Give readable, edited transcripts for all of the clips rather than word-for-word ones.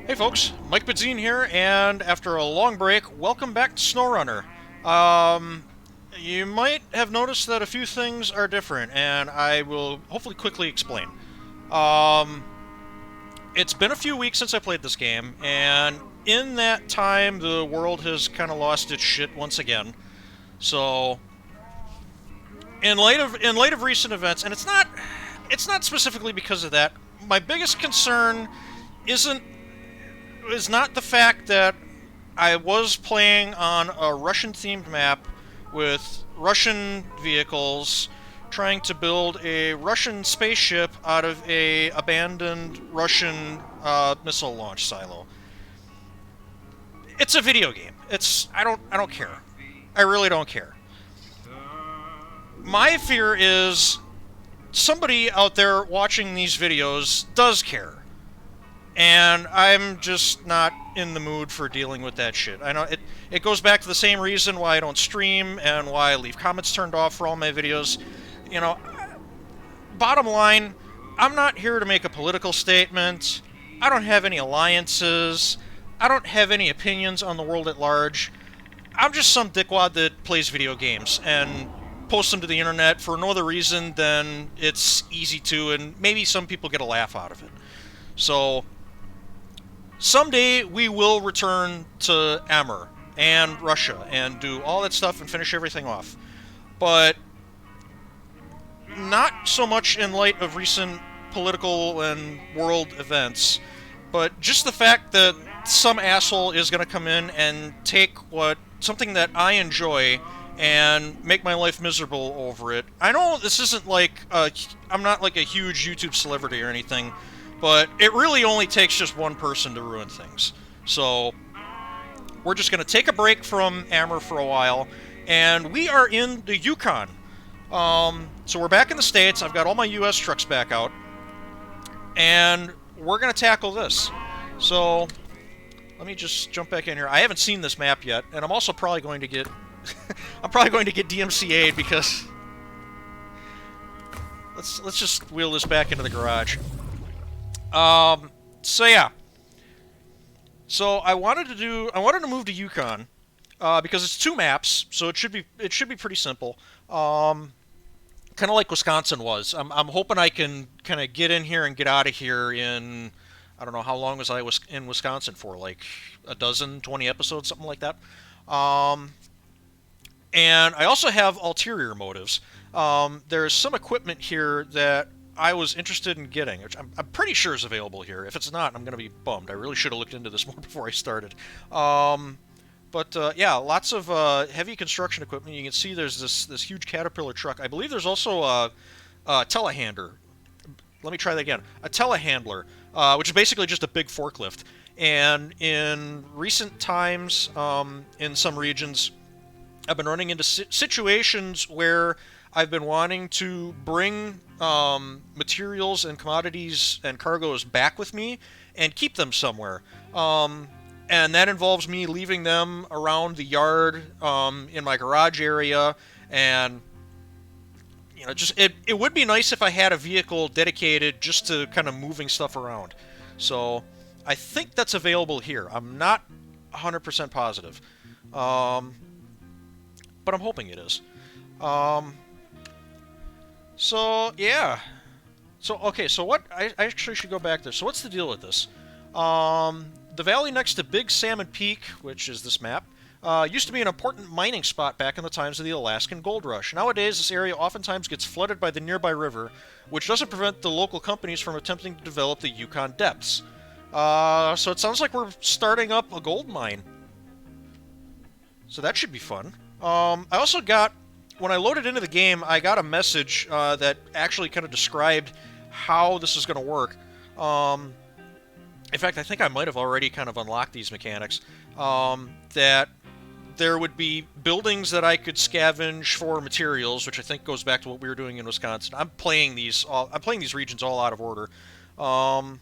Hey folks, Mike Bedzine here, and after a long break, welcome back to SnowRunner. Um, you might have noticed that a few things are different, and I will hopefully quickly explain. Um, it's been a few weeks since I played this game, and in that time, the world has kind of lost its shit once again. So, in light of recent events, and it's not specifically because of that. My biggest concern isn't is not the fact that I was playing on a Russian themed map with Russian vehicles trying to build a Russian spaceship out of a abandoned Russian missile launch silo. It's a video game. I don't care. I really don't care. My fear is somebody out there watching these videos does care. And I'm just not in the mood for dealing with that shit. I know it goes back to the same reason why I don't stream and why I leave comments turned off for all my videos. You know, bottom line, I'm not here to make a political statement. I don't have any alliances. I don't have any opinions on the world at large. I'm just some dickwad that plays video games and posts them to the internet for no other reason than it's easy to, and maybe some people get a laugh out of it. So, someday we will return to Amur and Russia and do all that stuff and finish everything off. But not so much in light of recent political and world events, but just the fact that some asshole is going to come in and take something that I enjoy and make my life miserable over it. I know this isn't like I'm not like a huge YouTube celebrity or anything, but it really only takes just one person to ruin things. So we're just going to take a break from Amur for a while, and we are in the Yukon. So we're back in the States. I've got all my US trucks back out, and we're going to tackle this. So let me just jump back in here. I haven't seen this map yet, and I'm also probably going to get I'm probably going to get DMCA'd because let's just wheel this back into the garage. So yeah. So I wanted to move to Yukon because it's two maps, so it should be pretty simple. Kind of like Wisconsin was. I'm hoping I can kind of get in here and get out of here in, I don't know, how long was I in Wisconsin for, like a dozen, 20 episodes, something like that. And I also have ulterior motives. There's some equipment here that I was interested in getting, which I'm pretty sure is available here. If it's not, I'm going to be bummed. I really should have looked into this more before I started. But yeah, lots of heavy construction equipment. You can see there's this huge Caterpillar truck. I believe there's also a telehandler. Let me try that again. A telehandler, which is basically just a big forklift. And in recent times, in some regions, I've been running into situations where I've been wanting to bring materials and commodities and cargoes back with me and keep them somewhere. And that involves me leaving them around the yard, in my garage area, and just it would be nice if I had a vehicle dedicated just to kind of moving stuff around. So I think that's available here. I'm not 100% positive. But I'm hoping it is. So yeah. So okay. So what? I actually should go back there. So what's the deal with this? The valley next to Big Salmon Peak, which is this map, used to be an important mining spot back in the times of the Alaskan Gold Rush. Nowadays, this area oftentimes gets flooded by the nearby river, which doesn't prevent the local companies from attempting to develop the Yukon depths. So it sounds like we're starting up a gold mine. So that should be fun. I also got, when I loaded into the game, I got a message that actually kind of described how this is going to work. In fact, I think I might have already kind of unlocked these mechanics. That there would be buildings that I could scavenge for materials, which I think goes back to what we were doing in Wisconsin. I'm playing these regions all out of order. But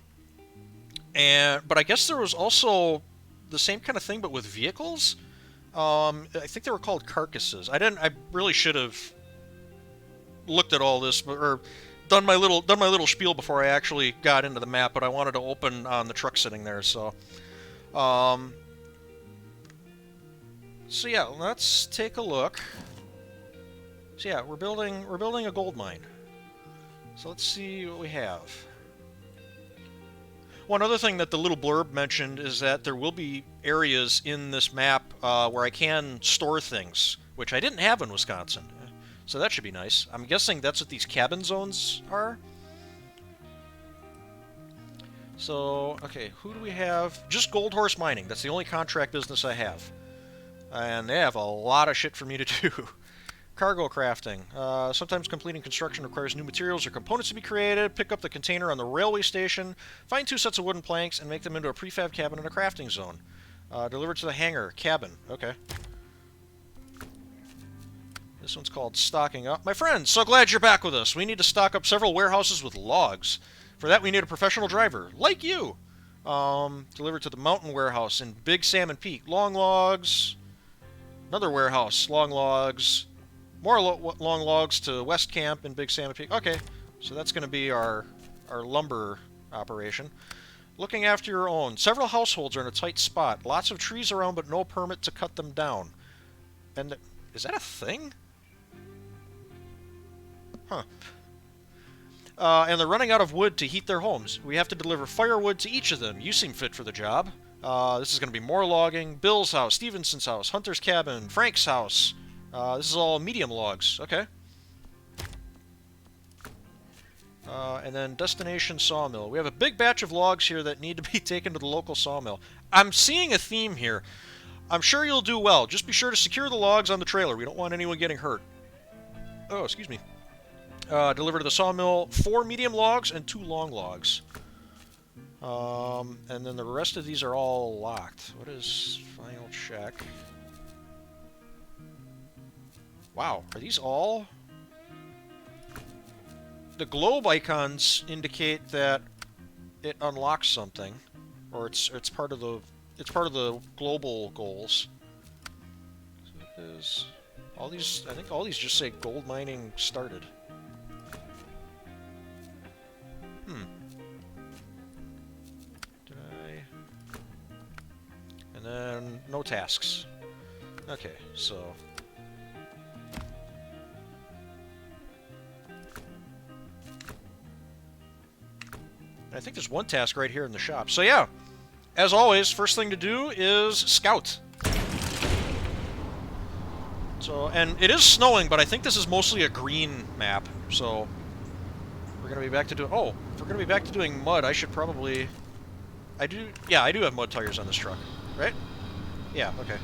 I guess there was also the same kind of thing, but with vehicles. I think they were called carcasses. I really should have looked at all this, or done my little spiel before I actually got into the map, but I wanted to open on the truck sitting there. Um, so yeah, let's take a look. So yeah, we're building a gold mine. So let's see what we have. One other thing that the little blurb mentioned is that there will be areas in this map where I can store things, which I didn't have in Wisconsin. So that should be nice. I'm guessing that's what these cabin zones are. So, okay, who do we have? Just Gold Horse Mining. That's the only contract business I have. And they have a lot of shit for me to do. Cargo crafting. Sometimes completing construction requires new materials or components to be created. Pick up the container on the railway station. Find 2 sets of wooden planks and make them into a prefab cabin in a crafting zone. Deliver to the hangar. Cabin. Okay. This one's called Stocking Up. My friend, so glad you're back with us. We need to stock up several warehouses with logs. For that, we need a professional driver, like you. Deliver to the mountain warehouse in Big Salmon Peak. Long logs. Another warehouse. Long logs. More long logs to West Camp in Big Salmon Peak. Okay, so that's going to be our lumber operation. Looking after your own. Several households are in a tight spot. Lots of trees around, but no permit to cut them down. And is that a thing? Huh. And they're running out of wood to heat their homes. We have to deliver firewood to each of them. You seem fit for the job. This is going to be more logging. Bill's house, Stevenson's house, Hunter's cabin, Frank's house. This is all medium logs. Okay. And then destination sawmill. We have a big batch of logs here that need to be taken to the local sawmill. I'm seeing a theme here. I'm sure you'll do well. Just be sure to secure the logs on the trailer. We don't want anyone getting hurt. Oh, excuse me. Deliver to the sawmill 4 medium logs and 2 long logs. And then the rest of these are all locked. What is final check? Wow, are these all? The globe icons indicate that it unlocks something, or it's part of the global goals. So it is all these. I think all these just say gold mining started. Did I? And then no tasks. Okay, so. I think there's one task right here in the shop. So yeah, as always, first thing to do is scout. So, and it is snowing, but I think this is mostly a green map. So we're gonna be back to doing. Oh, if we're gonna be back to doing mud, I should probably. Yeah, I do have mud tires on this truck, right? Yeah. Okay.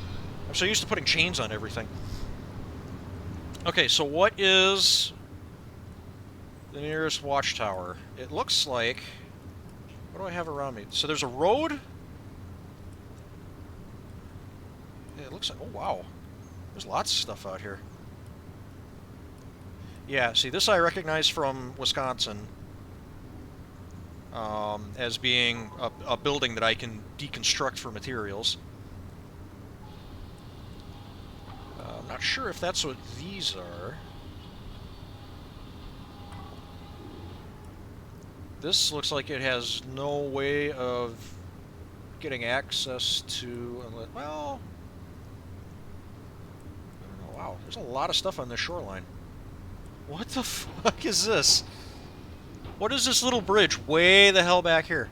I'm so used to putting chains on everything. Okay, so what is the nearest watchtower? It looks like. What do I have around me? So there's a road. Yeah, it looks like. Oh wow, there's lots of stuff out here. Yeah, see, this I recognize from Wisconsin as being a building that I can deconstruct for materials. I'm not sure if that's what these are. This looks like it has no way of getting access to, well, I don't know, wow, there's a lot of stuff on this shoreline. What the fuck is this? What is this little bridge way the hell back here?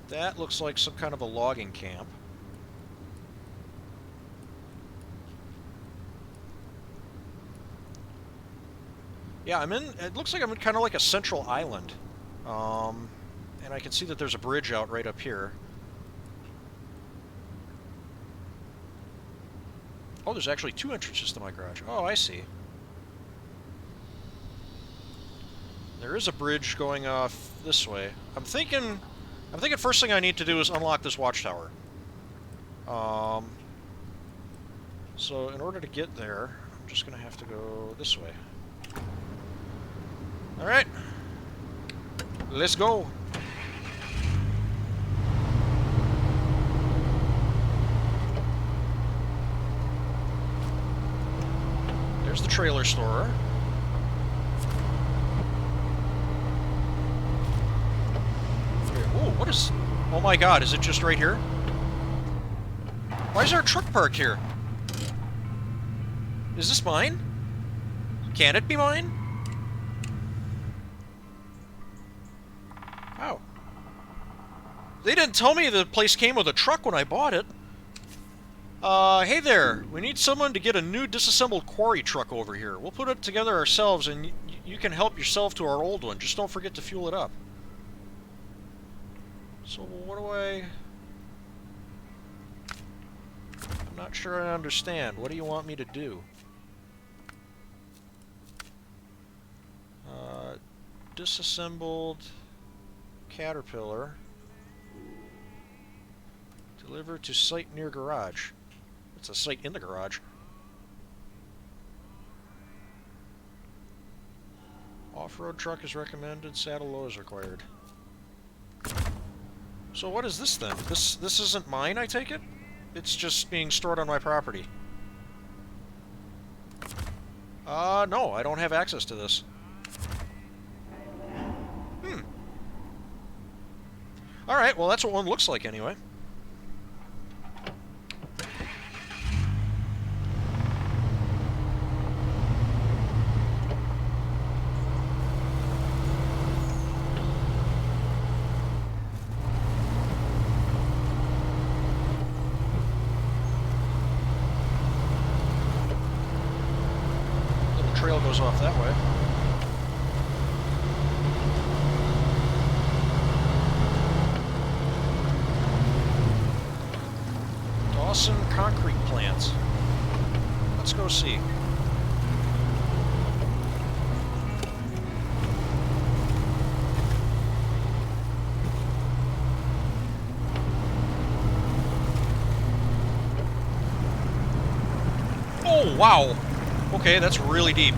That looks like some kind of a logging camp. Yeah, it looks like I'm in kind of like a central island. And I can see that there's a bridge out right up here. Oh, there's actually 2 entrances to my garage. Oh, I see. There is a bridge going off this way. I'm thinking first thing I need to do is unlock this watchtower. So in order to get there, I'm just gonna have to go this way. Alright. Let's go. There's the trailer store. Oh, what is... Oh my god, is it just right here? Why is there a truck parked here? Is this mine? Can it be mine? Oh. They didn't tell me the place came with a truck when I bought it. Hey there. We need someone to get a new disassembled quarry truck over here. We'll put it together ourselves, and you can help yourself to our old one. Just don't forget to fuel it up. So, what do I... I'm not sure I understand. What do you want me to do? Disassembled Caterpillar. Deliver to site near garage. It's a site in the garage. Off-road truck is recommended. Saddle low is required. So what is this then? This isn't mine, I take it? It's just being stored on my property. No, I don't have access to this. Alright, well that's what one looks like anyway. Little trail goes off that way. Concrete plants. Let's go see. Oh, wow! Okay, that's really deep.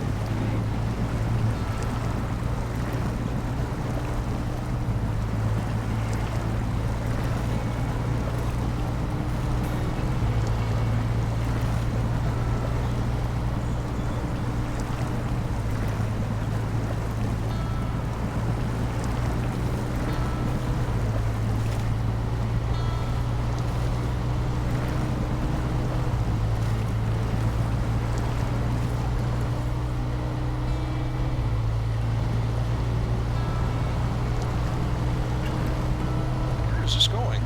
Where's this going?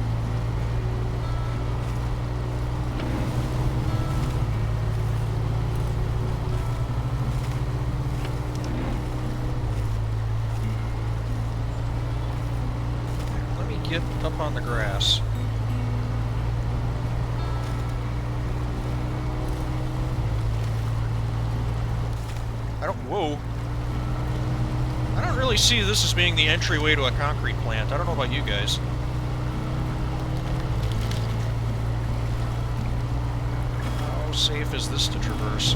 Let me get up on the grass. Whoa. I don't really see this as being the entryway to a concrete plant. I don't know about you guys. How safe is this to traverse?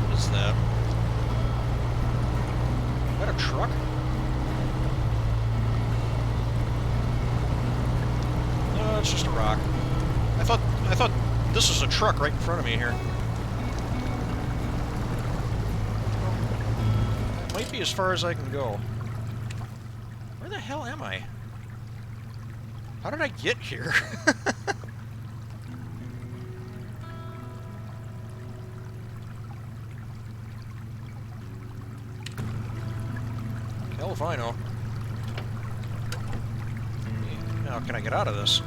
What is that? Is that a truck? No, it's just a rock. I thought this was a truck right in front of me here. That might be as far as I can go. Where the hell am I? How did I get here? Hell if I know. Now, can I get out of this?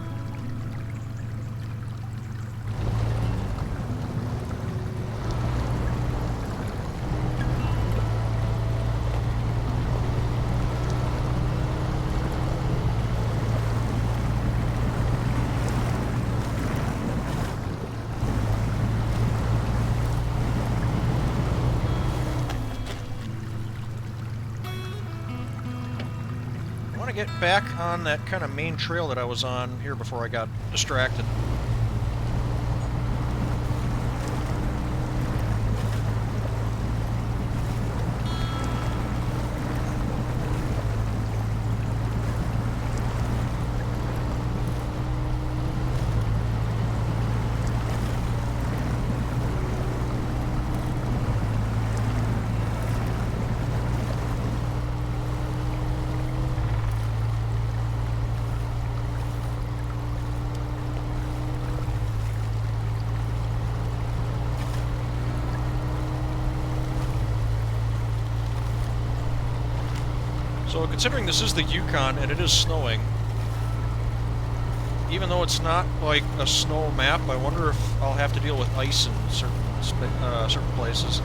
Get back on that kind of main trail that I was on here before I got distracted. So considering this is the Yukon and it is snowing, even though it's not like a snow map, I wonder if I'll have to deal with ice in certain places.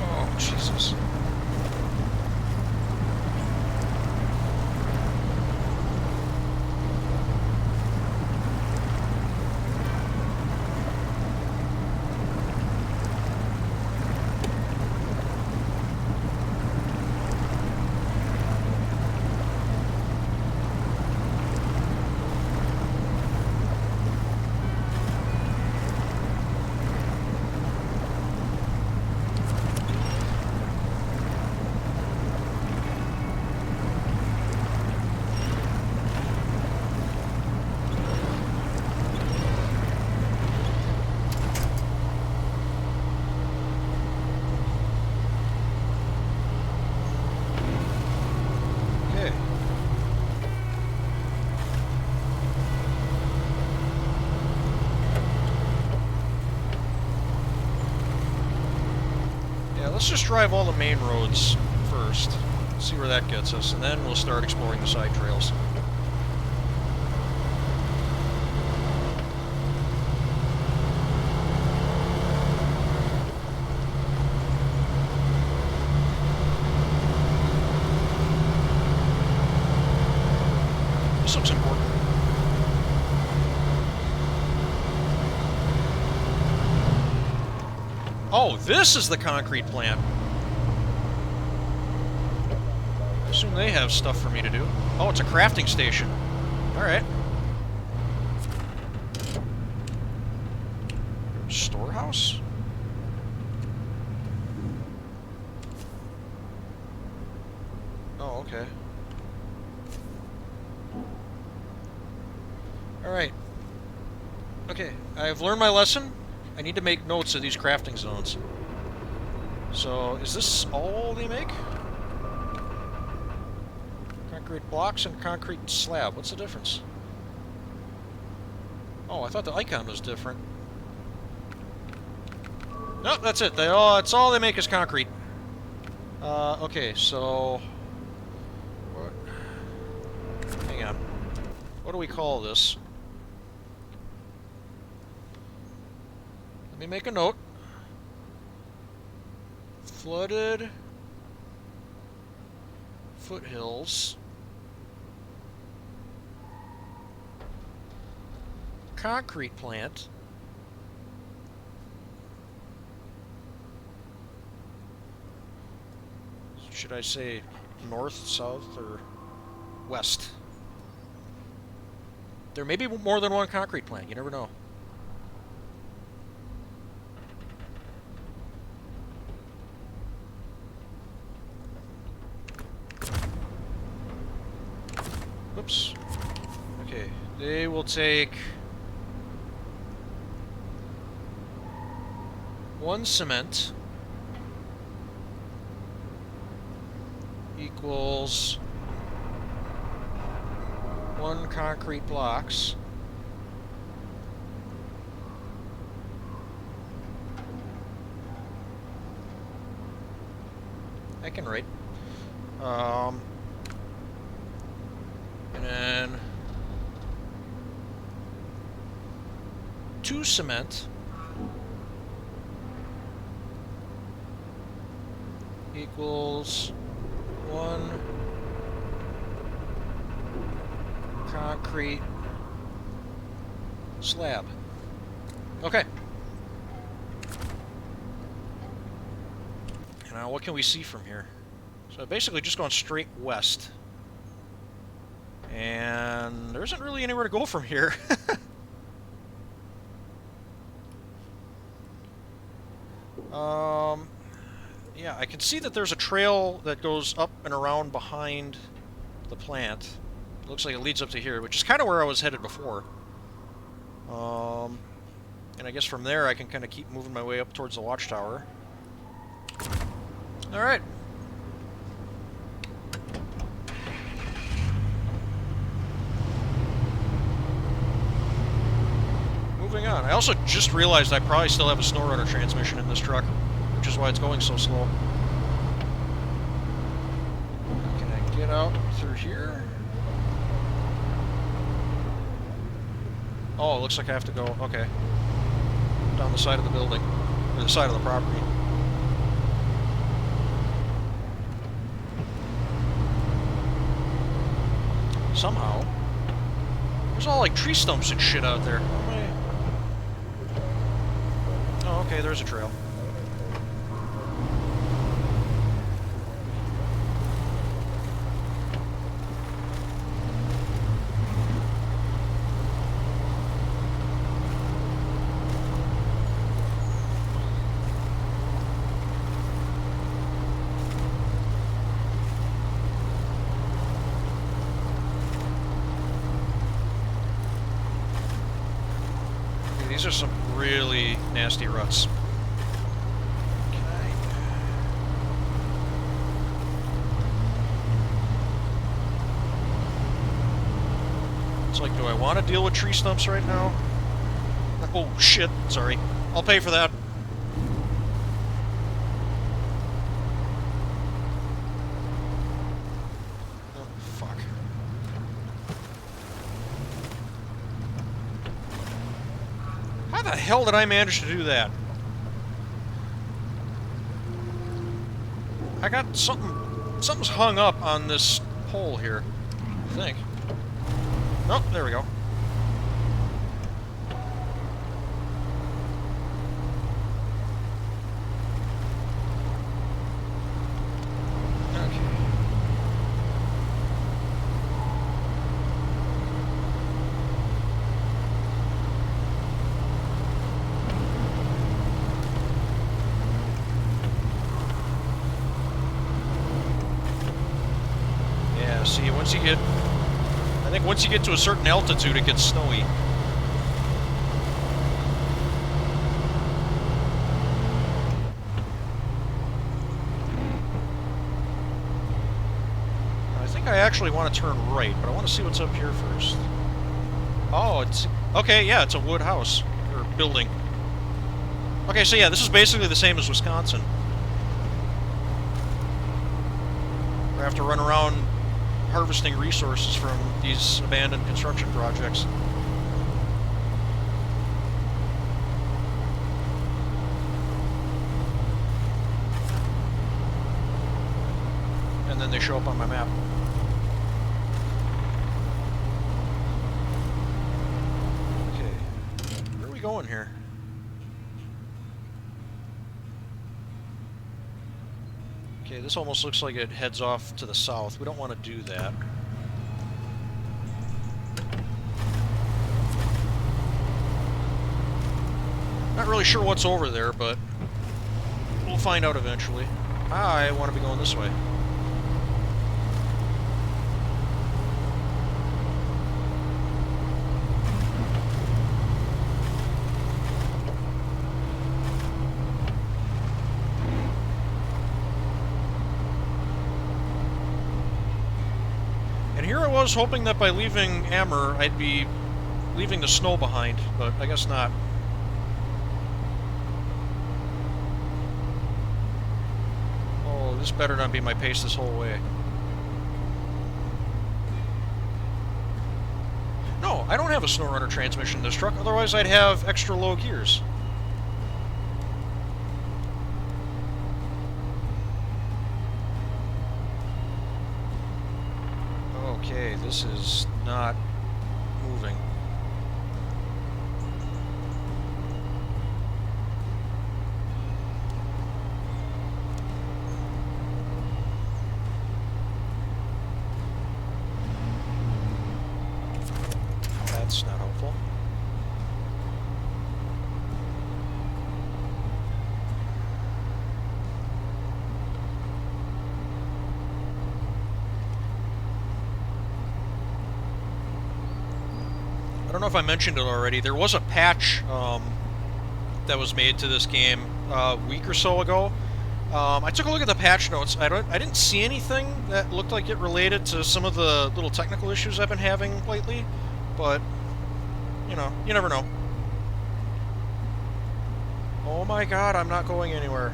Oh, Jesus. Let's just drive all the main roads first, see where that gets us, and then we'll start exploring the side trails. This looks important. Oh, this is the concrete plant. I assume they have stuff for me to do. Oh, it's a crafting station. Alright. Storehouse? Oh, okay. Alright. Okay, I've learned my lesson. I need to make notes of these crafting zones. So, is this all they make? Concrete blocks and concrete slab. What's the difference? Oh, I thought the icon was different. Nope, that's it. That's all they make is concrete. Okay, so... what? Hang on. What do we call this? Let me make a note. Flooded foothills. Concrete plant. Should I say north, south, or west? There may be more than one concrete plant, you never know. Oops. Okay, they will take 1 cement equals 1 concrete blocks. I can write. And then 2 cement equals 1 concrete slab. Okay. Now what can we see from here? So basically just going straight west. And there isn't really anywhere to go from here. Yeah, I can see that there's a trail that goes up and around behind the plant. It looks like it leads up to here, which is kind of where I was headed before. And I guess from there I can kind of keep moving my way up towards the watchtower. Alright. moving on. I also just realized I probably still have a SnowRunner transmission in this truck, which is why it's going so slow. Can I get out through here? Oh, it looks like I have to go, okay. Down the side of the building, or the side of the property. Somehow. There's all like tree stumps and shit out there. Oh, okay, there's a trail. These are some really nasty ruts. It's like, do I want to deal with tree stumps right now? Oh, shit. Sorry. I'll pay for that. Oh, fuck. How the hell did I manage to do that? I got something's hung up on this pole here, I think. Oh, there we go. Okay. Yeah, see, once you get... I think once you get to a certain altitude, it gets snowy. I think I actually want to turn right, but I want to see what's up here first. Oh, it's... Okay, yeah, it's a wood house. Or building. Okay, so yeah, this is basically the same as Wisconsin. I have to run around harvesting resources from these abandoned construction projects. And then they show up on my map. Okay, where are we going here? Okay, this almost looks like it heads off to the south. We don't want to do that. Not really sure what's over there, but we'll find out eventually. I want to be going this way. And here I was hoping that by leaving Amur, I'd be leaving the snow behind, but I guess not. Oh, this better not be my pace this whole way. No, I don't have a SnowRunner transmission in this truck, otherwise I'd have extra low gears. Okay, this is not moving. That's not helpful. I don't know if I mentioned it already. There was a patch that was made to this game a week or so ago. I took a look at the patch notes. I didn't see anything that looked like it related to some of the little technical issues I've been having lately, but you know, you never know. Oh my god, I'm not going anywhere.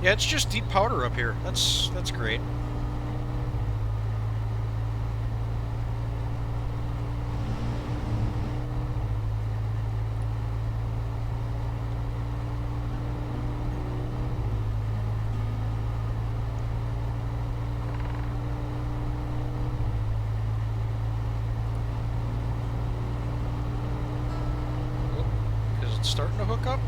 Yeah, it's just deep powder up here. That's great. Is it starting to hook up?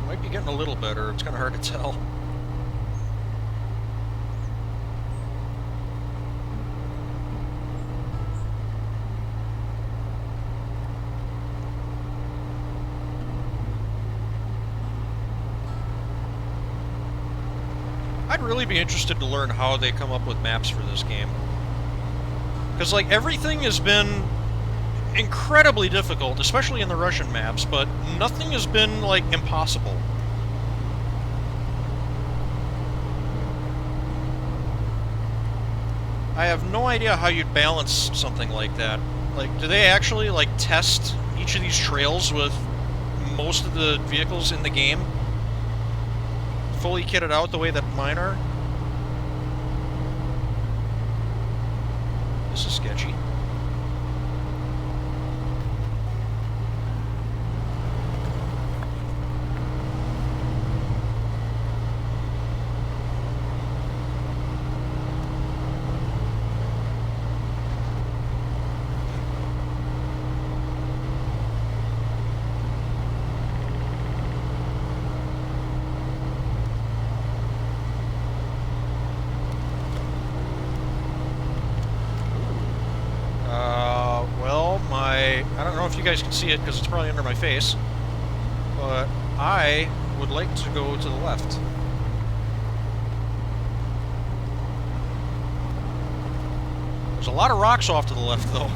Might be getting a little better. It's kind of hard to tell. I'd really be interested to learn how they come up with maps for this game. Because, like, everything has been incredibly difficult, especially in the Russian maps, but nothing has been, like, impossible. I have no idea how you'd balance something like that. Like, do they actually, like, test each of these trails with most of the vehicles in the game? Fully kitted out the way that mine are? This is sketchy. I don't know if you guys can see it because it's probably under my face, but I would like to go to the left. There's a lot of rocks off to the left, though.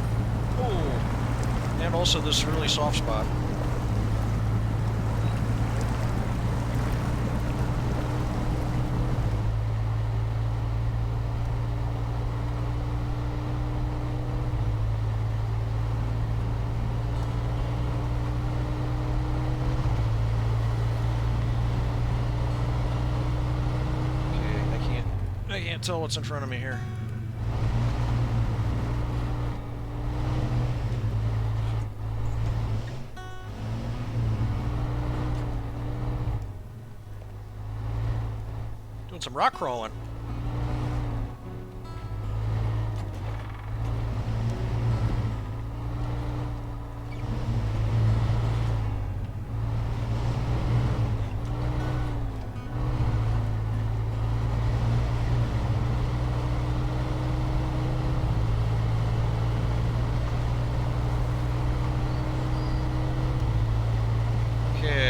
Oh, and also this really soft spot. I can't tell what's in front of me here. Doing some rock crawling.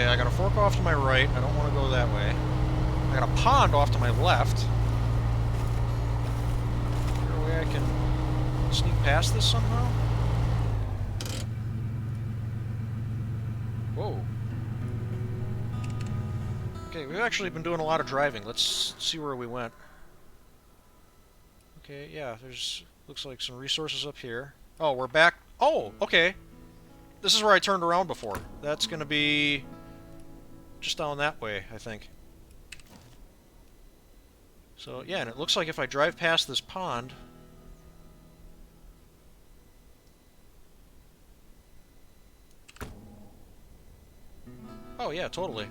I got a fork off to my right. I don't want to go that way. I got a pond off to my left. Is there a way I can sneak past this somehow? Whoa. Okay, we've actually been doing a lot of driving. Let's see where we went. Okay, yeah, there's... looks like some resources up here. Oh, we're back... Oh, okay. This is where I turned around before. That's gonna be... just down that way, I think. So, yeah, and it looks like if I drive past this pond... Oh, yeah, totally.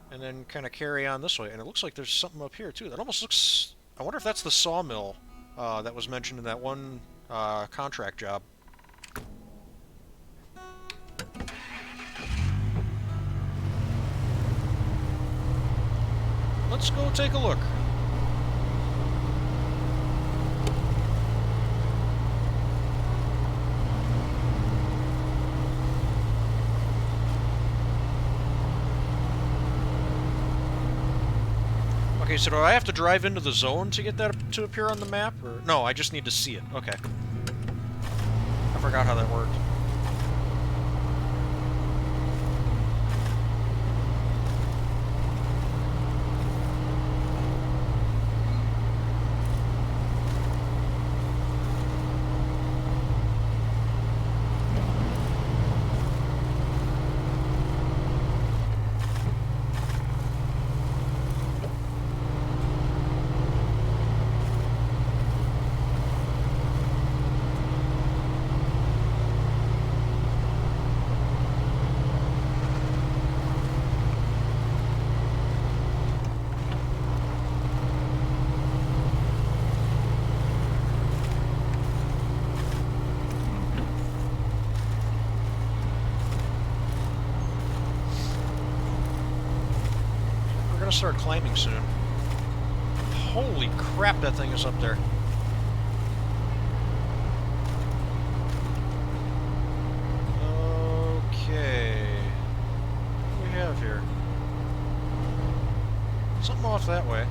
And then kind of carry on this way. And it looks like there's something up here, too. That almost looks... I wonder if that's the sawmill that was mentioned in that one contract job. Let's go take a look. Okay, Okay, so do I have to drive into the zone to get that to appear on the map? Or no, I just need to see it. Okay. I forgot how that worked. We're gonna start climbing soon. Holy crap, that thing is up there. Okay. What do we have here? Something off that way.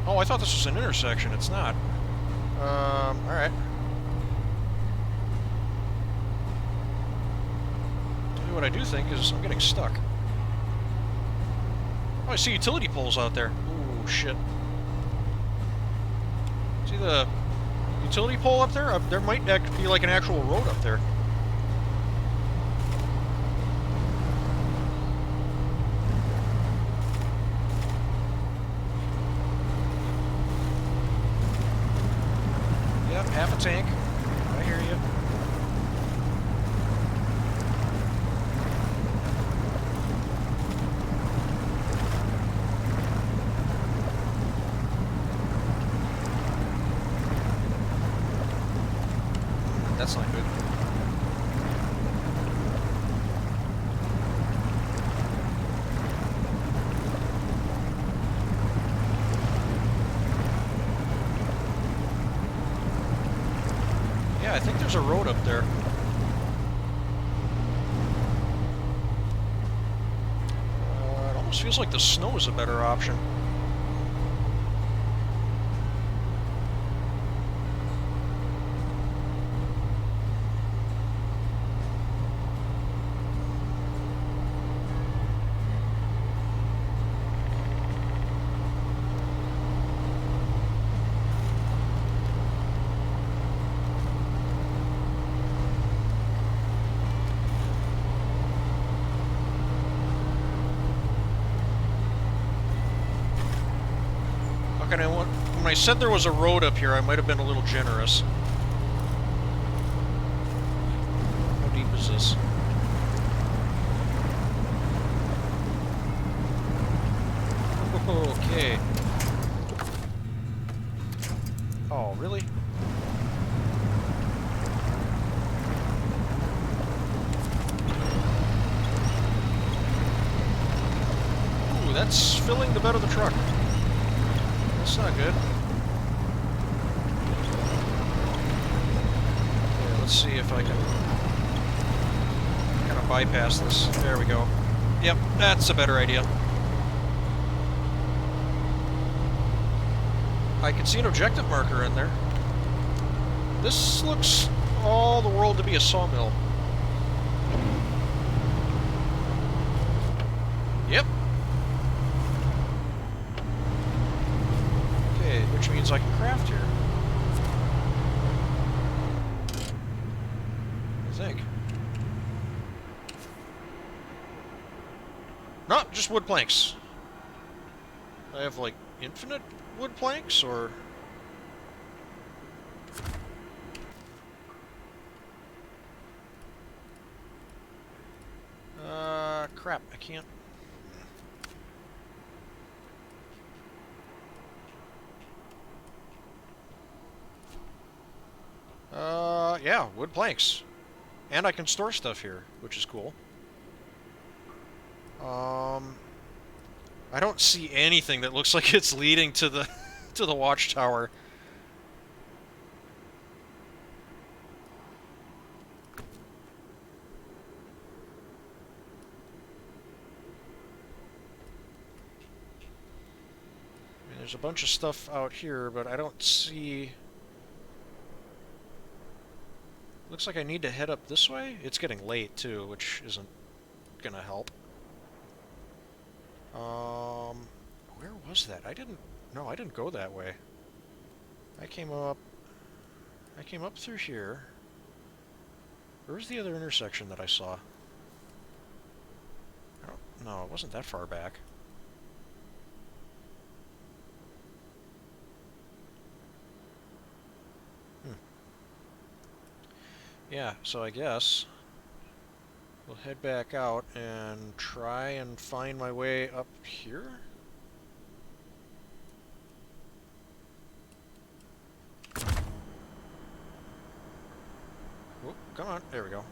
Oh, I thought this was an intersection. It's not. Alright. What I do think is I'm getting stuck. Oh, I see utility poles out there. Ooh, shit. See the utility pole up there? There might be like an actual road up there. Yep, half a tank. I hear you. That's not good. Yeah, I think there's a road up there. It almost feels like the snow is a better option. Okay, when I said there was a road up here, I might have been a little generous. How deep is this? Okay. Oh, really? Ooh, that's filling the bed of the truck. That's not good. Yeah, let's see if I can kind of bypass this. There we go. Yep, that's a better idea. I can see an objective marker in there. This looks all the world to be a sawmill. Yep. Okay, which means I can craft here. I think. No, just wood planks. I have, like, infinite wood planks, or... crap, I can't... yeah, wood planks. And I can store stuff here, which is cool. I don't see anything that looks like it's leading to the to the watchtower. There's a bunch of stuff out here, but I don't see... Looks like I need to head up this way. It's getting late, too, which isn't gonna help. Where was that? No, I didn't go that way. I came up through here. Where's the other intersection that I saw? No, it wasn't that far back. Yeah, so I guess we'll head back out and try and find my way up here? Oh, come on. There we go.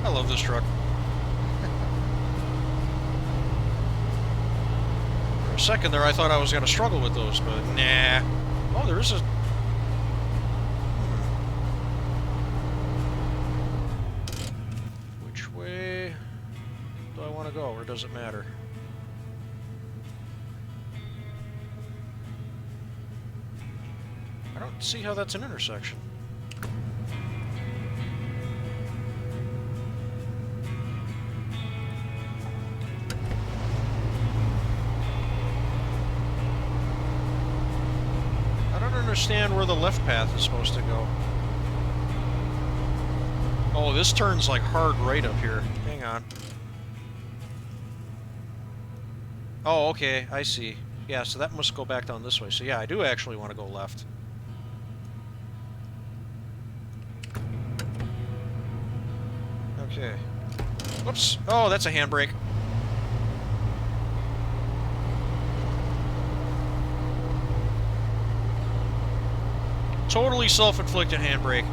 I love this truck. For a second there I thought I was going to struggle with those, but nah. Oh, there is a... Which way do I want to go, or does it matter? I don't see how that's an intersection. Understand where the left path is supposed to go. Oh, this turns like hard right up here. Hang on. Oh, okay, I see. Yeah, so that must go back down this way. So yeah, I do actually want to go left. Okay. Whoops. Oh, that's a handbrake. Totally self-inflicted handbrake.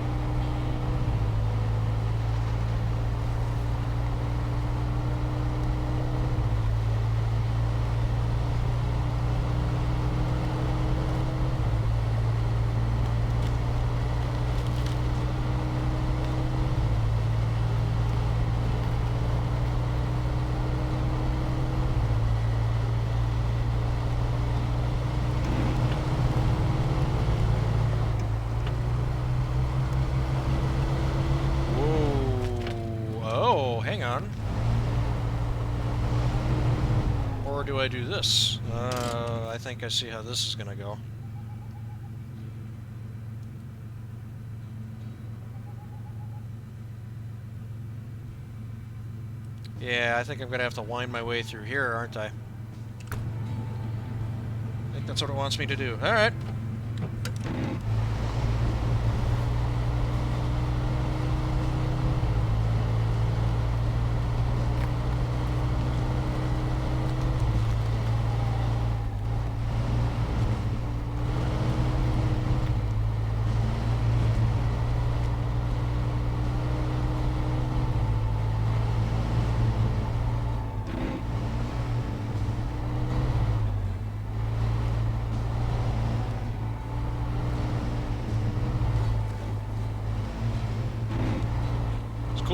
Or do I do this? I think I see how this is gonna go. Yeah, I think I'm gonna have to wind my way through here, aren't I? I think that's what it wants me to do. Alright.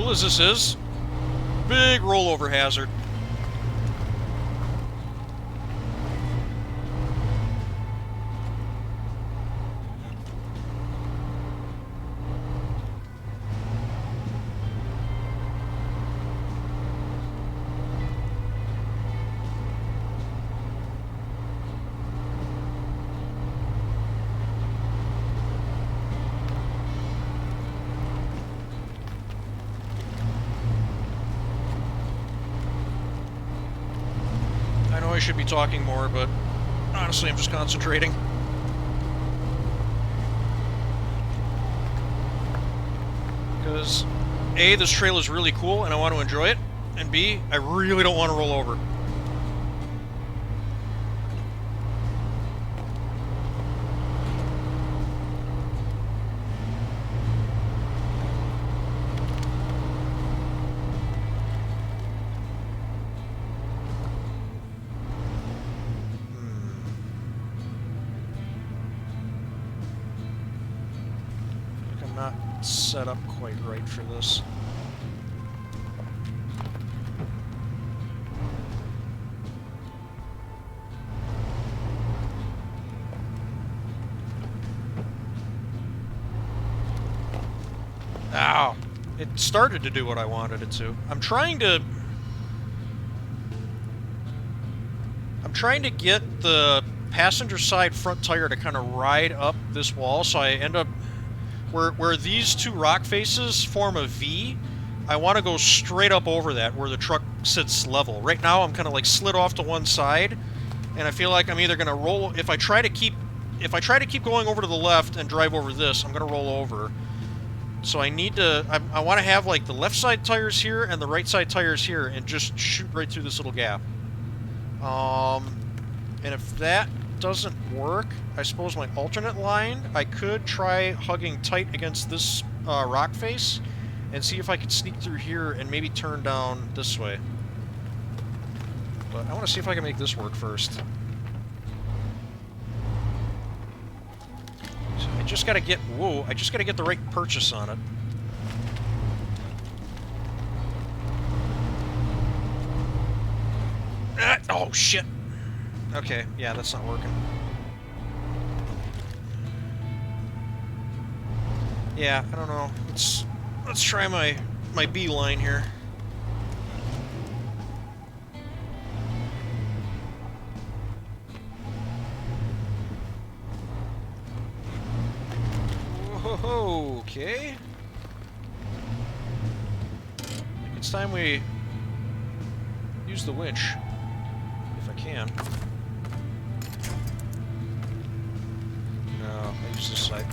cool as this is, big rollover hazard. I should be talking more, but honestly, I'm just concentrating. Because A, this trail is really cool and I want to enjoy it, and B, I really don't want to roll over. Set up quite right for this. Ow! It started to do what I wanted it to. I'm trying to get the passenger side front tire to kind of ride up this wall, so I end up where these two rock faces form a V. I want to go straight up over that where the truck sits level. Right now I'm kind of like slid off to one side, and I feel like I'm either going to roll if I try to keep going over to the left and drive over this, I'm going to roll over. So I need to I want to have like the left side tires here and the right side tires here and just shoot right through this little gap. And if that doesn't work, I suppose my alternate line, I could try hugging tight against this rock face and see if I could sneak through here and maybe turn down this way. But I want to see if I can make this work first. So I just gotta get, whoa, I just gotta get the right purchase on it. Oh shit! Okay, yeah, that's not working. Yeah, I don't know. Let's try my B line here. Whoa, okay. I think it's time we use the winch, if I can. No, I use this side.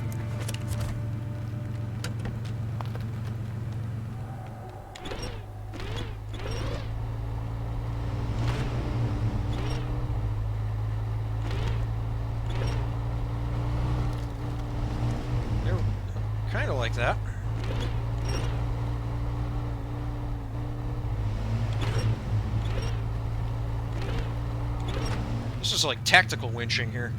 Kind of like that. This is like tactical winching here.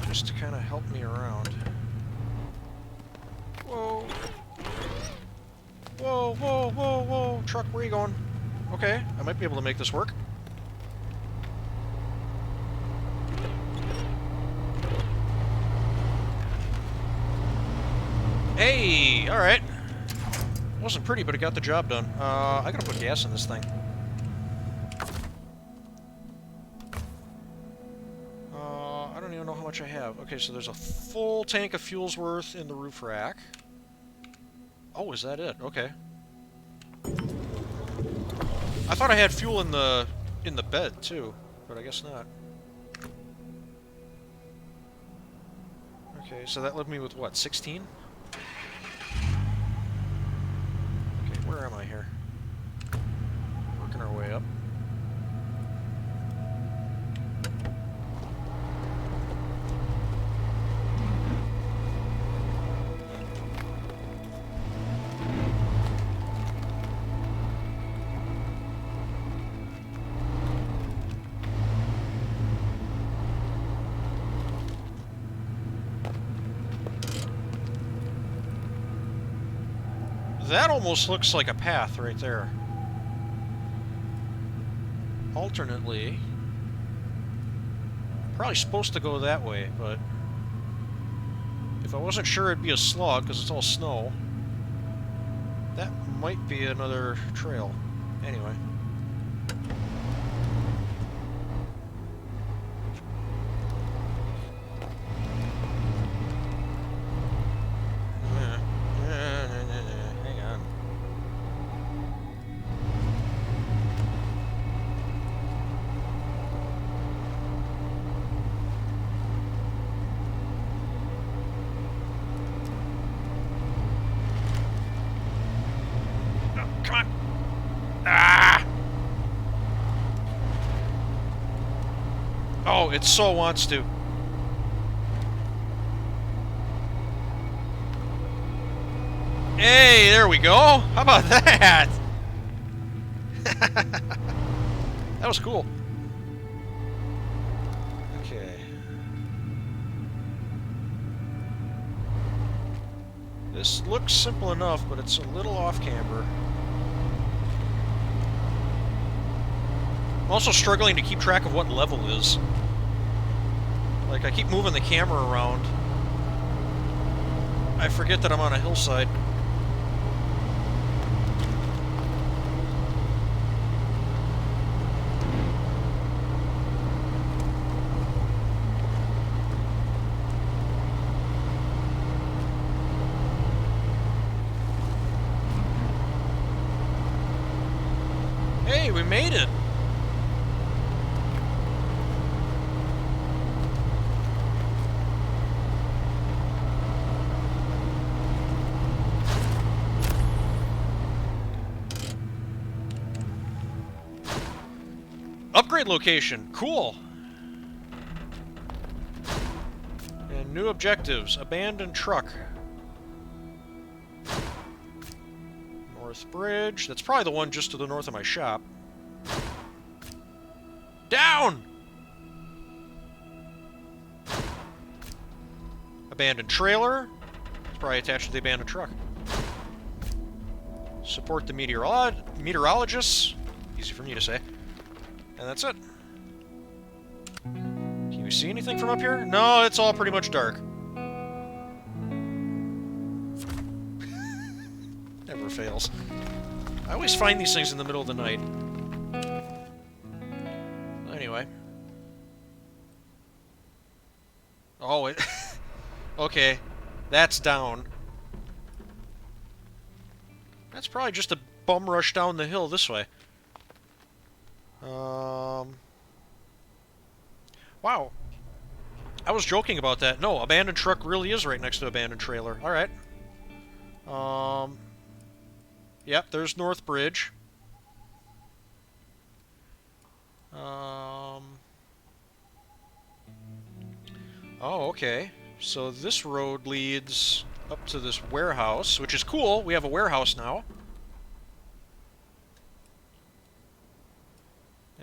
Just to kind of help me around. Whoa. Whoa, whoa, whoa, whoa. Truck, where are you going? Okay, I might be able to make this work. Hey, alright. Wasn't pretty, but it got the job done. I gotta put gas in this thing. I don't even know how much I have. Okay, so there's a full tank of fuel's worth in the roof rack. Oh, is that it? Okay. I thought I had fuel in the bed too, but I guess not. Okay, so that left me with what, 16? Okay, where am I here? Working our way up. That almost looks like a path right there. Alternately, probably supposed to go that way, but if I wasn't sure it'd be a slog because it's all snow, that might be another trail. Anyway. Hang on. Oh, come on. Ah! Oh, it so wants to. Hey, there we go. How about that? That was cool. Okay. This looks simple enough, but it's a little off-camber. I'm also struggling to keep track of what level is. Like, I keep moving the camera around. I forget that I'm on a hillside. Hey, we made it! Upgrade location. Cool. And new objectives. Abandoned truck. North Bridge. That's probably the one just to the north of my shop. Down! Abandoned trailer. It's probably attached to the abandoned truck. Support the meteorologists. Easy for me to say. And that's it. Can you see anything from up here? No, it's all pretty much dark. Never fails. I always find these things in the middle of the night. Anyway. Oh, it... Okay. That's down. That's probably just a bum rush down the hill this way. Wow. I was joking about that. No, abandoned truck really is right next to abandoned trailer. Alright. Yep, there's North Bridge. Oh, okay. So this road leads up to this warehouse, which is cool. We have a warehouse now.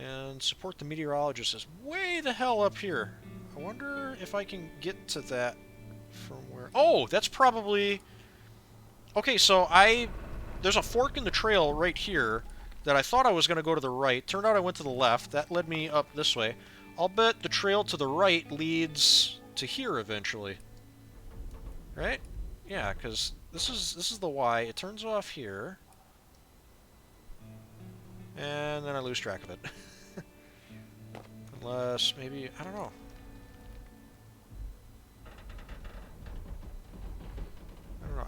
And support the meteorologist is way the hell up here. I wonder if I can get to that from where... Oh, that's probably... Okay, so there's a fork in the trail right here that I thought I was going to go to the right. Turned out I went to the left. That led me up this way. I'll bet the trail to the right leads to here eventually. Right? Yeah, because this is the Y. It turns off here. And then I lose track of it. Unless, maybe, I don't know.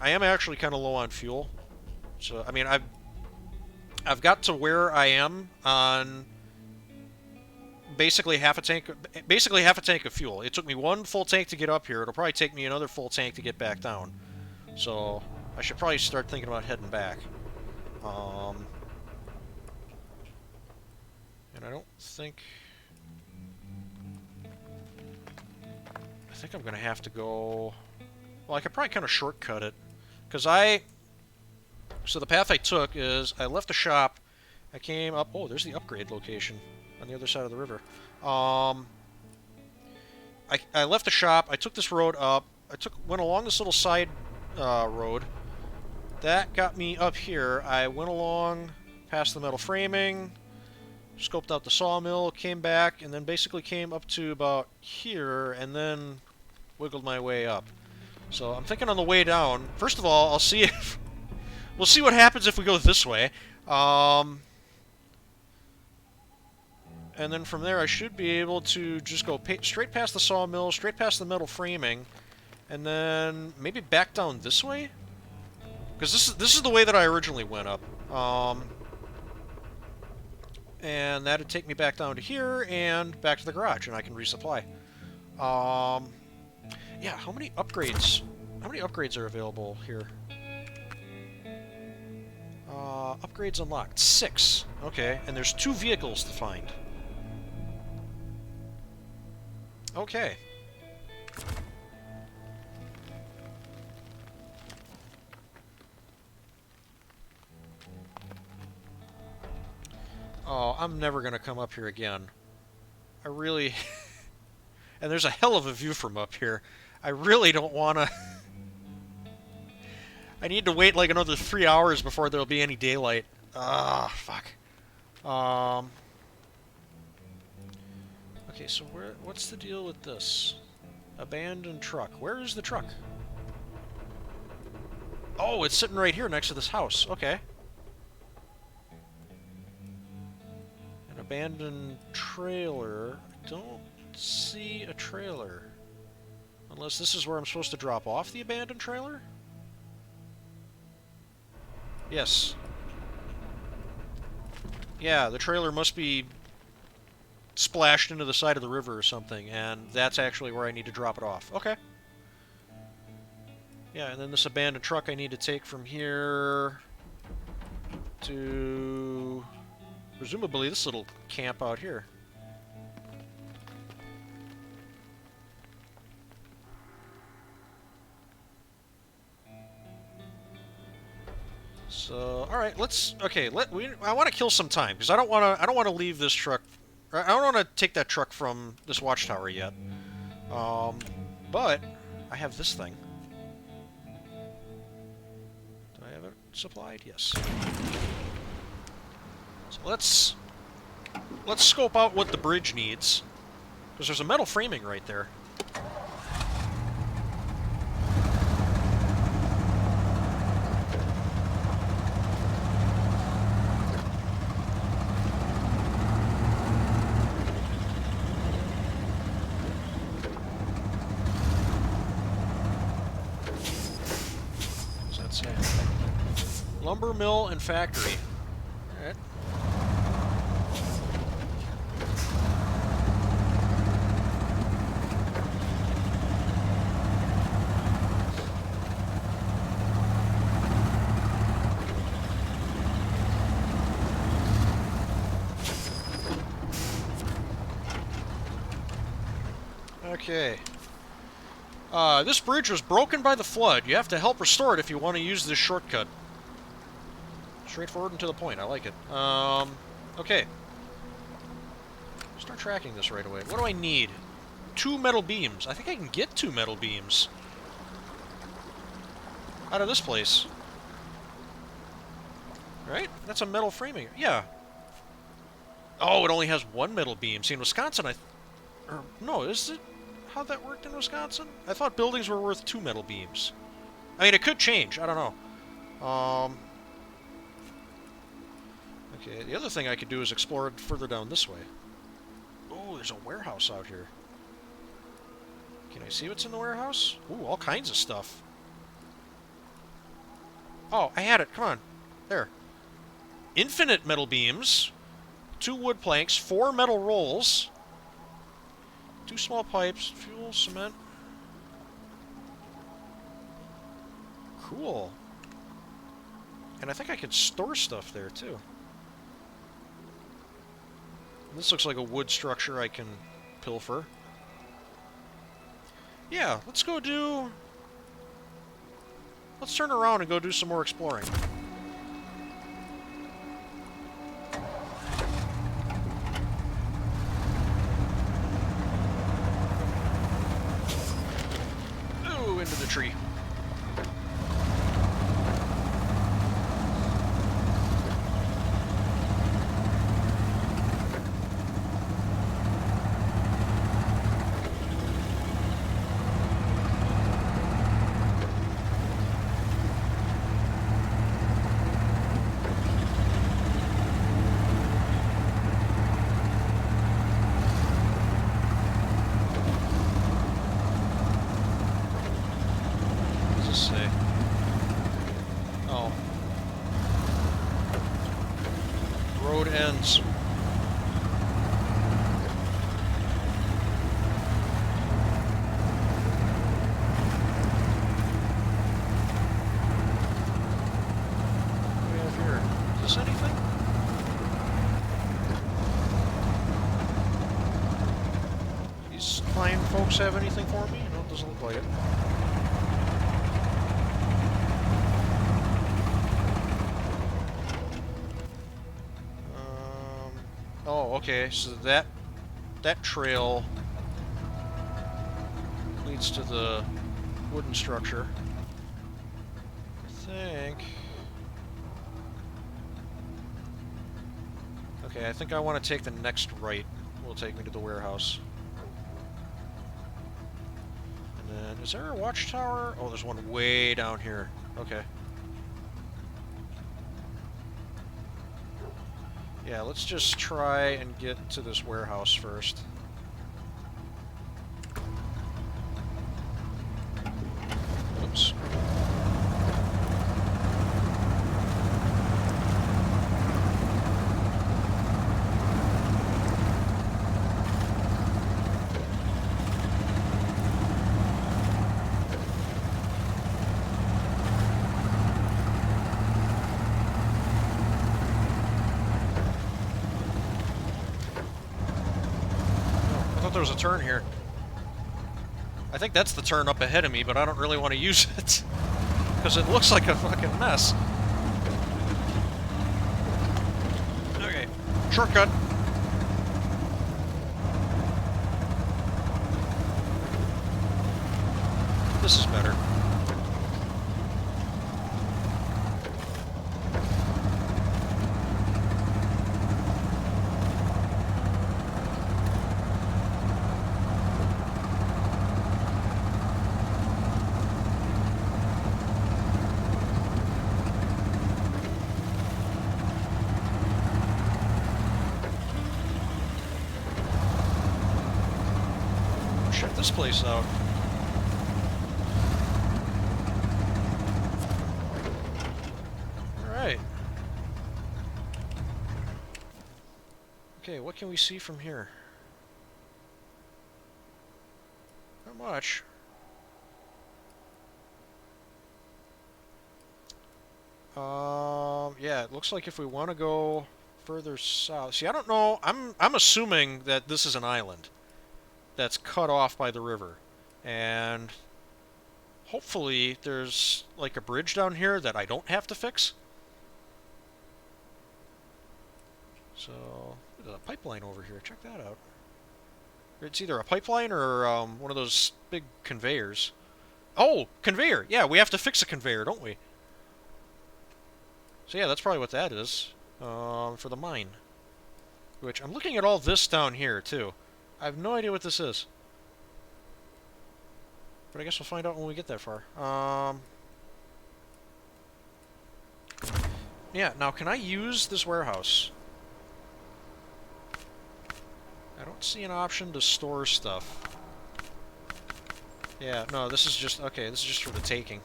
I am actually kind of low on fuel. So, I mean, I've got to where I am on basically half a tank of fuel. It took me one full tank to get up here. It'll probably take me another full tank to get back down. So, I should probably start thinking about heading back. And I don't think... I think I'm going to have to go... Well, I could probably kind of shortcut it. Because So the path I took is, I left the shop, I came up... Oh, there's the upgrade location on the other side of the river. I left the shop, I took this road up, went along this little side road, that got me up here. I went along past the metal framing, scoped out the sawmill, came back, and then basically came up to about here, and then wiggled my way up. So I'm thinking on the way down, first of all, I'll see if... we'll see what happens if we go this way. And then from there I should be able to just go straight past the sawmill, straight past the metal framing, and then maybe back down this way? Because this is the way that I originally went up. And that'd take me back down to here and back to the garage, and I can resupply. Yeah, how many upgrades? How many upgrades are available here? Upgrades unlocked. 6. Okay, and there's 2 vehicles to find. Okay. Oh, I'm never gonna come up here again. I really... and there's a hell of a view from up here. I really don't wanna... I need to wait like another 3 hours before there'll be any daylight. Ah, fuck. Okay, so what's the deal with this? Abandoned truck. Where is the truck? Oh, it's sitting right here next to this house. Okay. An abandoned trailer. I don't see a trailer. Unless this is where I'm supposed to drop off the abandoned trailer? Yes. Yeah, the trailer must be splashed into the side of the river or something, and that's actually where I need to drop it off. Okay. Yeah, and then this abandoned truck I need to take from here to presumably this little camp out here. So, all right, let's. Okay, I want to kill some time because I don't want to leave this truck. I don't want to take that truck from this watchtower yet. But I have this thing. Do I have it supplied? Yes. So let's scope out what the bridge needs, because there's a metal framing right there. Lumber mill and factory. Alright. Okay. This bridge was broken by the flood. You have to help restore it if you want to use this shortcut. Straightforward and to the point. I like it. Okay. Start tracking this right away. What do I need? 2 metal beams. I think I can get 2 metal beams out of this place. Right? That's a metal framing. Yeah. Oh, it only has 1 metal beam. See, in Wisconsin, or no, is it how that worked in Wisconsin? I thought buildings were worth 2 metal beams. I mean, it could change. I don't know. Okay, the other thing I could do is explore it further down this way. Oh, there's a warehouse out here. Can I see what's in the warehouse? Ooh, all kinds of stuff. Oh, I had it. Come on. There. Infinite metal beams. 2 wood planks. 4 metal rolls. 2 small pipes. Fuel, cement. Cool. And I think I could store stuff there, too. This looks like a wood structure I can pilfer. Yeah, let's go do... Let's turn around and go do some more exploring. Ooh, into the tree. ends. What do we have here? Is this anything? These fine folks have anything for me? No, it doesn't look like it. Oh, okay, so that trail leads to the wooden structure. I think... Okay, I think I want to take the next right. Will take me to the warehouse. And then, is there a watchtower? Oh, there's one way down here. Okay. Yeah, let's just try and get to this warehouse first. Oops. There was a turn here. I think that's the turn up ahead of me, but I don't really want to use it. Because it looks like a fucking mess. Okay. Shortcut. This is better. Check this place out. Alright. Okay, what can we see from here? Not much. Yeah, it looks like if we want to go further south... See, I don't know. I'm assuming that this is an island that's cut off by the river. And hopefully there's like a bridge down here that I don't have to fix. So, there's a pipeline over here. Check that out. It's either a pipeline or one of those big conveyors. Oh, conveyor! Yeah, we have to fix a conveyor, don't we? So yeah, that's probably what that is. For the mine. Which, I'm looking at all this down here, too. I have no idea what this is. But I guess we'll find out when we get that far. Yeah, now can I use this warehouse? I don't see an option to store stuff. Yeah, no, this is just... Okay, this is just for the taking.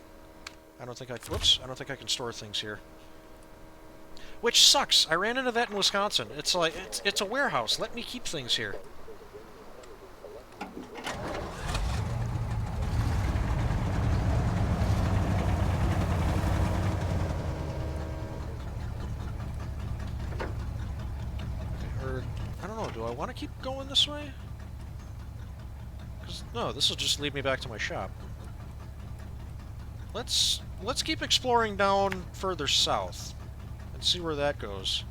I don't think I... Whoops, I don't think I can store things here. Which sucks! I ran into that in Wisconsin. It's like, it's a warehouse. Let me keep things here. I don't know, do I want to keep going this way? 'Cause, no, this will just lead me back to my shop. Let's keep exploring down further south and see where that goes.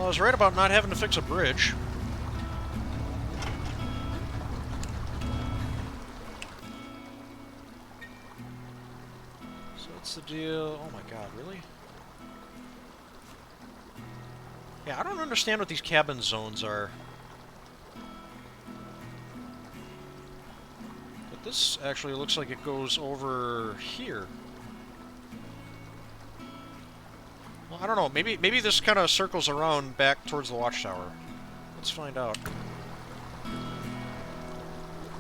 was right about not having to fix a bridge. So what's the deal? Oh my god, really? Yeah, I don't understand what these cabin zones are. But this actually looks like it goes over here. Well, I don't know. Maybe this kind of circles around back towards the watchtower. Let's find out.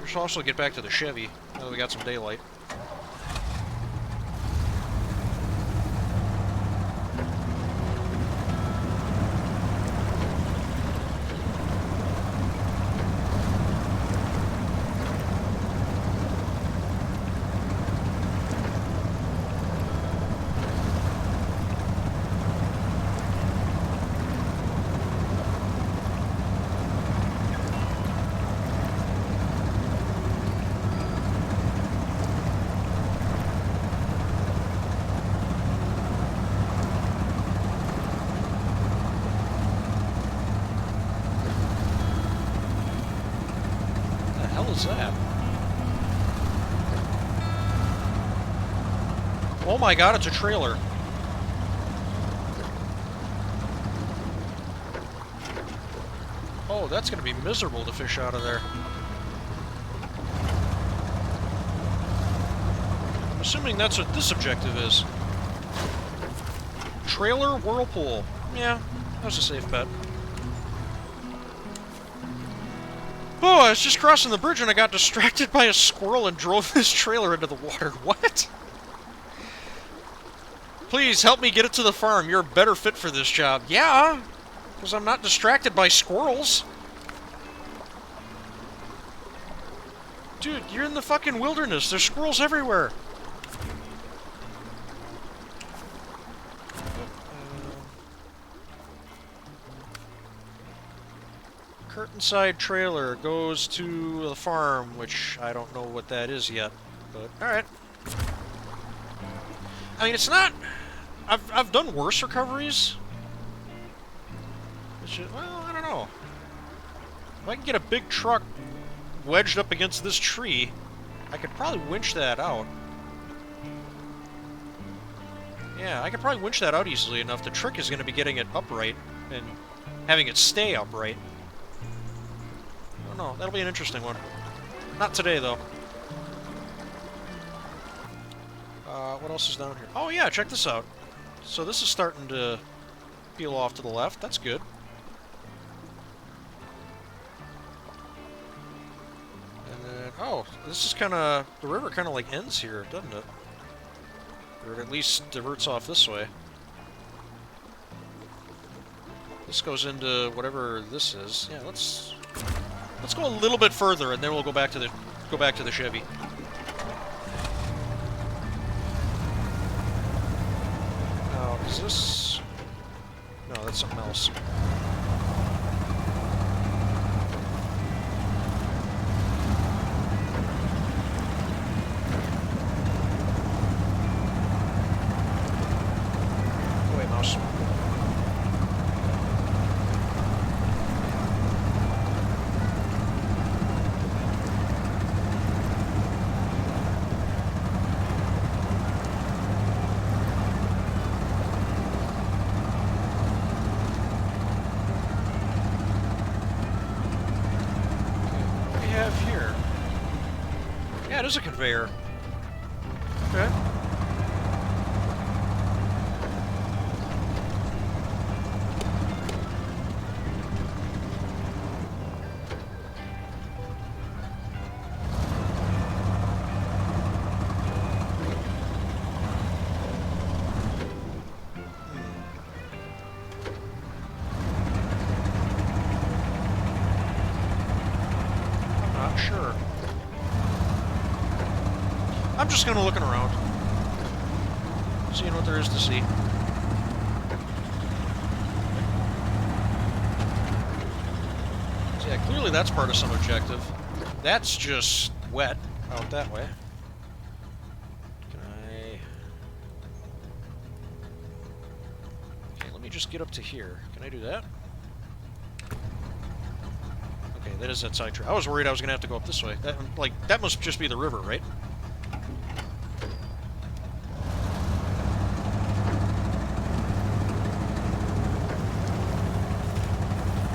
We should also get back to the Chevy, now that we got some daylight. That? Oh my god, it's a trailer. Oh, that's gonna be miserable to fish out of there. I'm assuming that's what this objective is. Trailer whirlpool. Yeah, that was a safe bet. Oh, I was just crossing the bridge and I got distracted by a squirrel and drove this trailer into the water. What? Please, help me get it to the farm. You're a better fit for this job. Yeah, because I'm not distracted by squirrels. Dude, you're in the fucking wilderness. There's squirrels everywhere. Curtainside trailer goes to the farm, which I don't know what that is yet, but alright. I mean, it's not... I've done worse recoveries. Well, I don't know. If I can get a big truck wedged up against this tree, I could probably winch that out. Yeah, I could probably winch that out easily enough. The trick is going to be getting it upright and having it stay upright. No, that'll be an interesting one. Not today, though. What else is down here? Oh, yeah, check this out. So this is starting to peel off to the left. That's good. And then, oh, this is kind of... The river kind of, like, ends here, doesn't it? Or it at least diverts off this way. This goes into whatever this is. Yeah, let's go a little bit further, and then we'll go back to the Chevy. Now, is this? No, that's something else. Go away, mouse. Yeah, it is a conveyor. Okay. I'm not sure. I'm just kind of looking around, seeing what there is to see. So yeah, clearly that's part of some objective. That's just wet out that way. Can I... Okay, let me just get up to here. Can I do that? that is that side trail. I was worried I was going to have to go up this way. That must just be the river, right?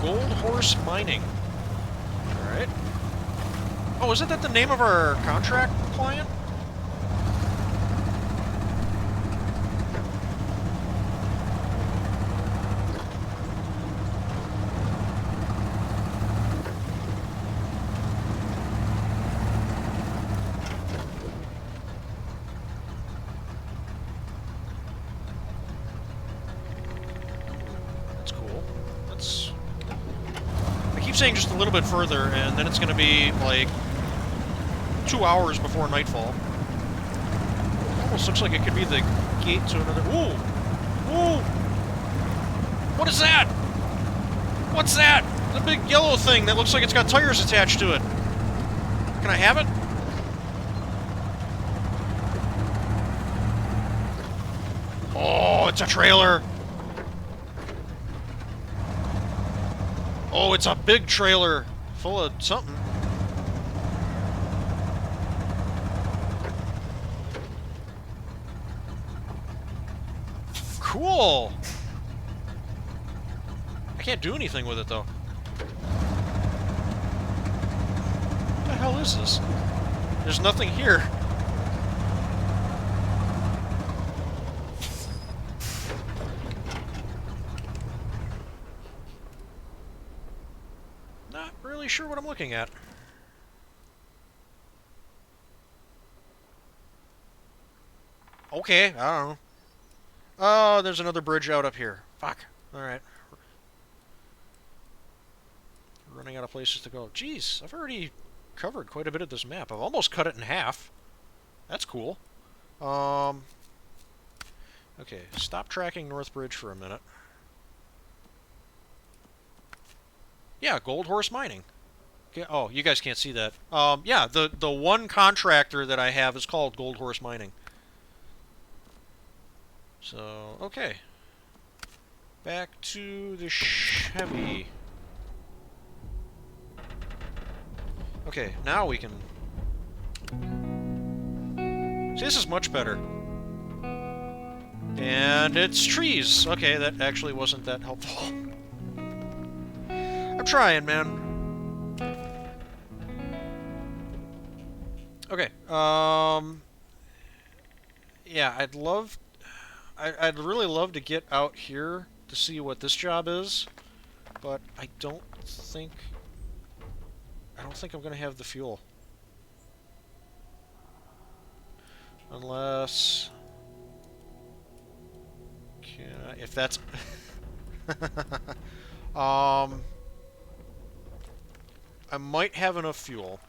Gold Horse Mining. Alright. Oh, isn't that the name of our contract client? Saying just a little bit further, and then it's going to be like 2 hours before nightfall. Almost looks like it could be the gate to another. Ooh! Ooh! What is that? What's that? The big yellow thing that looks like it's got tires attached to it. Can I have it? Oh, it's a trailer! Oh, it's a big trailer full of something. Cool! I can't do anything with it, though. What the hell is this? There's nothing here. Sure what I'm looking at. Okay, I don't know. Oh, there's another bridge out up here. Fuck. Alright. Running out of places to go. Jeez, I've already covered quite a bit of this map. I've almost cut it in half. That's cool. Okay, stop tracking North Bridge for a minute. Yeah, Gold Horse Mining. Oh, you guys can't see that. Yeah, the one contractor that I have is called Gold Horse Mining. So, okay. Back to the Chevy. Okay, now we can... See, this is much better. And it's trees. Okay, that actually wasn't that helpful. I'm trying, man. Okay, yeah, I'd really love to get out here to see what this job is, but I don't think I'm gonna have the fuel. Unless... if that's... I might have enough fuel.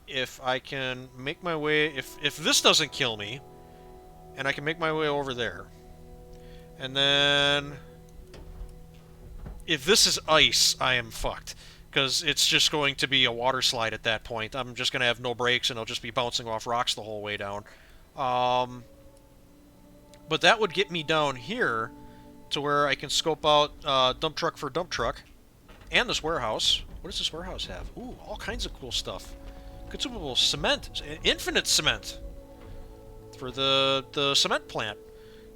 If I can make my way... If this doesn't kill me, and I can make my way over there, and then... If this is ice, I am fucked. Because it's just going to be a water slide at that point. I'm just going to have no brakes, and I'll just be bouncing off rocks the whole way down. But that would get me down here to where I can scope out dump truck for dump truck. And this warehouse. What does this warehouse have? Ooh, all kinds of cool stuff. Consumable cement. Infinite cement. For the cement plant.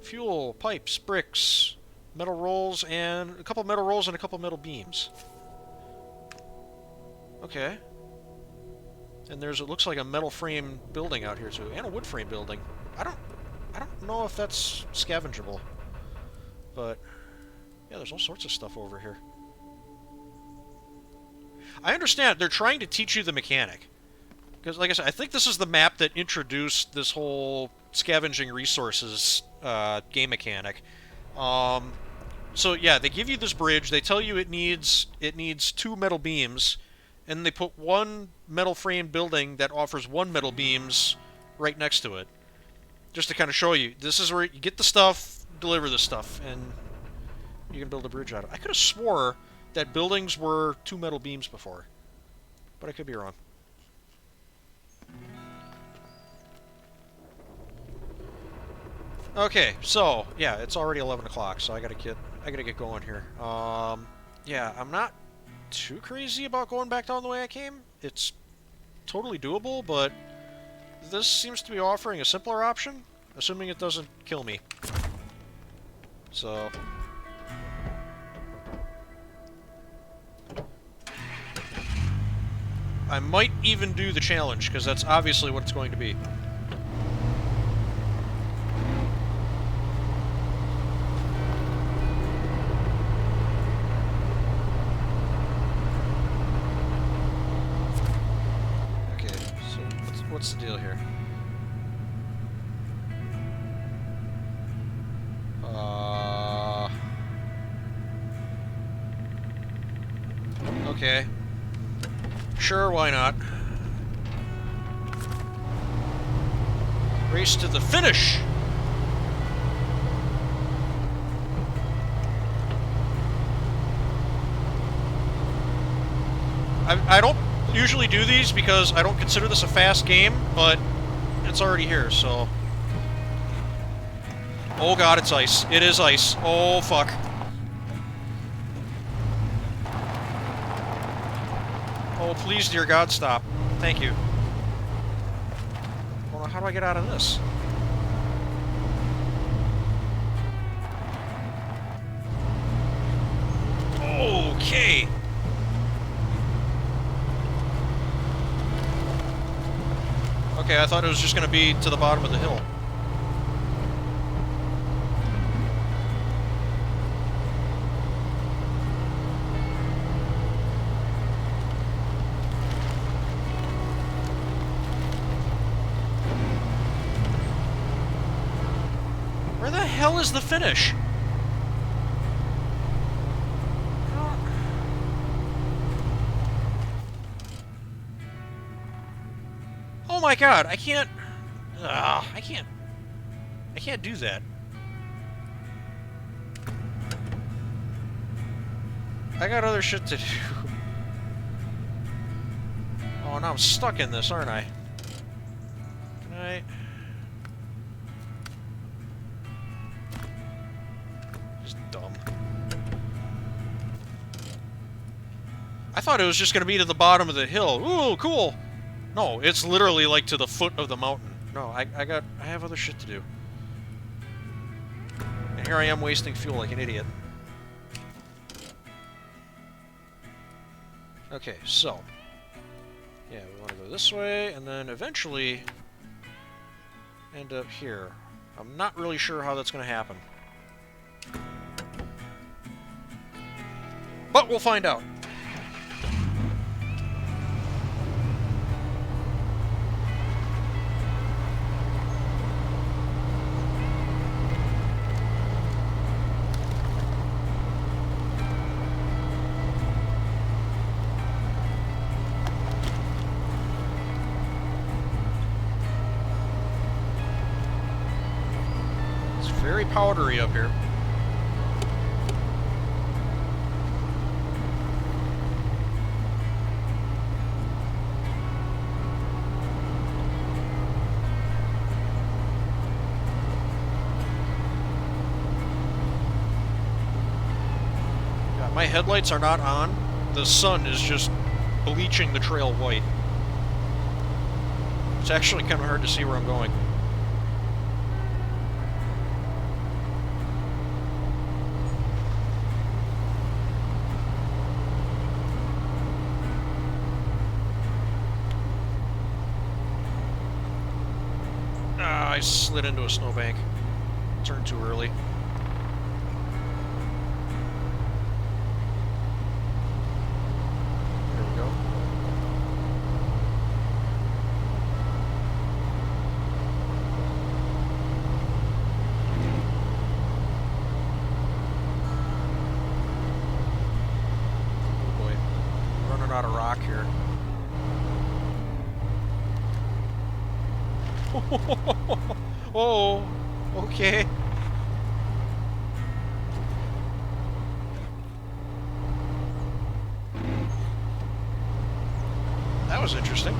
Fuel, pipes, bricks, metal rolls, and a couple metal rolls and a couple metal beams. Okay. And there's, it looks like a metal frame building out here too, and a wood frame building. I don't know if that's scavengeable. But yeah, there's all sorts of stuff over here. I understand they're trying to teach you the mechanic. Because, like I said, I think this is the map that introduced this whole scavenging resources game mechanic. So yeah, they give you this bridge. They tell you it needs 2 metal beams, and they put one metal frame building that offers 1 metal beams right next to it, just to kind of show you this is where you get the stuff, deliver the stuff, and you can build a bridge out of it. I could have swore that buildings were 2 metal beams before, but I could be wrong. Okay, so yeah, it's already 11 o'clock, so I gotta get going here. Yeah, I'm not too crazy about going back down the way I came. It's totally doable, but this seems to be offering a simpler option, assuming it doesn't kill me. So... I might even do the challenge, because that's obviously what it's going to be. Okay, so what's the deal here? Okay. Sure, why not? Race to the finish! I don't usually do these because I don't consider this a fast game, but it's already here, so... Oh god, it's ice. It is ice. Oh, fuck. Oh, please, dear God, stop. Thank you. Well, how do I get out of this? Okay. Okay, I thought it was just going to be to the bottom of the hill. Where the hell is the finish? Oh my god, I can't... I can't do that. I got other shit to do. Oh, now I'm stuck in this, aren't I? Can I... Dumb. I thought it was just going to be to the bottom of the hill. Ooh, cool! No, it's literally like to the foot of the mountain. No, I have other shit to do. And here I am wasting fuel like an idiot. Okay, so... yeah, we want to go this way, and then eventually end up here. I'm not really sure how that's going to happen. But we'll find out. It's very powdery up here. My headlights are not on. The sun is just bleaching the trail white. It's actually kind of hard to see where I'm going. Ah, I slid into a snowbank. Turned too early. Out of rock here. Oh, okay. That was interesting.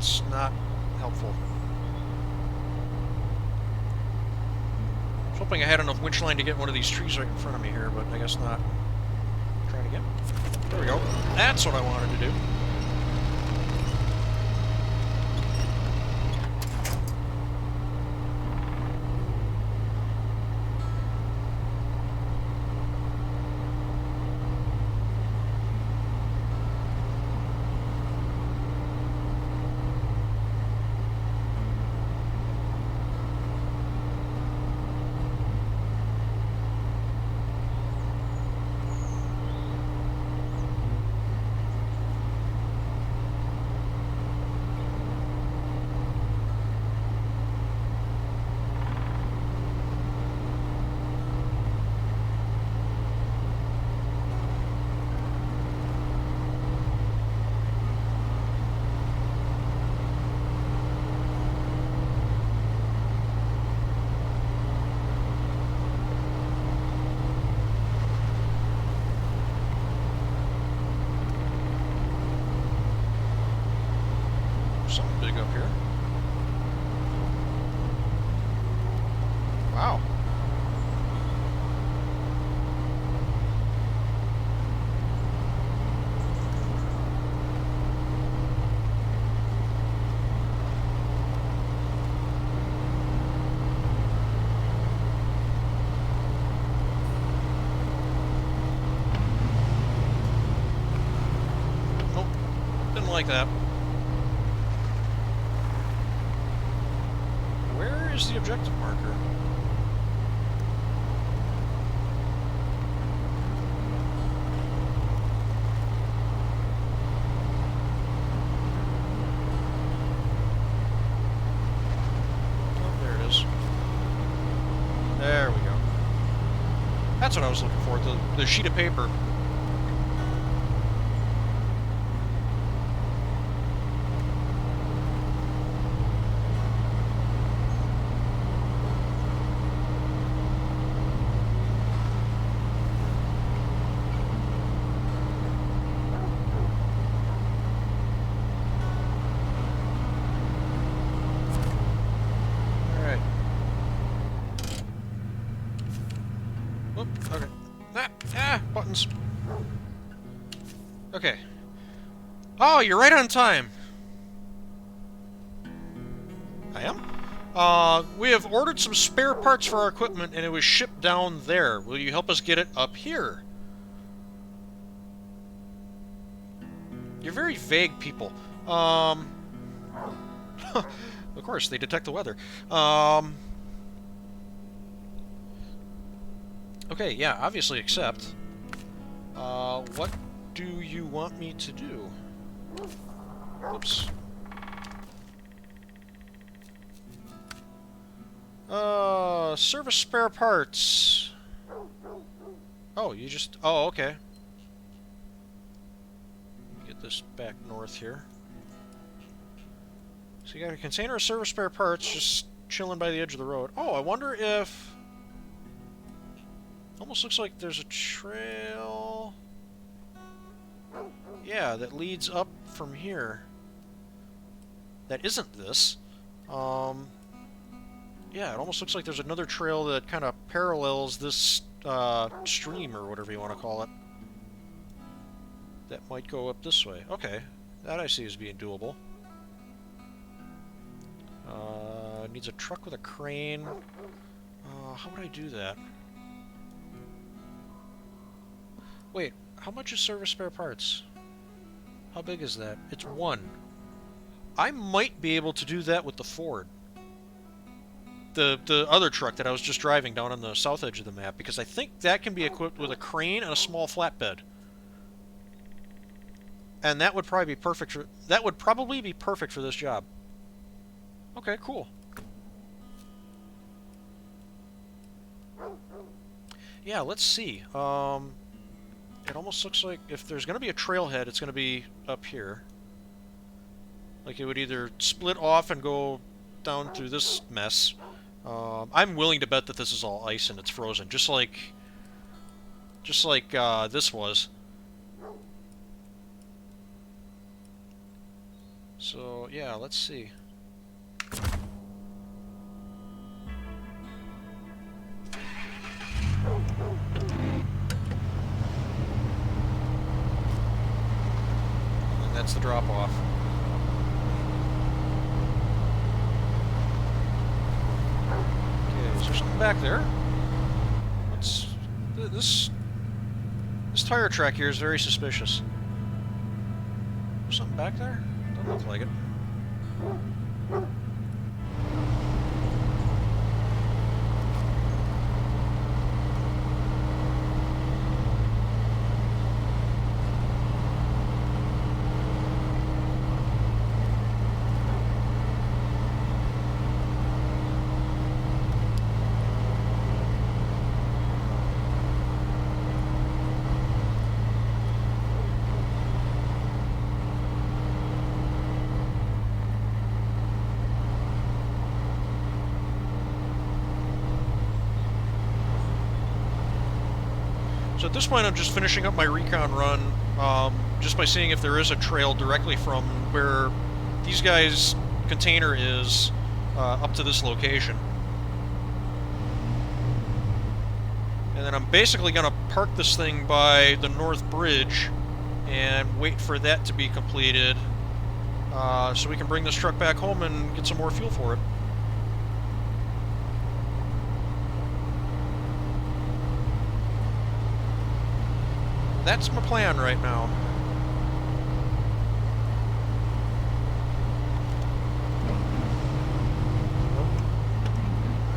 that's not helpful. I was hoping I had enough winch line to get one of these trees right in front of me here, but I guess not. Try it again. There we go. That's what I wanted to do. Something big up here. Wow. Nope. Didn't like that. Where is the objective marker? Oh, there it is. There we go. That's what I was looking for, the sheet of paper. Okay. Buttons. Okay. Oh, you're right on time. I am? We have ordered some spare parts for our equipment, and it was shipped down there. Will you help us get it up here? You're very vague people. Of course, they detect the weather. Okay, yeah, obviously accept. What do you want me to do? Oops. Service spare parts. Oh, you just... Oh, okay. Get this back north here. So you got a container of service spare parts just chilling by the edge of the road. Oh, I wonder if... Almost looks like there's a trail... Yeah, that leads up from here. That isn't this. Yeah, it almost looks like there's another trail that kind of parallels this stream, or whatever you want to call it. That might go up this way. Okay, that I see as being doable. Needs a truck with a crane. How would I do that? Wait, how much is service spare parts? How big is that? It's 1. I might be able to do that with the Ford. The other truck that I was just driving down on the south edge of the map, because I think that can be equipped with a crane and a small flatbed. And that would probably be perfect for this job. Okay, cool. Yeah, let's see. It almost looks like if there's going to be a trailhead, it's going to be up here. Like it would either split off and go down through this mess. I'm willing to bet that this is all ice and it's frozen, just like this was. So, yeah, let's see. And that's the drop-off. Okay, is there something back there? What's... This tire track here is very suspicious. There's something back there? Doesn't look like it. So at this point, I'm just finishing up my recon run, just by seeing if there is a trail directly from where these guys' container is up to this location. And then I'm basically going to park this thing by the north bridge and wait for that to be completed so we can bring this truck back home and get some more fuel for it. That's my plan right now. Nope.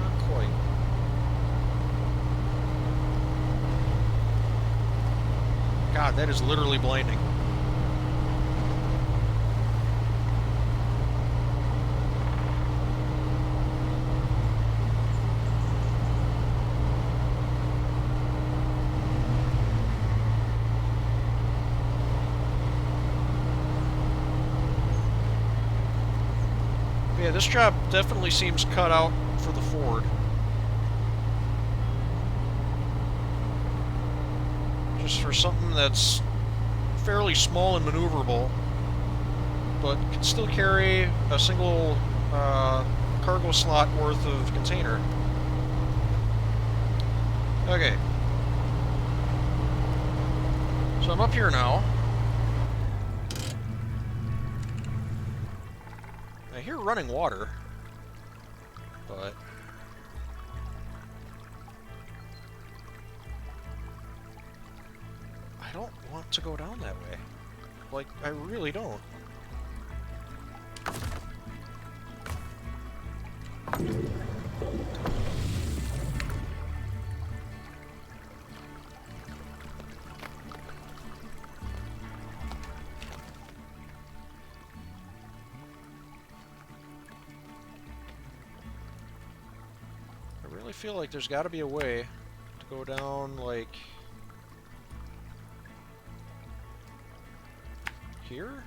Not quite. God, that is literally blinding. Yeah, this job definitely seems cut out for the Ford. Just for something that's fairly small and maneuverable, but can still carry a single cargo slot worth of container. Okay. So I'm up here now. I hear running water, but I don't want to go down that way. Like, I really don't. I really feel like there's got to be a way to go down, like, here?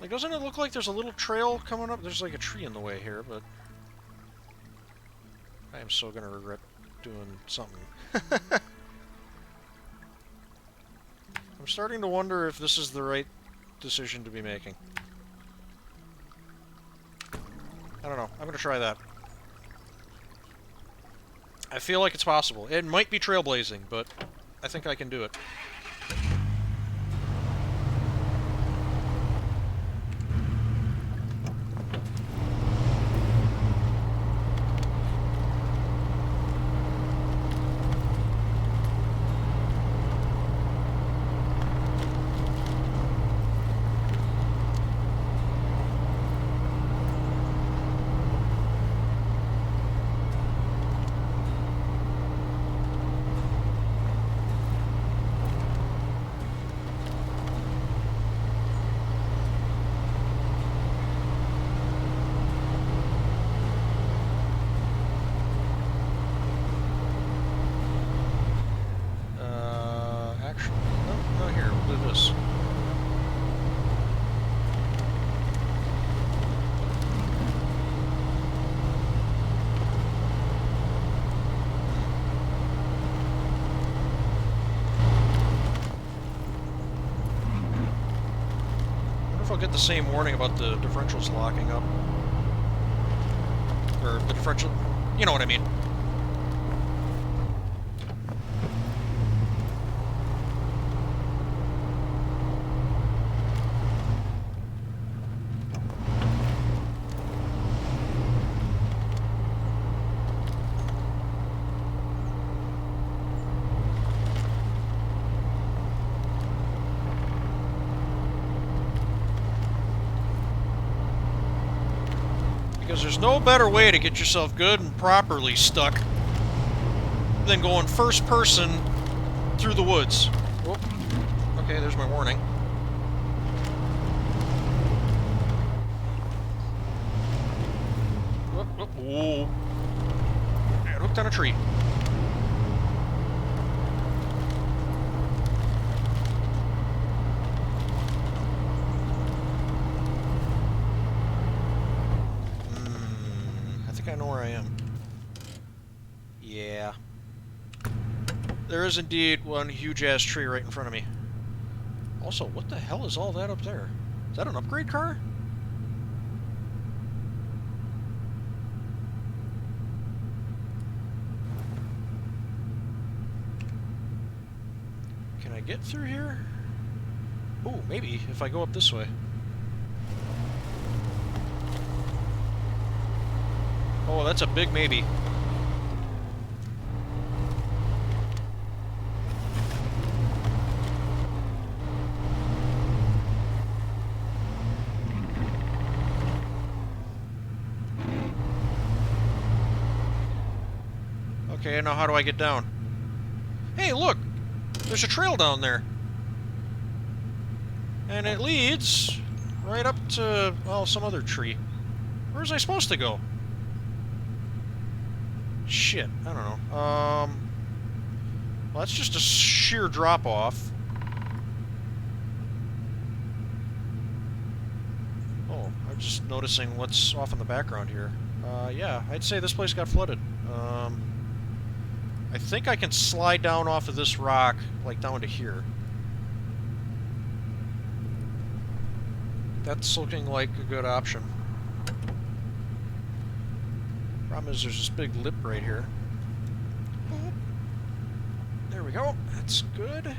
Like, doesn't it look like there's a little trail coming up? There's like a tree in the way here, but I am so gonna regret doing something. I'm starting to wonder if this is the right decision to be making. I don't know. I'm gonna try that. I feel like it's possible. It might be trailblazing, but I think I can do it. get the same warning about the differentials locking up. Or the differential... You know what I mean. Because there's no better way to get yourself good and properly stuck than going first person through the woods. Oh, okay, there's my warning. Oh, oh, oh. I got hooked on a tree. I know where I am. Yeah. There is indeed one huge-ass tree right in front of me. Also, what the hell is all that up there? Is that an upgrade car? Can I get through here? Oh, maybe, if I go up this way. Oh, that's a big maybe. Okay, now how do I get down? Hey, look! There's a trail down there. And it leads right up to, well, some other tree. Where was I supposed to go? Shit, I don't know. Well, that's just a sheer drop-off. Oh, I'm just noticing what's off in the background here. Yeah, I'd say this place got flooded. I think I can slide down off of this rock, like down to here. That's looking like a good option. Problem is, there's this big lip right here. There we go. That's good.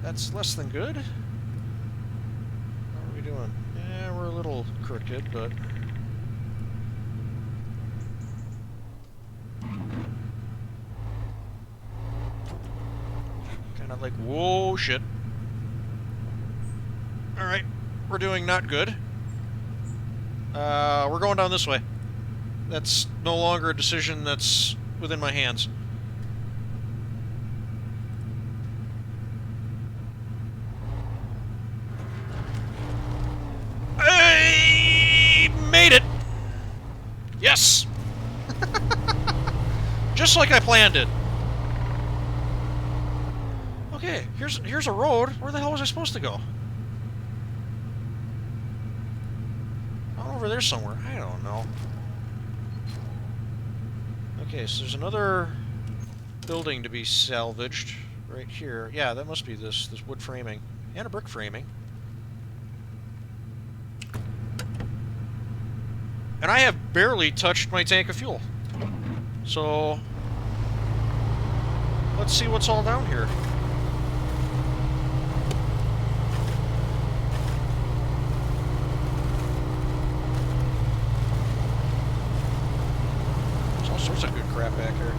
That's less than good. How are we doing? Yeah, we're a little crooked, but... kind of like, whoa, shit. Alright, we're doing not good. We're going down this way. That's no longer a decision that's within my hands. I made it! Yes! Just like I planned it. Okay, here's a road. Where the hell was I supposed to go? Oh, over there somewhere. I don't know. Okay, so there's another building to be salvaged right here. Yeah, that must be this wood framing. And a brick framing. And I have barely touched my tank of fuel. So, let's see what's all down here. There's all sorts of good crap back here.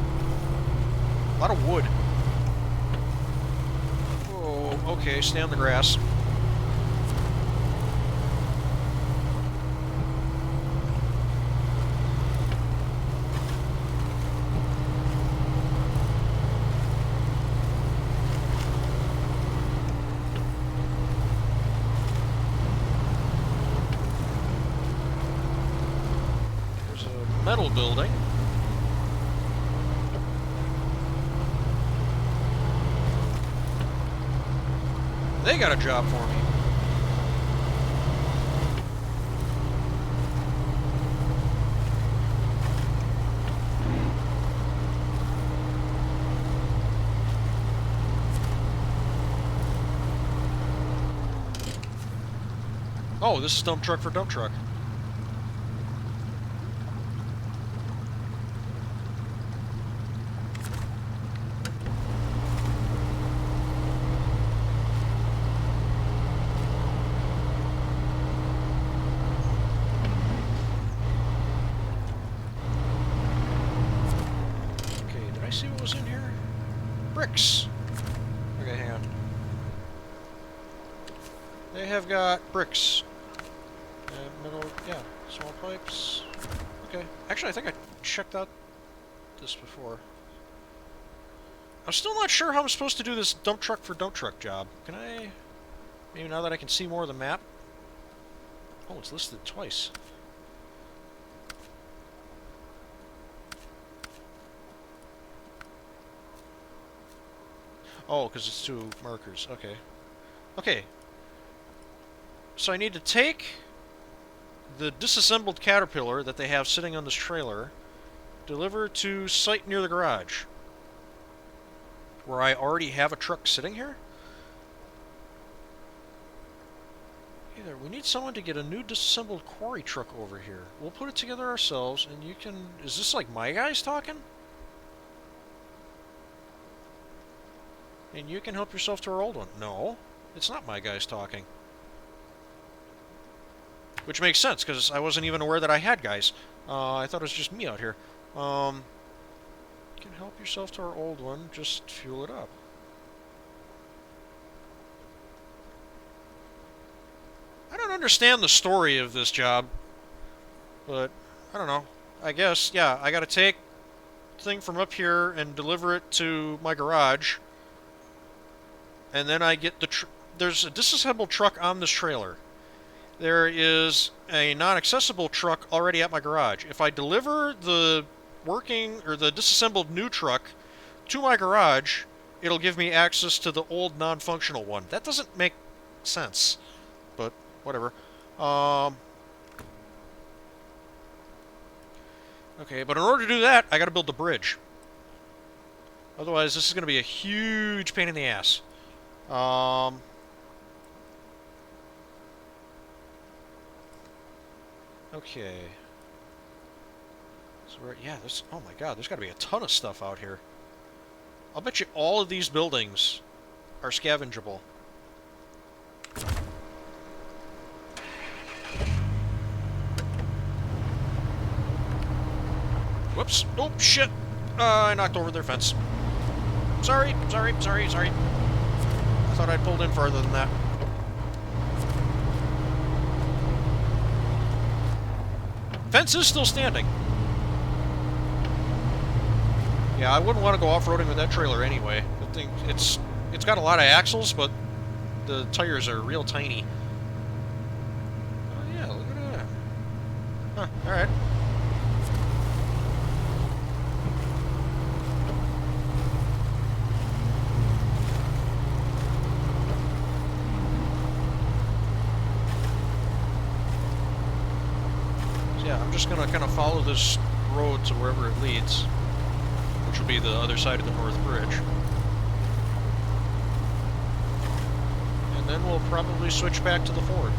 A lot of wood. Oh, okay, stay on the grass. Metal building. They got a job for me. Oh, this is dump truck for dump truck. Okay, did I see what was in here? Bricks! Okay, hang on. They have got bricks. Metal, yeah, small pipes. Okay. Actually, I think I checked out this before. I'm still not sure how I'm supposed to do this dump truck for dump truck job. Can I... Maybe now that I can see more of the map? Oh, it's listed twice. Oh, because it's two markers. Okay. Okay. So I need to take the disassembled Caterpillar that they have sitting on this trailer, deliver to site near the garage, where I already have a truck sitting here? Hey there, we need someone to get a new disassembled quarry truck over here. We'll put it together ourselves, and you can... Is this like my guys talking? And you can help yourself to our old one. No, it's not my guys talking. Which makes sense, because I wasn't even aware that I had guys. I thought it was just me out here. You can help yourself to our old one, just fuel it up. I don't understand the story of this job, but I don't know. I guess, yeah, I gotta take the thing from up here and deliver it to my garage, and then I get the... There's a disassembled truck on this trailer. There is a non-accessible truck already at my garage. If I deliver the working, or the disassembled new truck to my garage, it'll give me access to the old non-functional one. That doesn't make sense, but whatever. Okay, but in order to do that, I gotta build the bridge. Otherwise, this is gonna be a huge pain in the ass. Okay. So yeah, there's... Oh my god, there's gotta be a ton of stuff out here. I'll bet you all of these buildings are scavengeable. Whoops. Oh, shit. I knocked over their fence. Sorry. I thought I'd pulled in farther than that. Fence is still standing. Yeah, I wouldn't want to go off-roading with that trailer anyway. The thing, it's got a lot of axles, but the tires are real tiny. Oh yeah, look at that. Huh, alright. Yeah, I'm just gonna kind of follow this road to wherever it leads, which will be the other side of the North Bridge. And then we'll probably switch back to the Ford.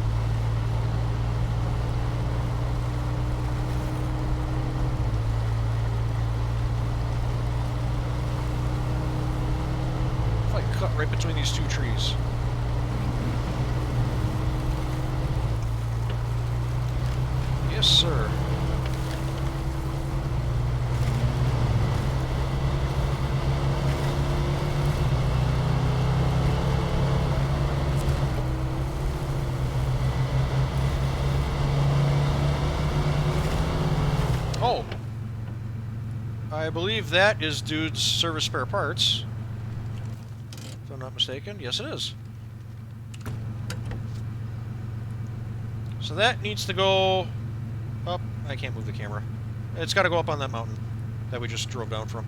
If I cut right between these two trees. Yes, sir. Oh! I believe that is Dude's service spare parts. If I'm not mistaken. Yes, it is. So that needs to go... up. I can't move the camera. It's got to go up on that mountain that we just drove down from.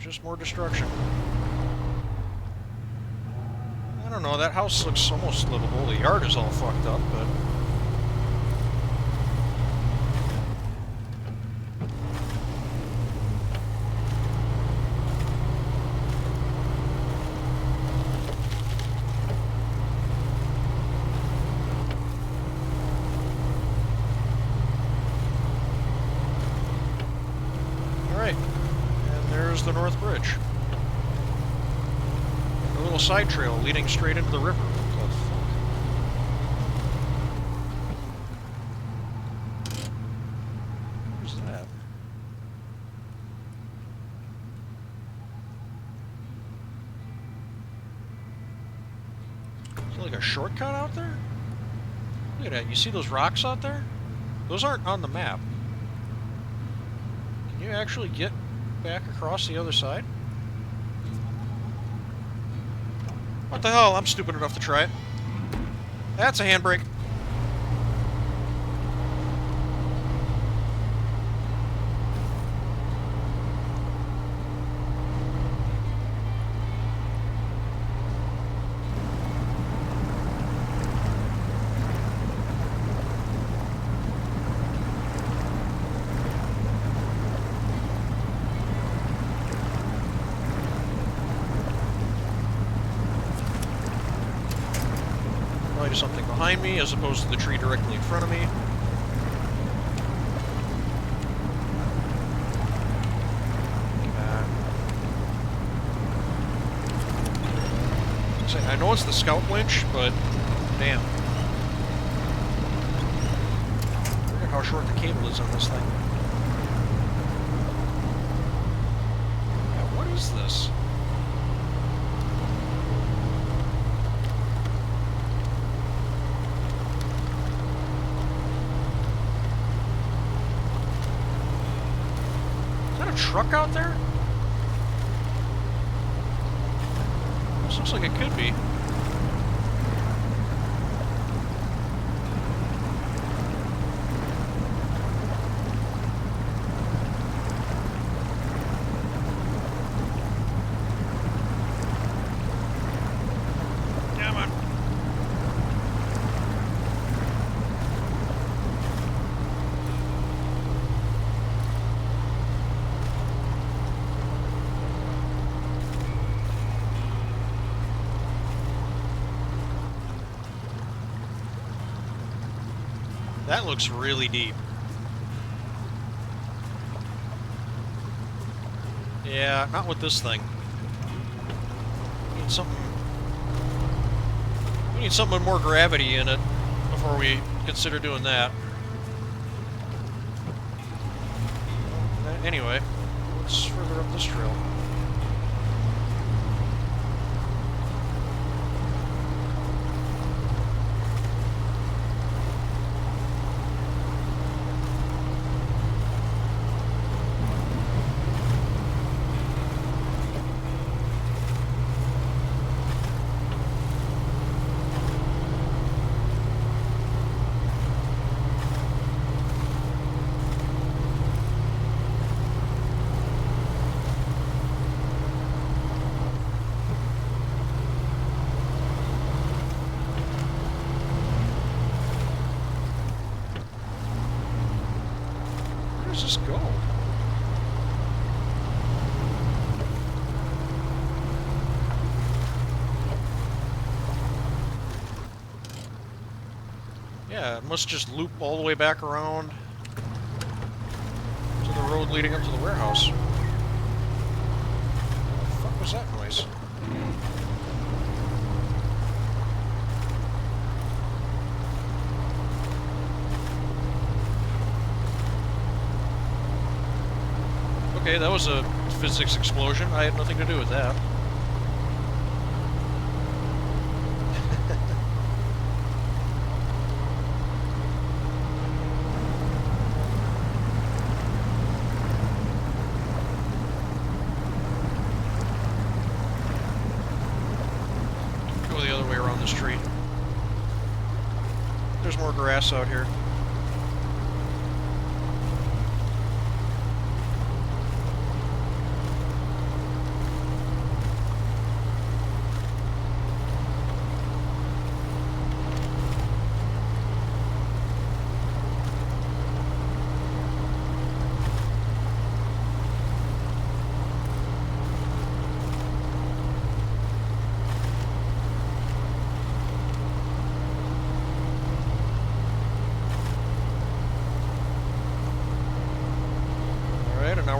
just more destruction. I don't know, that house looks almost livable. The yard is all fucked up, but... Alright, and there's the North Bridge. A little side trail leading straight into the river. What the fuck? Where's that? Is there like a shortcut out there? Look at that. You see those rocks out there? Those aren't on the map. Can you actually get back across the other side? What the hell? I'm stupid enough to try it. That's a handbrake. To something behind me as opposed to the tree directly in front of me. I know it's the scout winch, but damn. Look at how short the cable is on this thing. Yeah, what is this? Truck out there? This looks like it could be. Come on. That looks really deep. Yeah, not with this thing. We need something... We need something with more gravity in it before we consider doing that. Anyway, what's further up this trail? Where's this go? Yeah, it must just loop all the way back around to the road leading up to the warehouse. What the fuck was that noise? Okay, that was a physics explosion. I had nothing to do with that. Go the other way around this tree. There's more grass out here.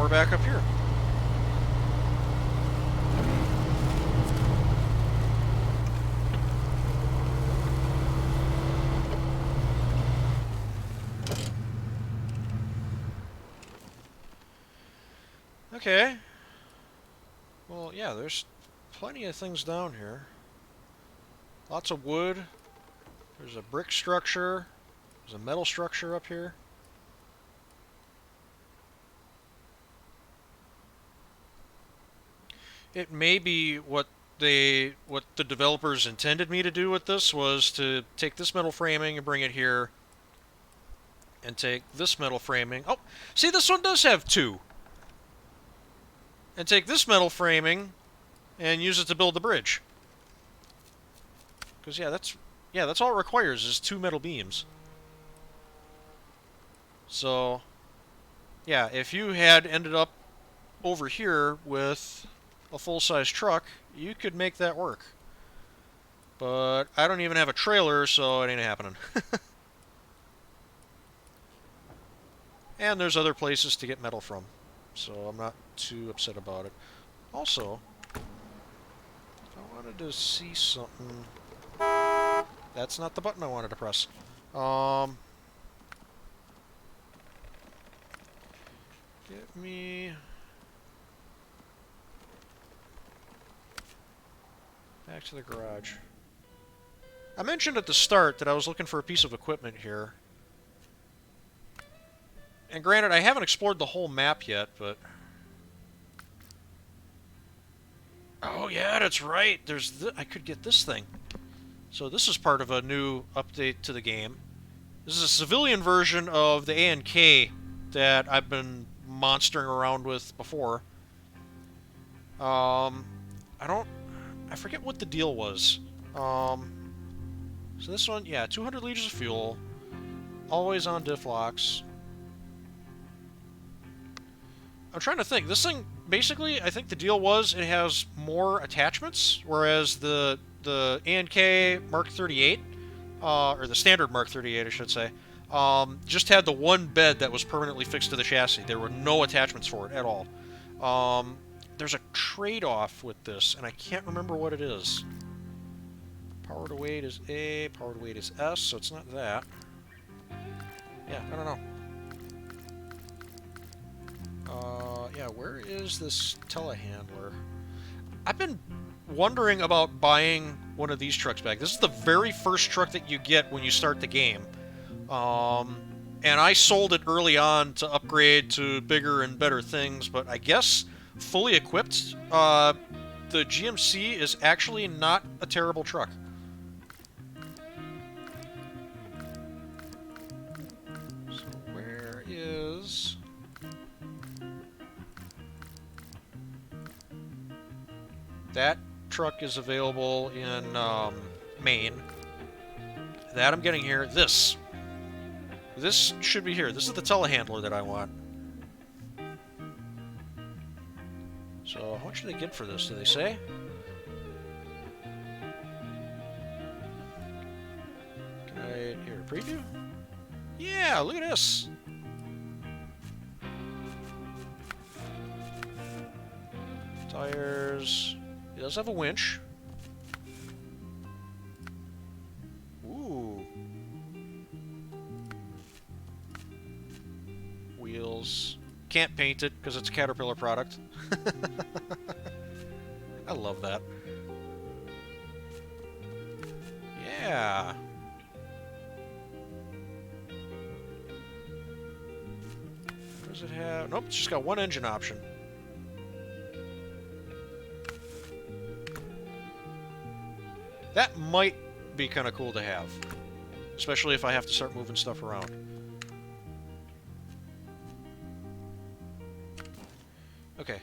we're back up here. Okay. Well, yeah, there's plenty of things down here. Lots of wood. There's a brick structure. There's a metal structure up here. It may be what the developers intended me to do with this was to take this metal framing and bring it here, and take this metal framing. Oh, see, this one does have two. And take this metal framing and use it to build the bridge. Because yeah, that's all it requires is two metal beams. So yeah, if you had ended up over here with a full-size truck, you could make that work. But I don't even have a trailer, so it ain't happening. And there's other places to get metal from, so I'm not too upset about it. Also, if I wanted to see something... That's not the button I wanted to press. Get me... back to the garage. I mentioned at the start that I was looking for a piece of equipment here. And granted, I haven't explored the whole map yet, but... Oh yeah, that's right! I could get this thing. So this is part of a new update to the game. This is a civilian version of the A&K that I've been monstering around with before. I forget what the deal was. So this one, yeah, 200 liters of fuel, always on diff locks. I'm trying to think. This thing, basically, I think the deal was it has more attachments, whereas the A&K Mark 38, or the standard Mark 38, I should say, just had the one bed that was permanently fixed to the chassis. There were no attachments for it at all. There's a trade-off with this, and I can't remember what it is. Power to weight is A, power to weight is S, so it's not that. Yeah, I don't know. Yeah, where is this telehandler? I've been wondering about buying one of these trucks back. This is the very first truck that you get when you start the game. And I sold it early on to upgrade to bigger and better things, but I guess fully equipped, the GMC is actually not a terrible truck. So where is... That truck is available in Maine. That I'm getting here. This should be here. This is the telehandler that I want. So how much do they get for this? Do they say? Can I here preview? Yeah, look at this. Tires. It does have a winch. Ooh. Wheels. Can't paint it because it's a Caterpillar product. I love that. Yeah. What does it have? Nope, it's just got one engine option. That might be kind of cool to have. Especially if I have to start moving stuff around. Okay,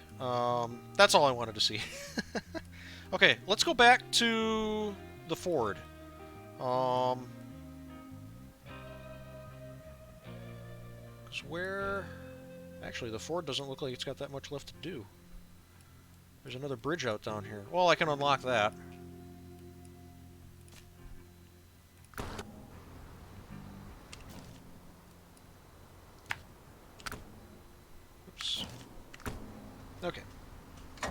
that's all I wanted to see. Okay, let's go back to the Ford. Where... Actually, the Ford doesn't look like it's got that much left to do. There's another bridge out down here. Well, I can unlock that. Oops. Okay. A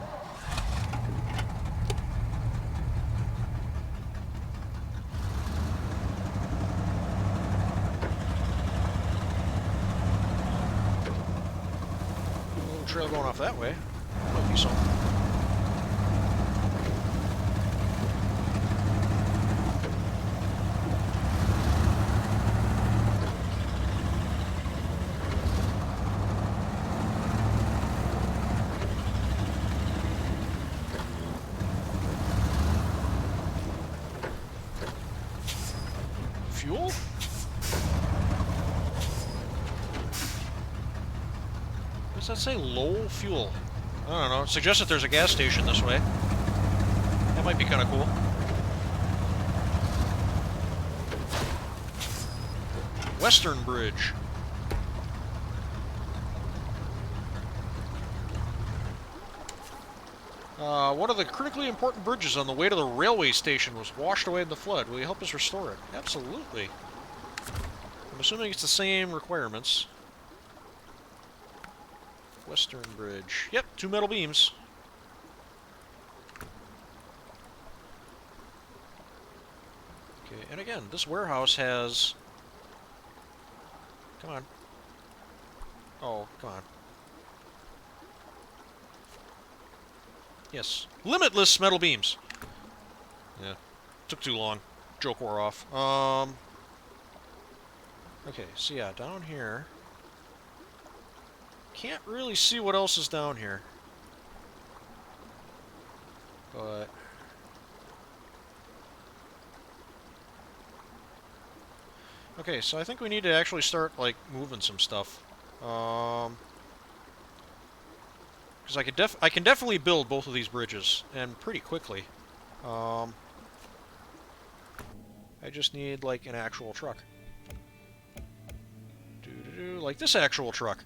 little trail going off that way. Might be something. Fuel? What does that say? Low fuel. I don't know. It suggests that there's a gas station this way. That might be kind of cool. Western Bridge. One of the critically important bridges on the way to the railway station was washed away in the flood. Will you help us restore it? Absolutely. I'm assuming it's the same requirements. Western Bridge. Yep, 2 metal beams. Okay, and again, this warehouse has... Come on. Oh, come on. Yes. Limitless metal beams. Yeah. Took too long. Joke wore off. Okay, so yeah, down here... Can't really see what else is down here. But... Okay, so I think we need to actually start, like, moving some stuff. Because I can definitely build both of these bridges, and pretty quickly. I just need, like, an actual truck. Like this actual truck.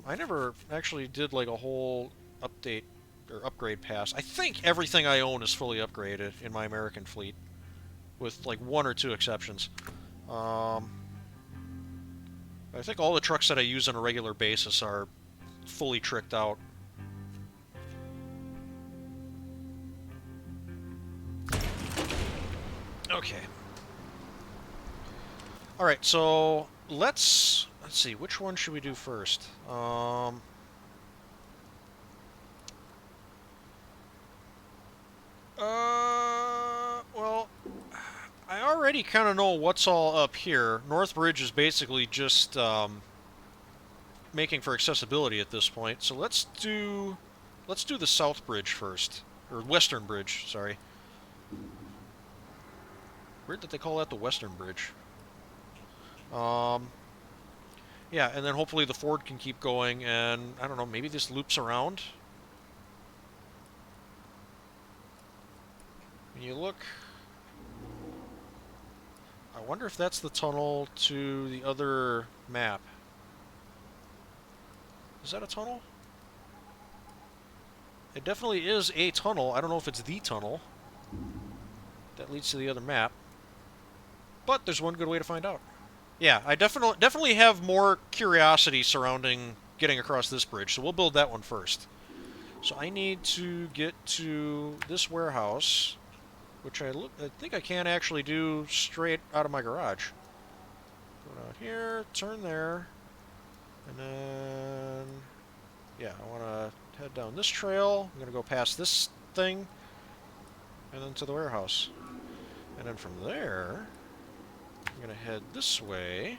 I never actually did, like, a whole update or upgrade pass. I think everything I own is fully upgraded in my American fleet, with, like, 1 or 2 exceptions. I think all the trucks that I use on a regular basis are fully tricked out. Okay. Alright, so let's see, which one should we do first? Well, I already kind of know what's all up here. North Bridge is basically just making for accessibility at this point. So let's do the South Bridge first, or Western Bridge. Sorry. Weird that they call that the Western Bridge. Yeah, and then hopefully the Ford can keep going, and I don't know, maybe this loops around. When you look, I wonder if that's the tunnel to the other map. Is that a tunnel? It definitely is a tunnel. I don't know if it's the tunnel that leads to the other map. But there's one good way to find out. Yeah, I definitely have more curiosity surrounding getting across this bridge, so we'll build that one first. So I need to get to this warehouse, which I think I can actually do straight out of my garage. Go down here, turn there, and then... Yeah, I want to head down this trail. I'm going to go past this thing, and then to the warehouse. And then from there, I'm going to head this way.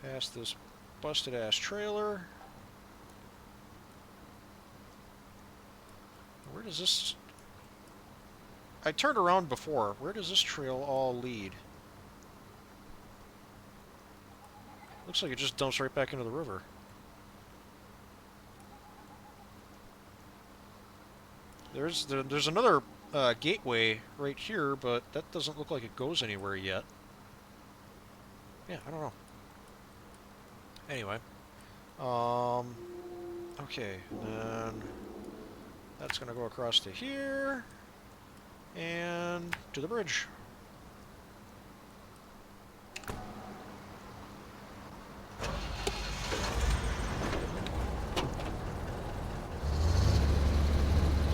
Past this busted-ass trailer. Where does this... I turned around before. Where does this trail all lead? Looks like it just dumps right back into the river. There's another gateway right here, but that doesn't look like it goes anywhere yet. Yeah, I don't know. Anyway. Okay, then that's gonna go across to here. to the bridge.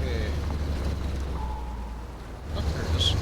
Okay. Oh, there it is.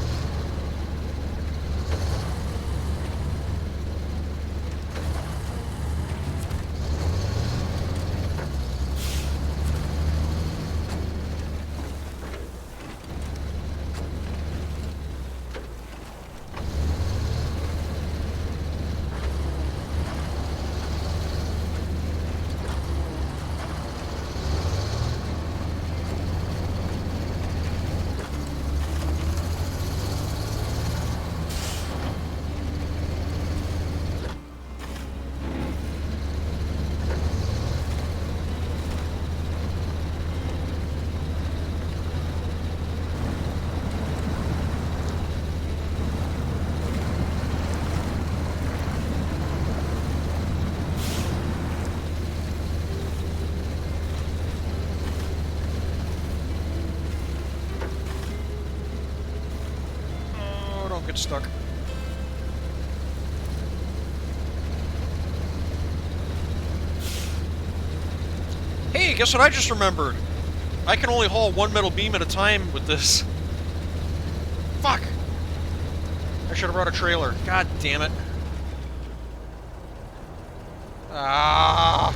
Get stuck. Hey, guess what I just remembered? I can only haul one metal beam at a time with this. Fuck! I should have brought a trailer. God damn it. Ah!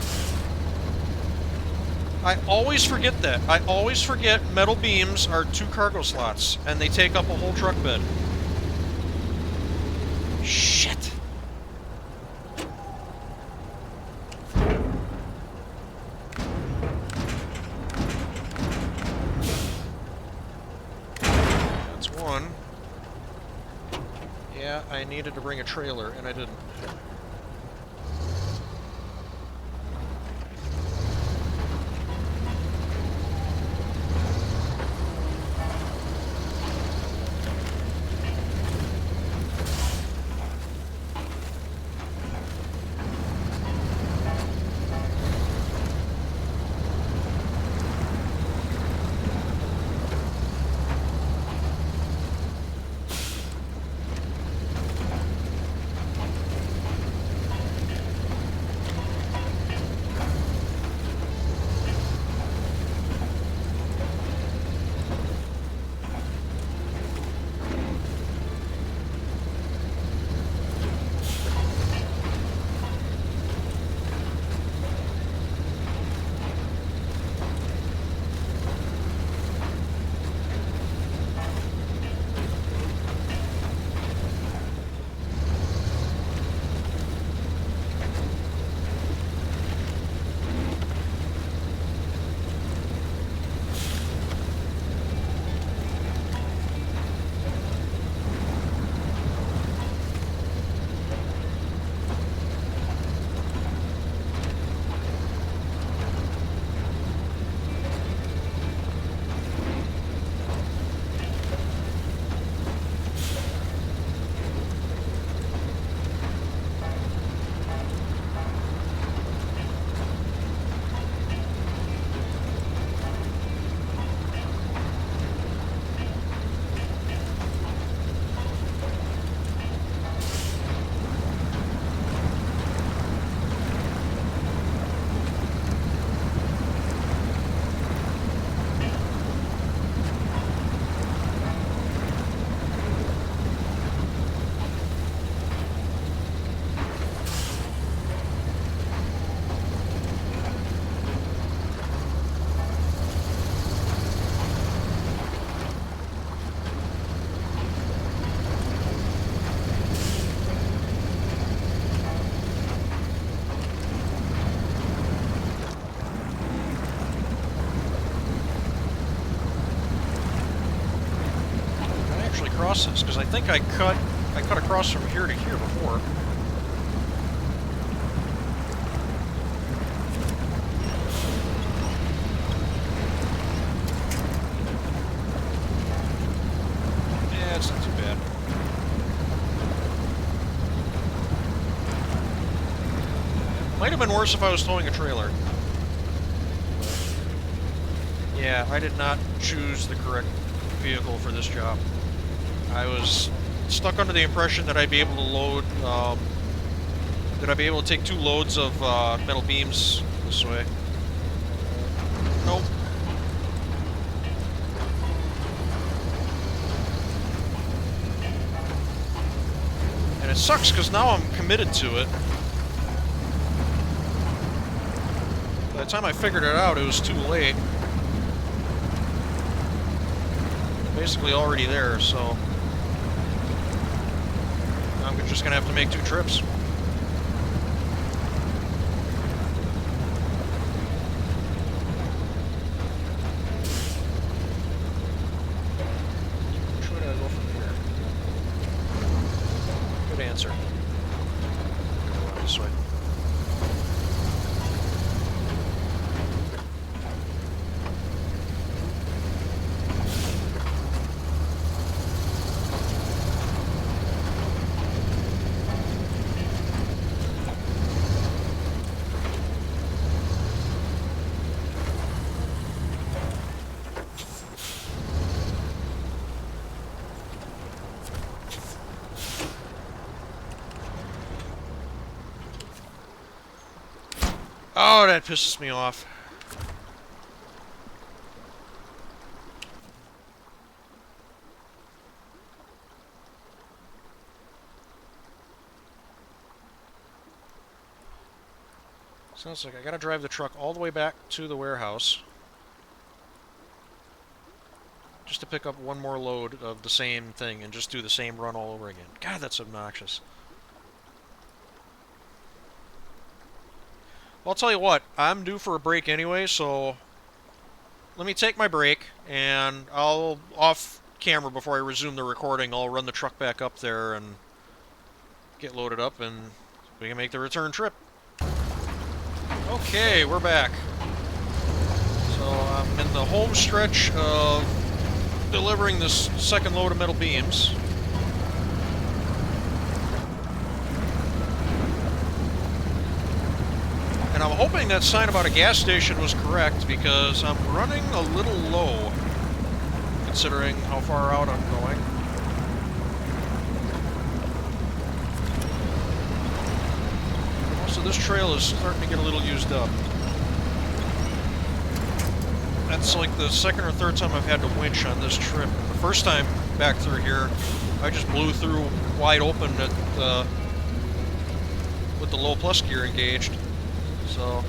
I always forget that. I always forget metal beams are 2 cargo slots, and they take up a whole truck bed. Shit. That's one. Yeah, I needed to bring a trailer, and I didn't. Cross this, because I think I cut across from here to here before. Yeah, it's not too bad. Might have been worse if I was towing a trailer. Yeah, I did not choose the correct vehicle for this job. I was stuck under the impression that I'd be able to load, that I'd be able to take 2 loads of metal beams this way. Nope. And it sucks because now I'm committed to it. By the time I figured it out, it was too late. Basically already there, so I'm just gonna have to make 2 trips. Which way do I go from here? Good answer. Go this way. Oh, that pisses me off. Sounds like I gotta drive the truck all the way back to the warehouse just to pick up one more load of the same thing and just do the same run all over again. God, that's obnoxious. Well, I'll tell you what, I'm due for a break anyway, so let me take my break, and I'll, off camera before I resume the recording, I'll run the truck back up there and get loaded up, and we can make the return trip. Okay, we're back. So I'm in the home stretch of delivering this second load of metal beams. And I'm hoping that sign about a gas station was correct, because I'm running a little low, considering how far out I'm going. Most of this trail is starting to get a little used up. That's like the second or third time I've had to winch on this trip. The first time back through here, I just blew through wide open at with the low plus gear engaged. So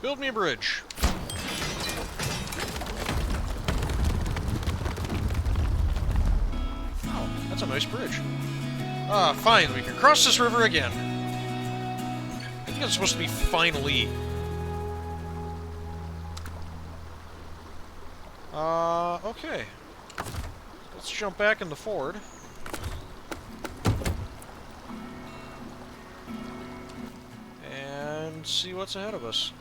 build me a bridge. Oh, that's a nice bridge. Ah, fine, we can cross this river again. I think it's supposed to be finally. Okay. Let's jump back in the Ford. And see what's ahead of us.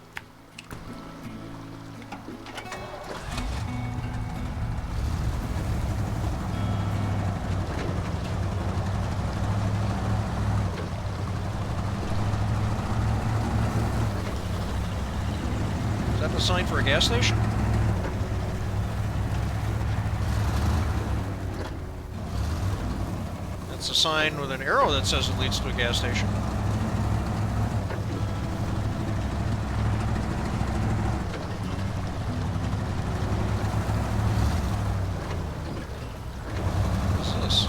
Is that the sign for a gas station? That's a sign with an arrow that says it leads to a gas station. What is this?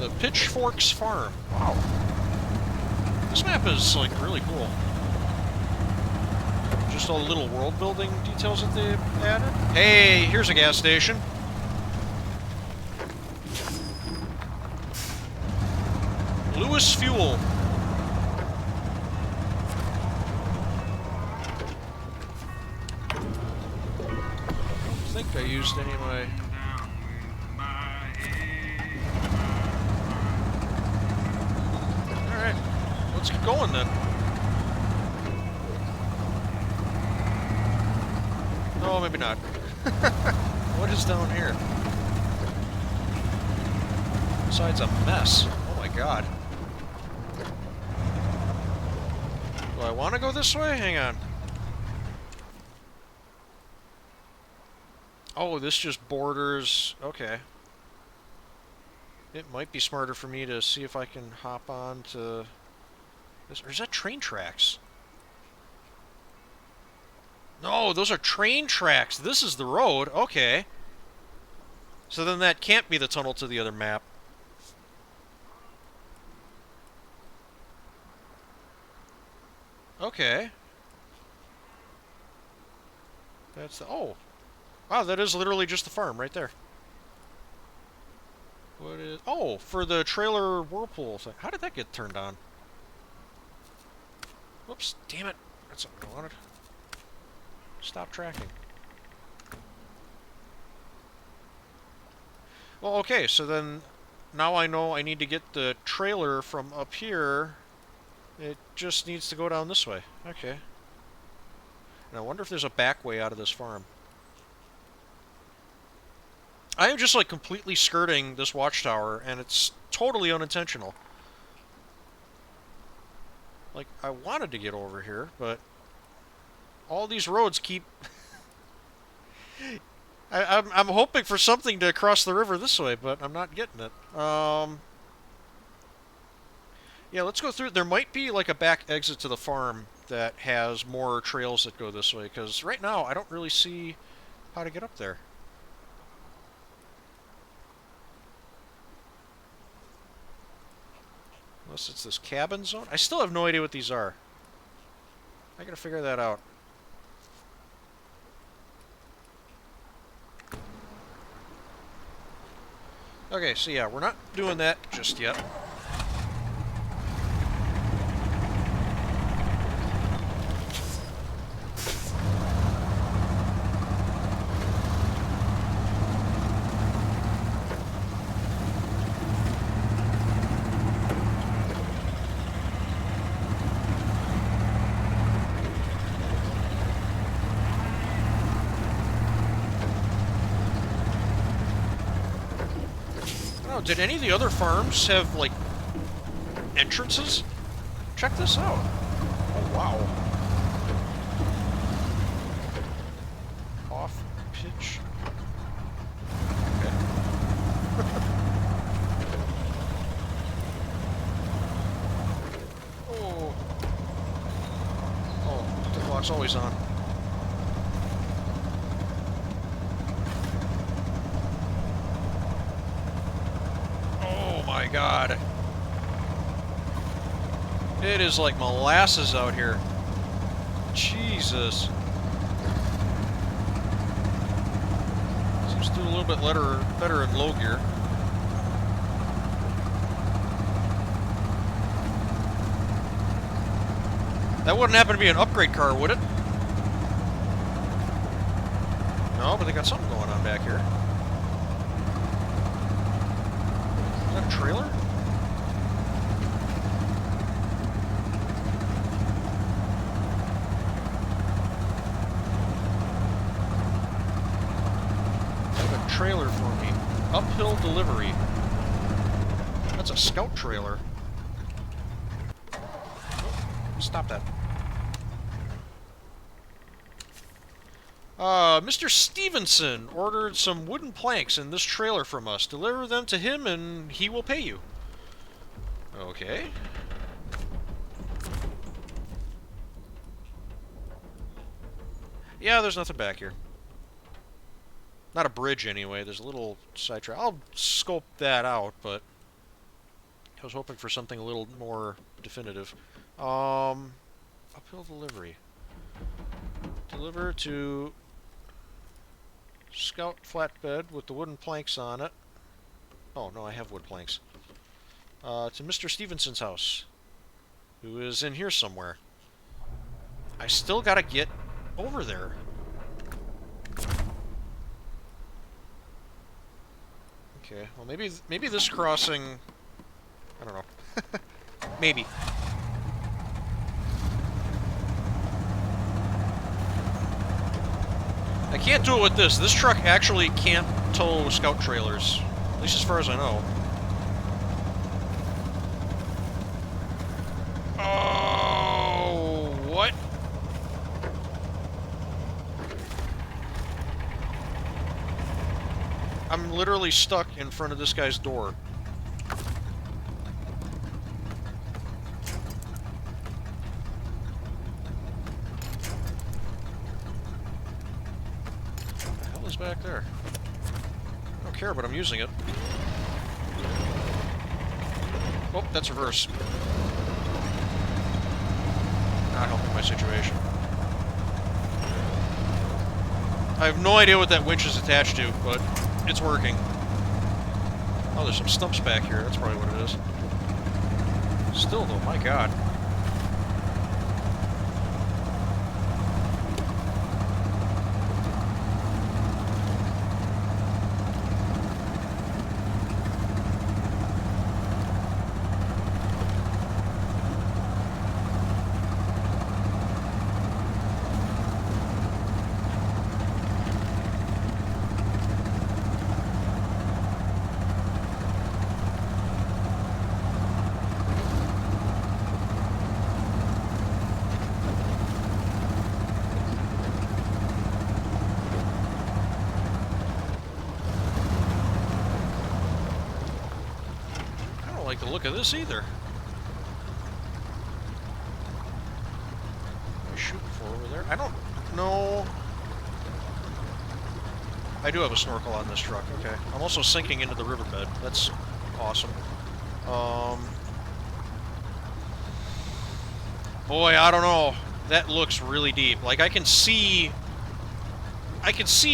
The Pitchforks Farm. Wow. This map is, like, really cool. Just all the little world-building details that they added. Hey, here's a gas station. Lewis Fuel. I think I used any of my... Alright, let's get going then. No, maybe not. What is down here? Besides a mess. Oh my god. Do I want to go this way? Hang on. Oh, this just borders... Okay. It might be smarter for me to see if I can hop on to... this. Or is that train tracks? No, those are train tracks. This is the road. Okay. So then that can't be the tunnel to the other map. Okay. That's the... Oh. Wow, that is literally just the farm right there. What is... Oh, for the trailer whirlpool thing. How did that get turned on? Whoops, damn it. That's what I wanted. Stop tracking. Well, okay, so then now I know I need to get the trailer from up here. It just needs to go down this way. Okay. And I wonder if there's a back way out of this farm. I am just like completely skirting this watchtower, and it's totally unintentional. Like, I wanted to get over here, but all these roads keep... I'm hoping for something to cross the river this way, but I'm not getting it. Yeah, let's go through. There might be like a back exit to the farm that has more trails that go this way, because right now I don't really see how to get up there. Unless it's this cabin zone. I still have no idea what these are. I gotta figure that out. Okay, so yeah, we're not doing that just yet. Did any of the other farms have, like, entrances? Check this out. Oh, wow. Off pitch. Okay. Oh. Oh, the clock's always on. My God. It is like molasses out here. Jesus. Seems to do a little bit better in low gear. That wouldn't happen to be an upgrade car, would it? No, but they got something going on back here. Is that a trailer? A trailer for me. Uphill delivery. That's a scout trailer. Stop that. Mr. Stevenson ordered some wooden planks in this trailer from us. Deliver them to him and he will pay you. Okay. Yeah, there's nothing back here. Not a bridge, anyway. There's a little side track. I'll scope that out, but I was hoping for something a little more definitive. Uphill delivery. Deliver to Scout flatbed with the wooden planks on it. Oh, no, I have wood planks. To Mr. Stevenson's house, who is in here somewhere. I still gotta get over there. Okay, well maybe this crossing... I don't know. Maybe. I can't do it with this. This truck actually can't tow scout trailers. At least as far as I know. Oh, what? I'm literally stuck in front of this guy's door. What the hell is back there? I don't care, but I'm using it. Oh, that's reverse. Not helping my situation. I have no idea what that winch is attached to, but it's working. Oh, there's some stumps back here. That's probably what it is. Still, though, my god. Like the look of this either. What am I shooting for over there? I don't know. I do have a snorkel on this truck. Okay. I'm also sinking into the riverbed. That's awesome. Boy, I don't know. That looks really deep. Like I can see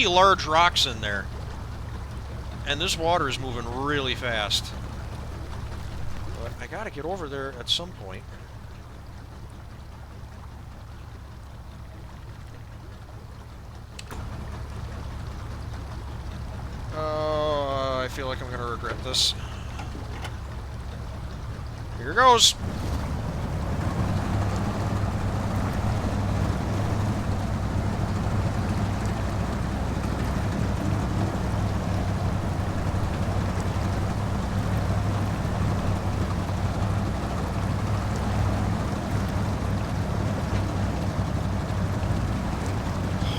large rocks in there. And this water is moving really fast. But I gotta get over there at some point. I feel like I'm gonna regret this. Here goes!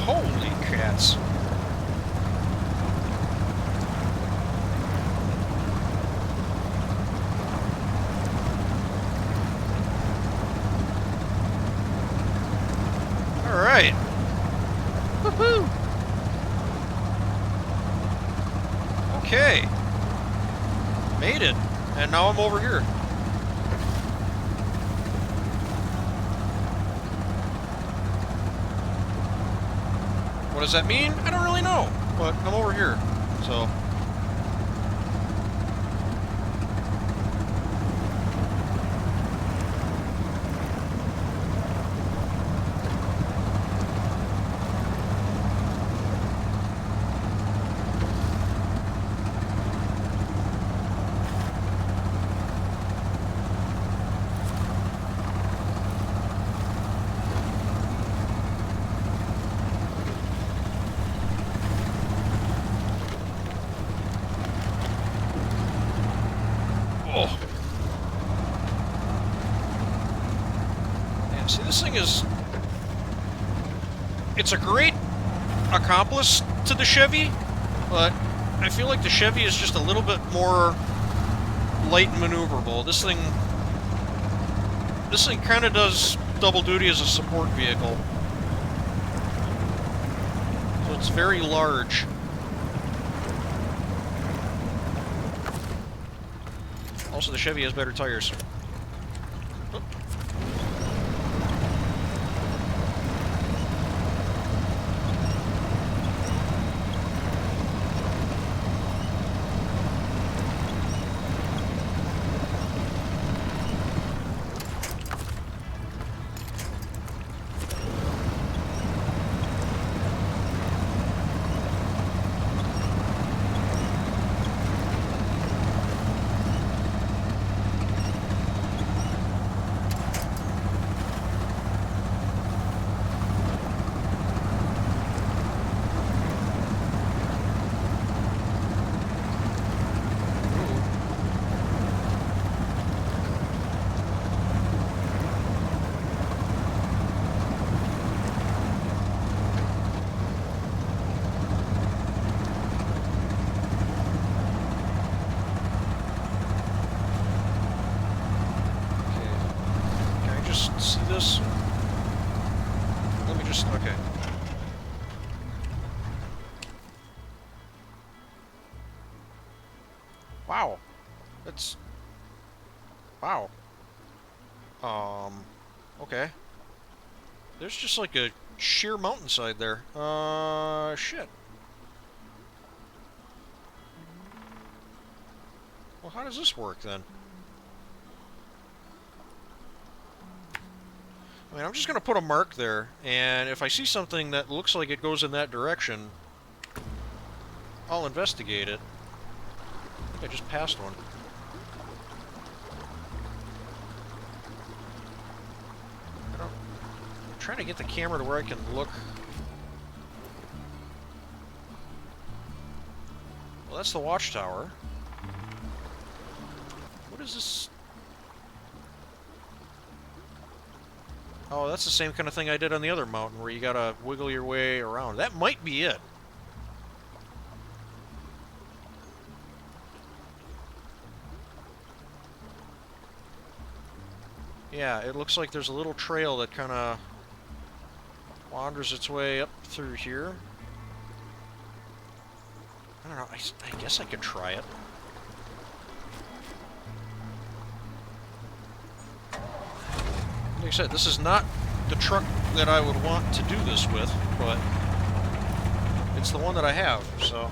Holy cats. Alright. Woohoo! Okay. Made it. And now I'm over here. What does that mean? I don't really know, but I'm over here, so... Oh. Man, see, this thing is... It's a great accomplice to the Chevy, but I feel like the Chevy is just a little bit more light and maneuverable. This thing kind of does double duty as a support vehicle. So it's very large. Also, the Chevy has better tires. Oop. See this? Let me just... okay. Wow. That's... wow. Okay. There's just like a sheer mountainside there. Shit. Well, how does this work then? I mean, I'm just going to put a mark there, and if I see something that looks like it goes in that direction, I'll investigate it. I think I just passed one. I'm trying to get the camera to where I can look. Well, that's the watchtower. What is this? Oh, that's the same kind of thing I did on the other mountain, where you gotta wiggle your way around. That might be it. Yeah, it looks like there's a little trail that kind of wanders its way up through here. I don't know, I guess I could try it. Like I said, this is not the truck that I would want to do this with, but it's the one that I have, so...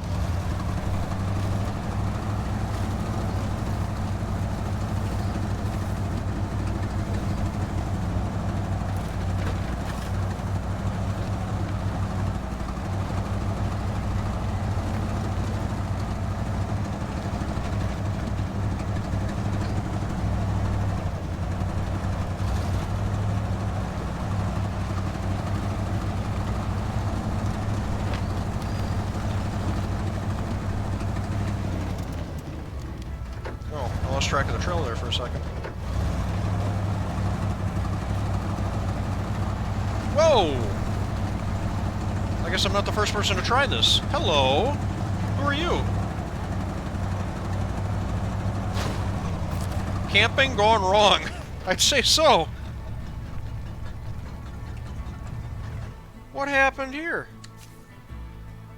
lost track of the trail there for a second. Whoa! I guess I'm not the first person to try this. Hello! Who are you? Camping gone wrong. I'd say so. What happened here?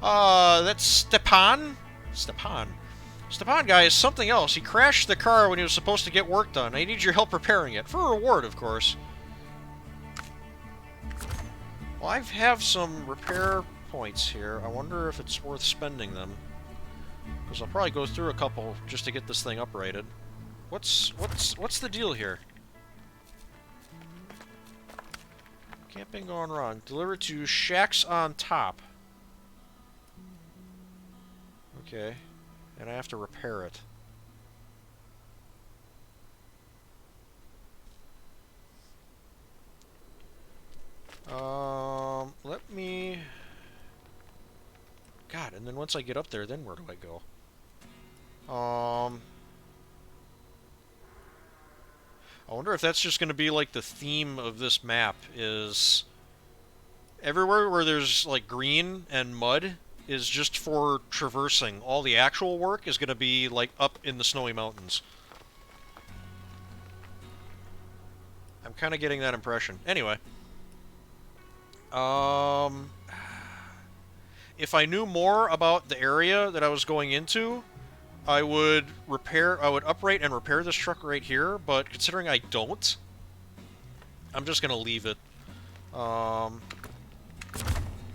That's Stepan? Stepan guy is something else. He crashed the car when he was supposed to get work done. I need your help repairing it. For a reward, of course. Well, I have some repair points here. I wonder if it's worth spending them. Because I'll probably go through a couple just to get this thing uprighted. What's the deal here? Camping gone wrong. Delivered to Shacks on Top. Okay. And I have to repair it. Let me... God, and then once I get up there, then where do I go? I wonder if that's just going to be like the theme of this map is Everywhere where there's like green and mud is just for traversing. All the actual work is going to be like up in the snowy mountains. I'm kind of getting that impression. Anyway, um, if I knew more about the area that I was going into, I would upright and repair this truck right here, but considering I don't, I'm just gonna leave it.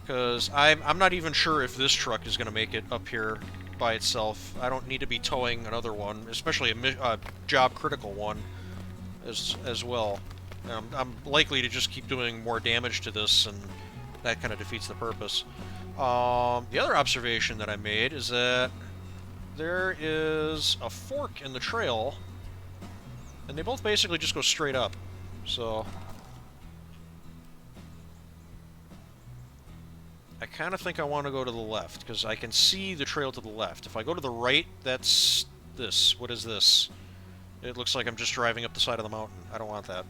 Because I'm not even sure if this truck is gonna make it up here by itself. I don't need to be towing another one, especially a job critical one as well. I'm likely to just keep doing more damage to this, and that kind of defeats the purpose. The other observation that I made is that there is a fork in the trail, and they both basically just go straight up. So I kind of think I want to go to the left, because I can see the trail to the left. If I go to the right, that's this. What is this? It looks like I'm just driving up the side of the mountain. I don't want that.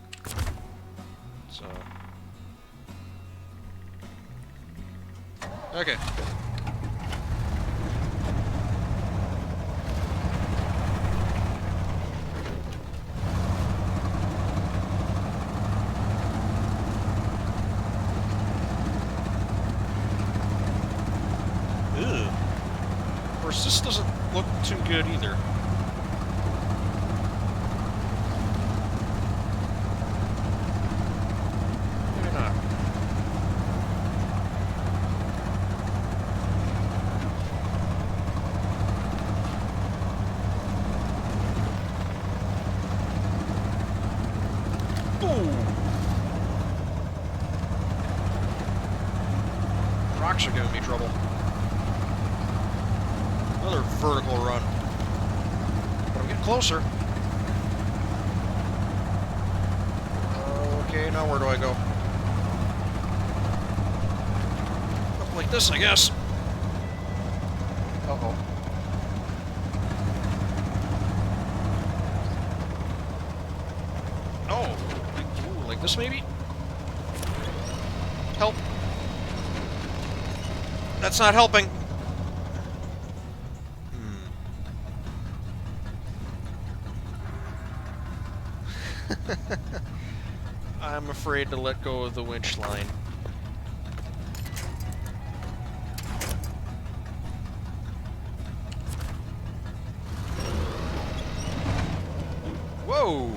So... okay. Ew. Of course, this doesn't look too good either. Maybe not. Rocks are giving me trouble. Another vertical run. But I'm getting closer. Okay, now where do I go? Up like this, I guess. Uh-oh. Oh, like this maybe? Help. That's not helping. I'm afraid to let go of the winch line. Whoa!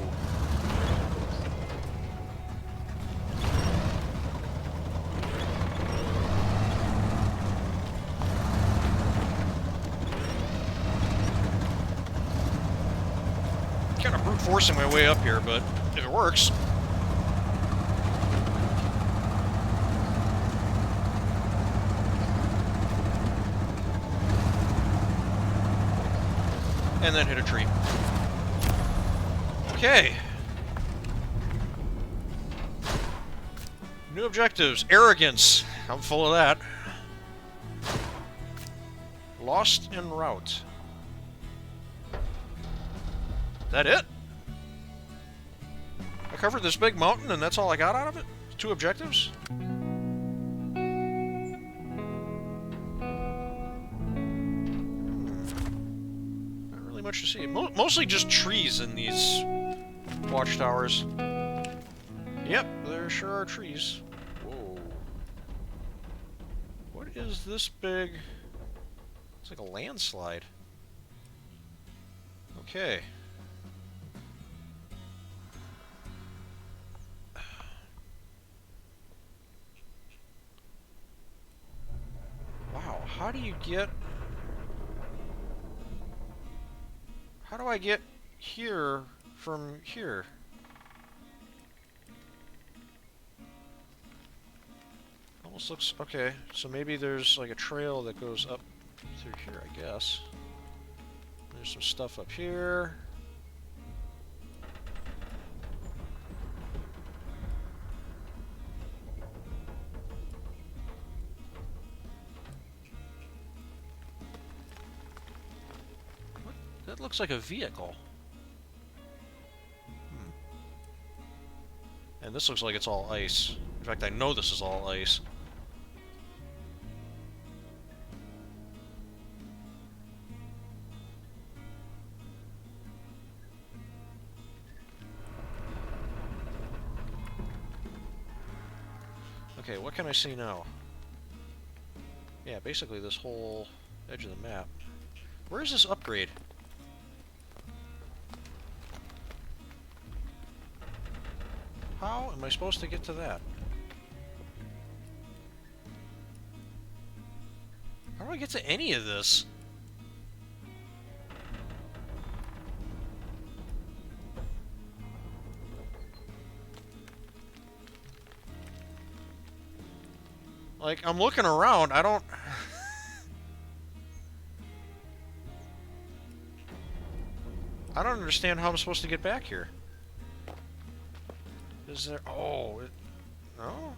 Kind of brute forcing my way up here, but if it works. And then hit a tree. Okay. New objectives. Arrogance. I'm full of that. Lost en route. That it? I covered this big mountain and that's all I got out of it? 2 objectives? Not really much to see. Mostly just trees in these watchtowers. Yep, there sure are trees. Whoa. What is this big? It's like a landslide. Okay. Wow, how do you get... How do I get here from here? Almost looks... okay, so maybe there's like a trail that goes up through here, I guess. There's some stuff up here. What? That looks like a vehicle. And this looks like it's all ice. In fact, I know this is all ice. Okay, what can I see now? Yeah, basically this whole edge of the map. Where is this upgrade? How am I supposed to get to that? How do I get to any of this? Like, I'm looking around, I don't... I don't understand how I'm supposed to get back here. Is there... Oh, no?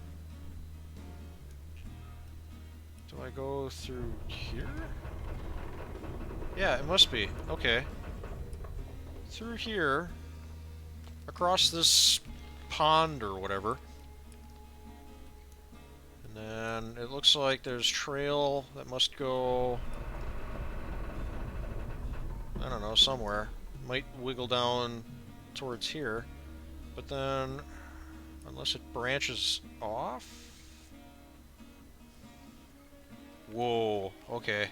Do I go through here? Yeah, it must be. Okay. Through here. Across this pond or whatever. And then it looks like there's trail that must go... I don't know, somewhere. Might wiggle down towards here. But then... Unless it branches off? Whoa, okay.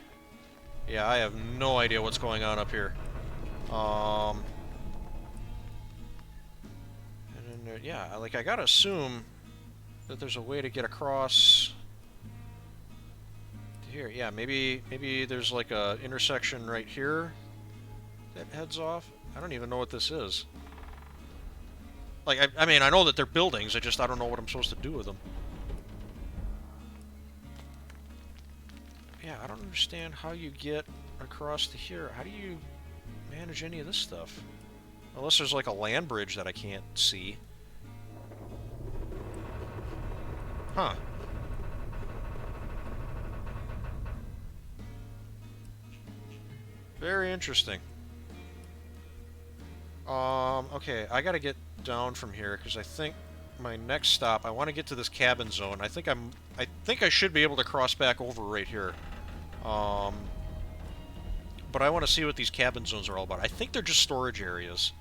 Yeah, I have no idea what's going on up here. And then there, yeah, like I gotta assume that there's a way to get across to here. Yeah, maybe there's like a intersection right here that heads off. I don't even know what this is. Like, I mean, I know that they're buildings, I don't know what I'm supposed to do with them. Yeah, I don't understand how you get across to here. How do you manage any of this stuff? Unless there's like a land bridge that I can't see. Huh. Very interesting. Okay, I gotta get down from here, because I think my next stop, I want to get to this cabin zone. I think I should be able to cross back over right here. But I want to see what these cabin zones are all about. I think they're just storage areas.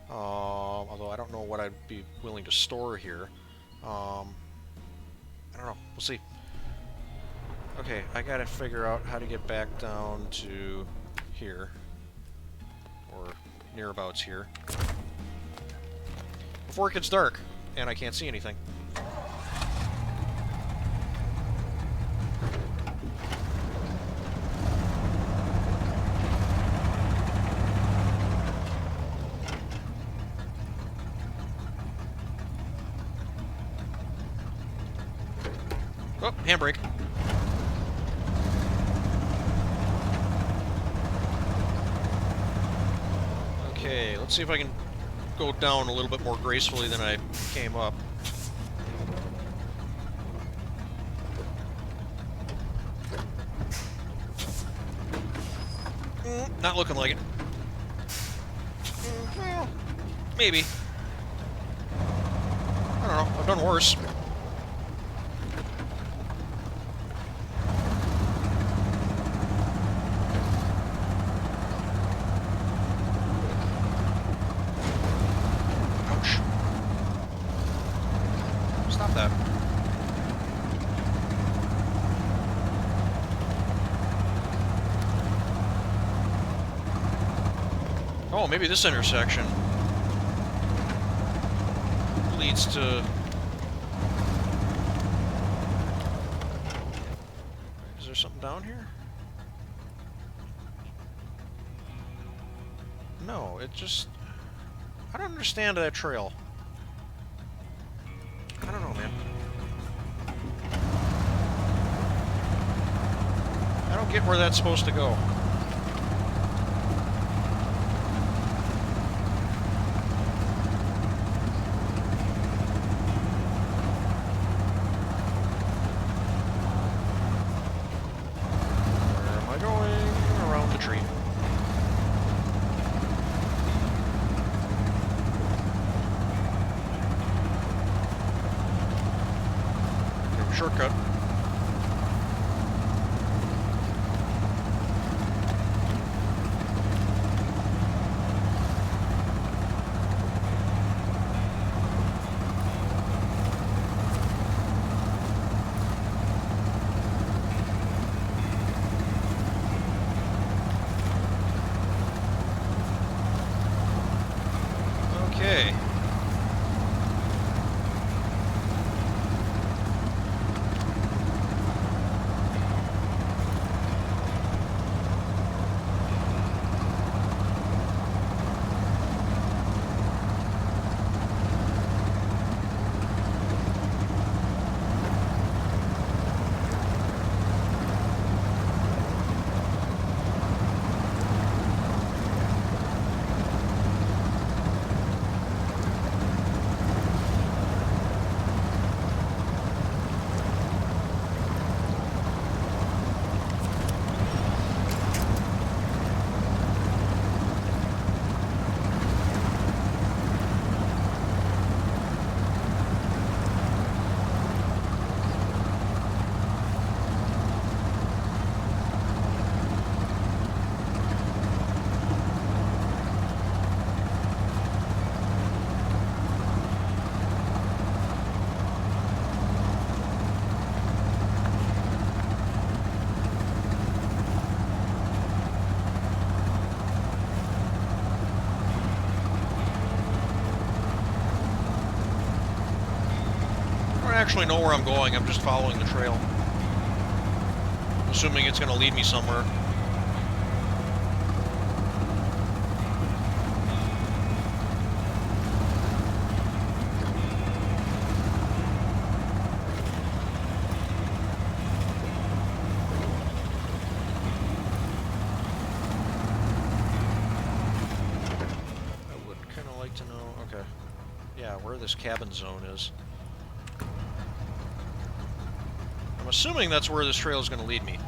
Although I don't know what I'd be willing to store here. I don't know. We'll see. Okay, I gotta figure out how to get back down to here. Or nearabouts here. Before it gets dark, and I can't see anything. Oh, handbrake. Okay, let's see if I can go down a little bit more gracefully than I came up. Not looking like it. Well, maybe. I don't know, I've done worse. Oh, maybe this intersection leads to... Is there something down here? No, it just... I don't understand that trail. I don't know, man. I don't get where that's supposed to go. Shortcut. actually know where I'm going. I'm just following the trail. Assuming it's going to lead me somewhere. I would kind of like to know... Okay. Yeah, where this cabin zone is. I'm assuming that's where this trail is going to lead me.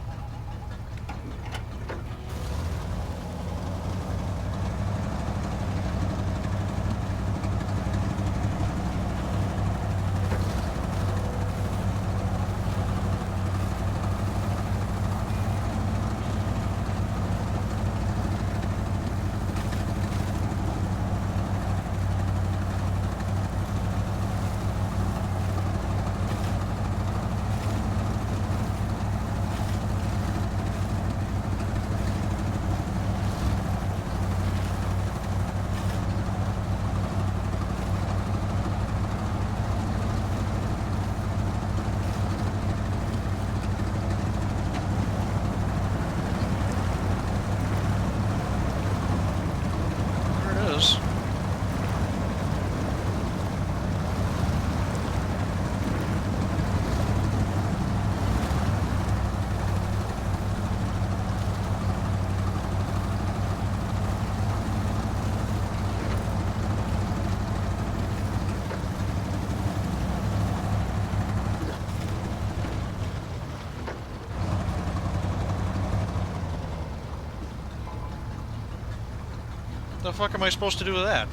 The fuck am I supposed to do with that?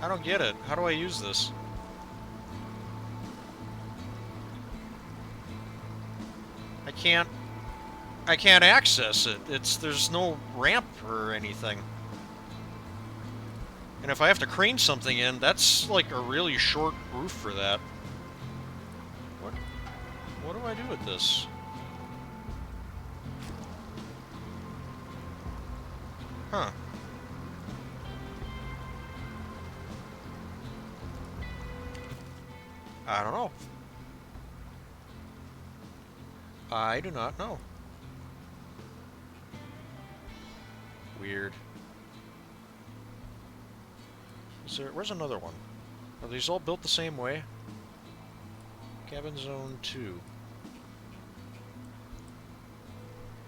I don't get it. How do I use this? I can't access it. There's no ramp or anything. And if I have to crane something in, that's like a really short roof for that. What do I do with this? Huh. I don't know. I do not know. Weird. Where's another one? Are these all built the same way? Cabin Zone 2.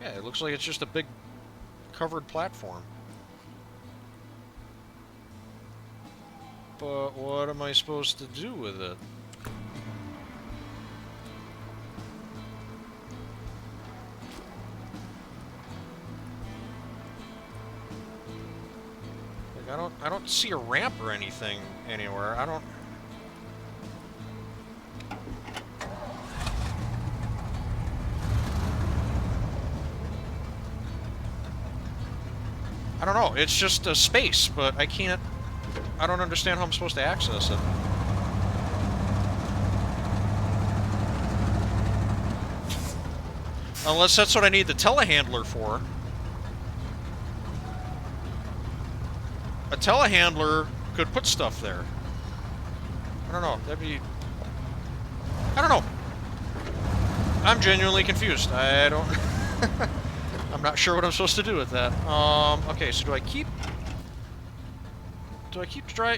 Yeah, it looks like it's just a big covered platform. But what am I supposed to do with it? I don't see a ramp or anything anywhere. I don't know. It's just a space, but I don't understand how I'm supposed to access it. Unless that's what I need the telehandler for. A telehandler could put stuff there. I don't know. I don't know. I'm genuinely confused. I don't... I'm not sure what I'm supposed to do with that. Okay, so do I keep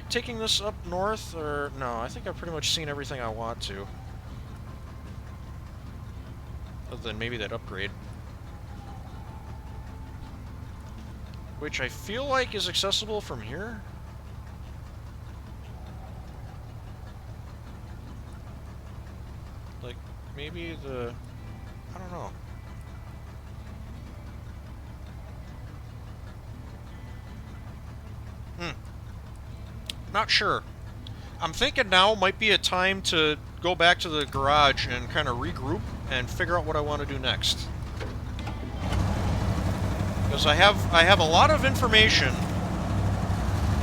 taking this up north, or... No, I think I've pretty much seen everything I want to. Other than maybe that upgrade. Which I feel like is accessible from here. Like, maybe the... I don't know. Not sure. I'm thinking now might be a time to go back to the garage and kind of regroup and figure out what I want to do next. Because I have a lot of information,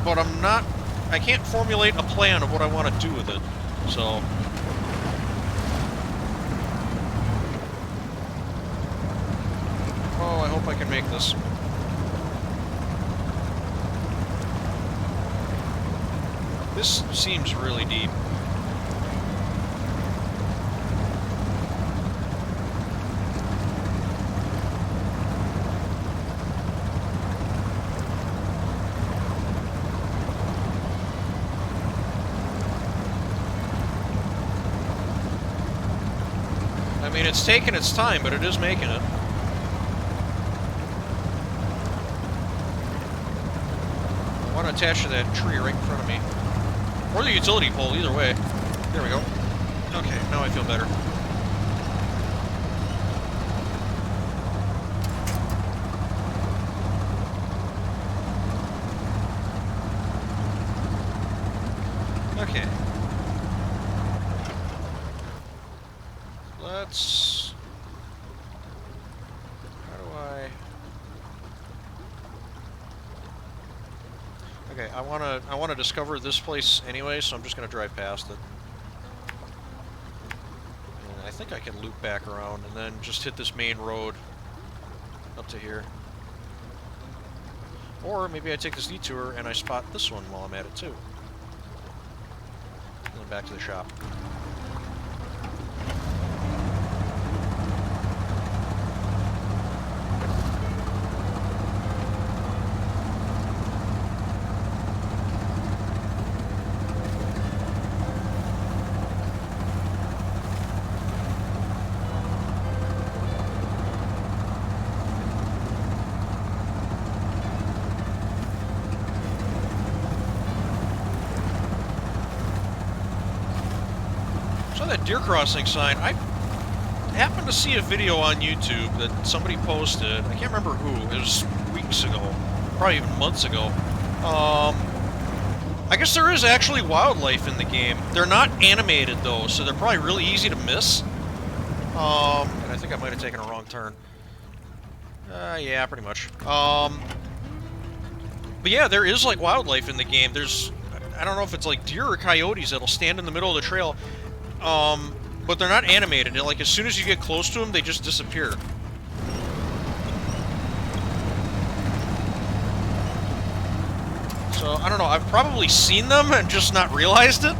but I can't formulate a plan of what I want to do with it. So hope I can make this. This seems really deep. I mean, it's taking its time, but it is making it. I want to attach to that tree right in front of me. Or the utility pole, either way. There we go. Okay, now I feel better. Okay. Let's... How do I... Okay, I wanna discover this place anyway, so I'm just gonna drive past it. And I think I can loop back around and then just hit this main road up to here. Or maybe I take this detour and I spot this one while I'm at it too. And then back to the shop. That deer crossing sign, I happened to see a video on YouTube that somebody posted. I can't remember who. It was weeks ago, probably even months ago. I guess there is actually wildlife in the game. They're not animated though, so they're probably really easy to miss. And I think I might have taken a wrong turn. Yeah, pretty much. But yeah, there is like wildlife in the game. There's, I don't know if it's like deer or coyotes that'll stand in the middle of the trail. But they're not animated. Like, as soon as you get close to them, they just disappear. So, I don't know, I've probably seen them and just not realized it.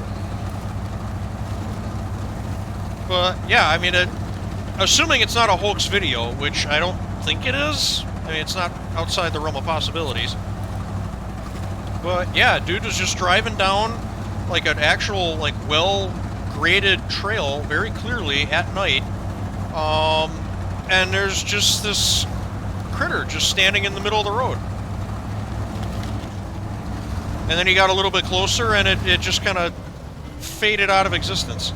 But, yeah, I mean, assuming it's not a hoax video, which I don't think it is. I mean, it's not outside the realm of possibilities. But, yeah, dude was just driving down, like, an actual, like, well-graded trail very clearly at night. And there's just this critter just standing in the middle of the road. And then he got a little bit closer and it just kind of faded out of existence.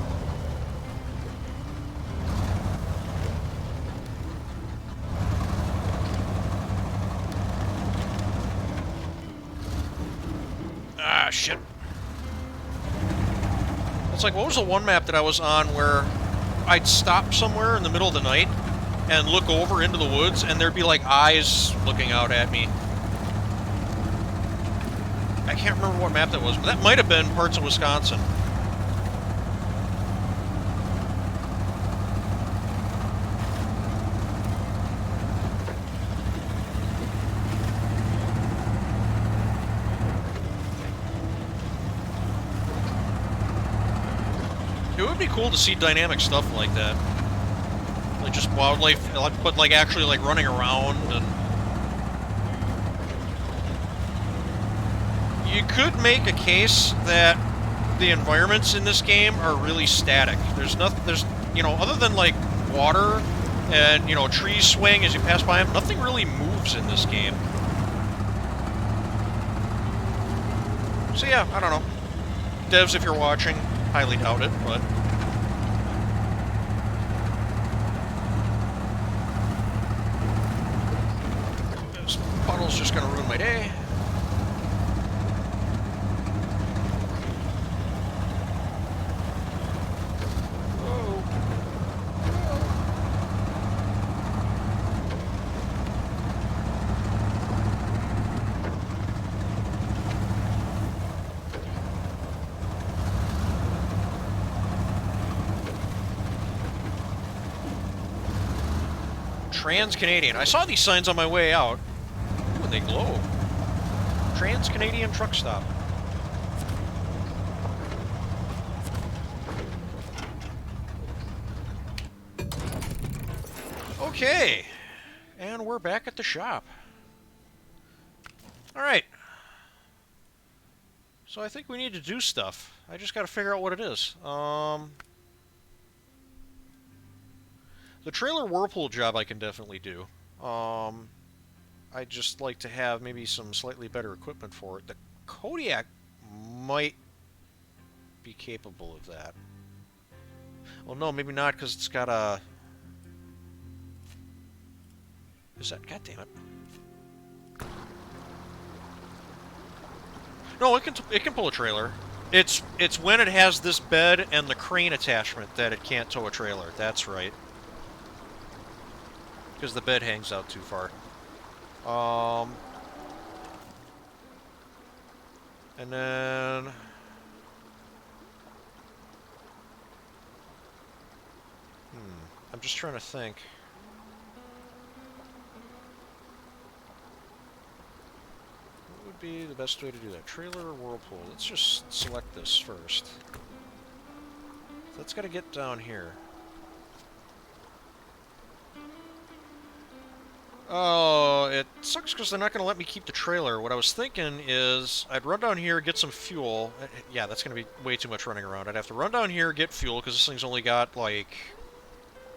Ah, shit. It's like, what was the one map that I was on where I'd stop somewhere in the middle of the night and look over into the woods and there'd be like eyes looking out at me. I can't remember what map that was, but that might have been parts of Wisconsin. It would be cool to see dynamic stuff like that. Like just wildlife, but like actually like running around and... You could make a case that the environments in this game are really static. There's nothing, you know, other than like water and, you know, trees swing as you pass by them, nothing really moves in this game. So yeah, I don't know. Devs, if you're watching, highly doubt it, but... This puddle's just gonna ruin my day. Trans-Canadian. I saw these signs on my way out. Ooh, they glow. Trans-Canadian truck stop. Okay. And we're back at the shop. Alright. So I think we need to do stuff. I just gotta figure out what it is. The trailer whirlpool job I can definitely do. I'd just like to have maybe some slightly better equipment for it. The Kodiak might be capable of that. Well, no, maybe not, because it's got a... Is that... God damn it. No, it can pull a trailer. It's when it has this bed and the crane attachment that it can't tow a trailer. That's right. Because the bed hangs out too far. And then... I'm just trying to think. What would be the best way to do that? Trailer or whirlpool? Let's just select this first. So that's got to get down here. Oh, it sucks because they're not going to let me keep the trailer. What I was thinking is I'd run down here, get some fuel. Yeah, that's going to be way too much running around. I'd have to run down here, get fuel, because this thing's only got, like,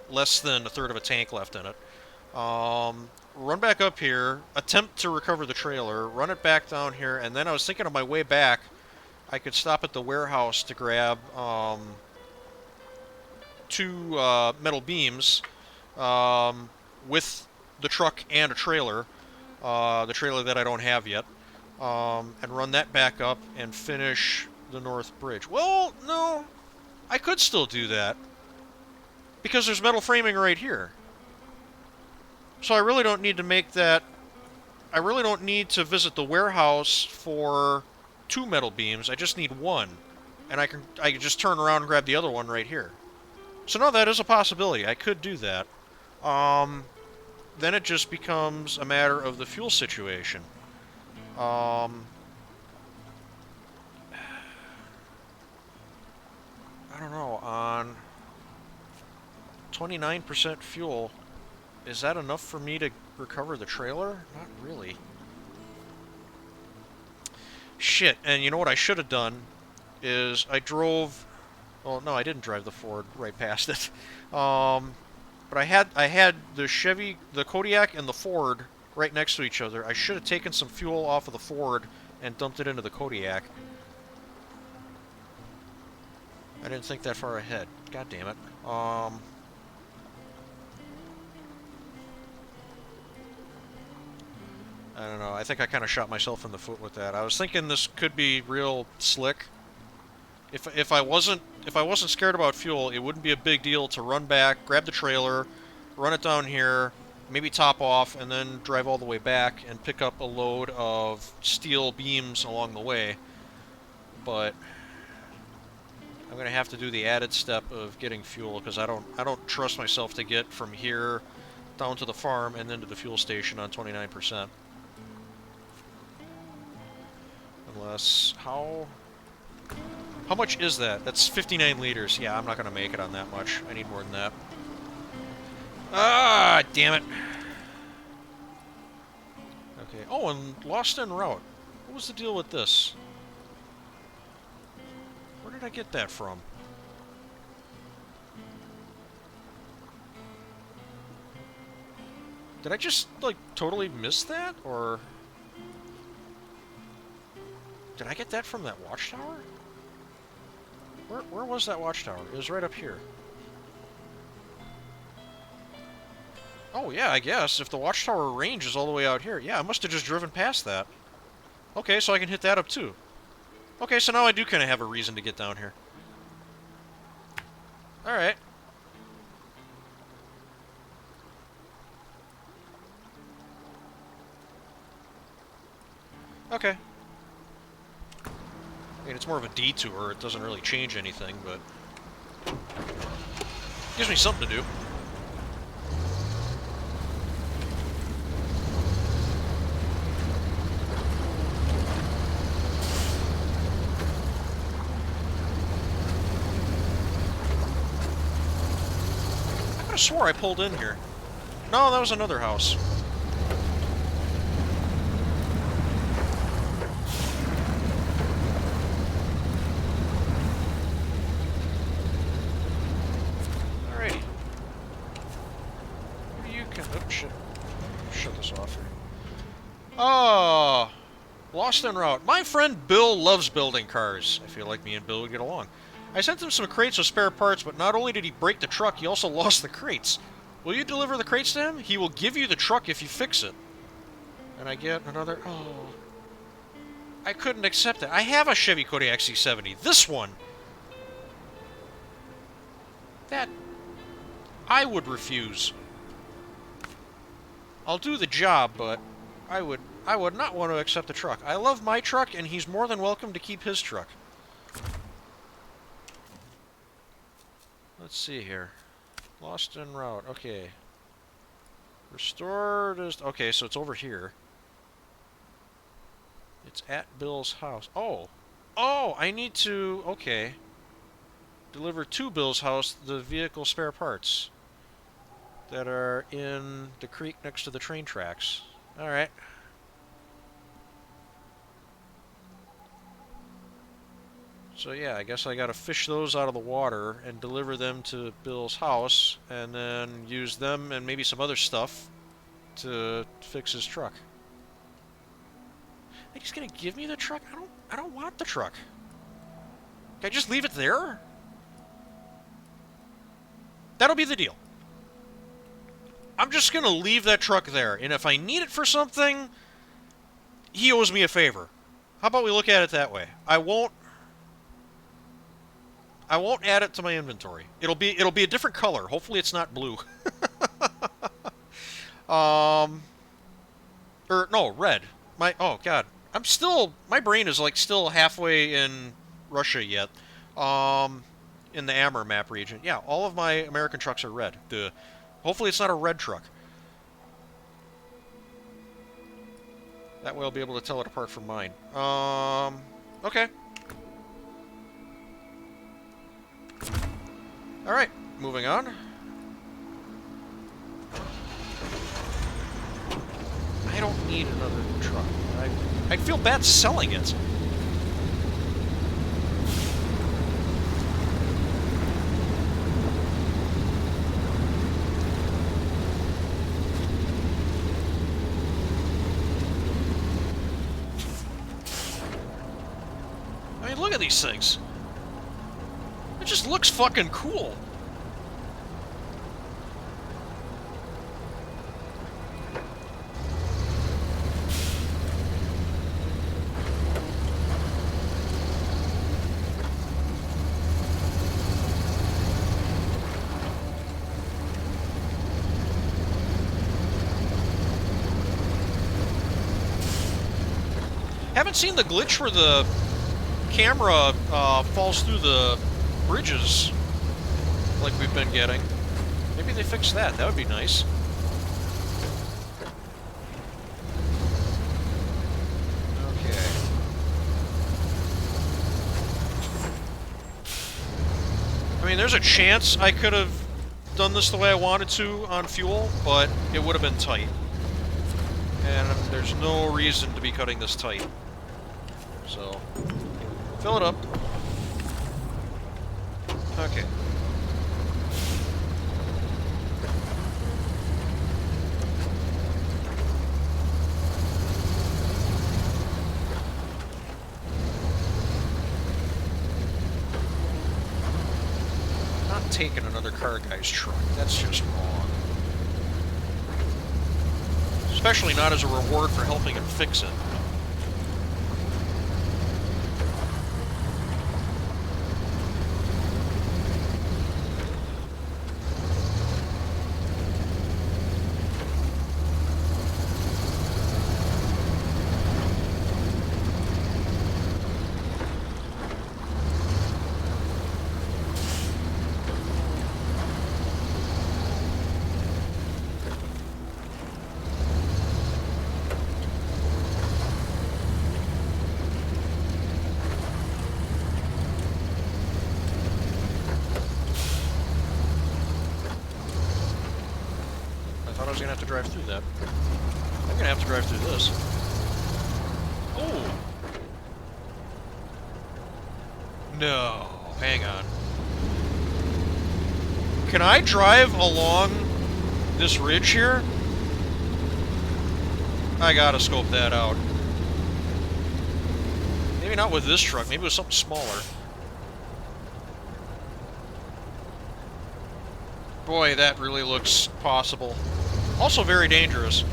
less than a third of a tank left in it. Run back up here, attempt to recover the trailer, run it back down here, and then I was thinking on my way back, I could stop at the warehouse to grab two metal beams with the truck and a trailer, the trailer that I don't have yet, and run that back up and finish the North Bridge. Well, no, I could still do that, because there's metal framing right here. So I really don't need to make that, I really don't need to visit the warehouse for 2 metal beams, I just need 1. And I can just turn around and grab the other one right here. So no, that is a possibility, I could do that. Then it just becomes a matter of the fuel situation. I don't know, on 29% fuel, is that enough for me to recover the trailer? Not really. Shit, and you know what I should have done is I drove... Well, no, I didn't drive the Ford right past it. But I had the Chevy, the Kodiak, and the Ford right next to each other. I should have taken some fuel off of the Ford and dumped it into the Kodiak. I didn't think that far ahead. God damn it. I don't know. I think I kind of shot myself in the foot with that. I was thinking this could be real slick. If I wasn't scared about fuel, it wouldn't be a big deal to run back, grab the trailer, run it down here, maybe top off, and then drive all the way back and pick up a load of steel beams along the way. But I'm gonna have to do the added step of getting fuel because I don't trust myself to get from here down to the farm and then to the fuel station on 29%. Unless how much is that? That's 59 liters. Yeah, I'm not going to make it on that much. I need more than that. Ah, damn it. Okay. Oh, and lost en route. What was the deal with this? Where did I get that from? Did I just, like, totally miss that? Or... Did I get that from that watchtower? Where was that watchtower? It was right up here. Oh, yeah, I guess. If the watchtower range is all the way out here. Yeah, I must have just driven past that. Okay, so I can hit that up, too. Okay, so now I do kind of have a reason to get down here. Alright. Okay. I mean, it's more of a detour. It doesn't really change anything, but... gives me something to do. swore I pulled in here. No, that was another house. Alrighty. Maybe you can... Oh, shit. Shut this off here. Oh... Lost en route. My friend Bill loves building cars. I feel like me and Bill would get along. I sent him some crates of spare parts, but not only did he break the truck, he also lost the crates. Will you deliver the crates to him? He will give you the truck if you fix it. And I get another... Oh... I couldn't accept it. I have a Chevy Kodiak C70. This one! That... I would refuse. I'll do the job, but I would not want to accept the truck. I love my truck, and he's more than welcome to keep his truck. Let's see here. Lost en route. Okay. Restored is... Okay, so it's over here. It's at Bill's house. Oh! Oh! I need to... Okay. Deliver to Bill's house the vehicle spare parts that are in the creek next to the train tracks. Alright. So yeah, I guess I gotta fish those out of the water and deliver them to Bill's house, and then use them and maybe some other stuff to fix his truck. Are you just gonna give me the truck? I don't want the truck. Can I just leave it there? That'll be the deal. I'm just gonna leave that truck there, and if I need it for something, he owes me a favor. How about we look at it that way? I won't add it to my inventory. It'll be a different color. Hopefully it's not blue. Or no, red. Oh god. My brain is like still halfway in Russia yet. In the Amur map region. Yeah, all of my American trucks are red. Hopefully it's not a red truck. That way I'll be able to tell it apart from mine. Okay. Alright, moving on. I don't need another truck. I feel bad selling it. I mean, look at these things. It just looks fucking cool. Haven't seen the glitch where the camera falls through the bridges like we've been getting. Maybe they fixed that. That would be nice. Okay. I mean, there's a chance I could have done this the way I wanted to on fuel, but it would have been tight. And there's no reason to be cutting this tight. So, fill it up. Okay. Not taking another car guy's truck. That's just wrong. Especially not as a reward for helping him fix it. I was gonna have to drive through that. I'm gonna have to drive through this. Oh! No, hang on. Can I drive along this ridge here? I gotta scope that out. Maybe not with this truck, maybe with something smaller. Boy, that really looks possible. Also very dangerous.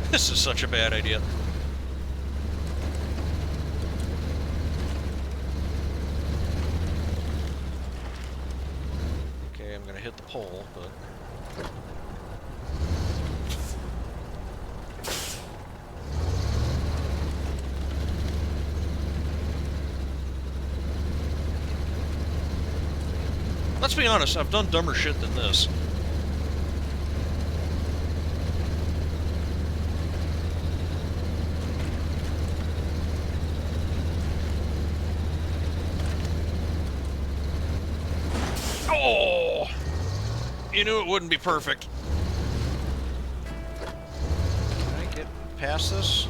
This is such a bad idea. Okay, I'm gonna hit the pole, but... Let's be honest, I've done dumber shit than this. Oh! You knew it wouldn't be perfect. Can I get past this?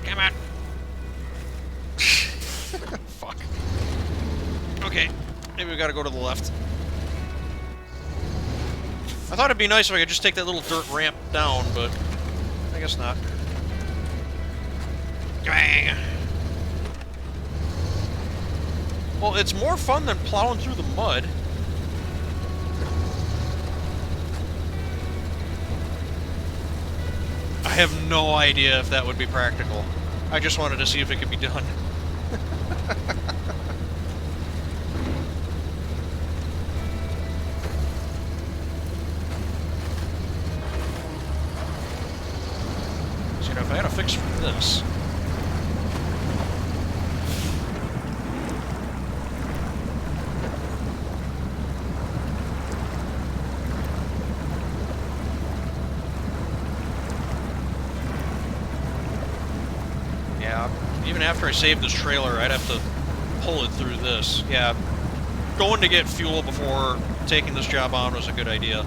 Come on! Fuck. Okay, maybe we gotta go to the left. I thought it'd be nice if I could just take that little dirt ramp down, but I guess not. Bang! Well, it's more fun than plowing through the mud. I have no idea if that would be practical. I just wanted to see if it could be done. So, you know, if I had a fix for this... Even after I save this trailer, I'd have to pull it through this. Yeah, going to get fuel before taking this job on was a good idea.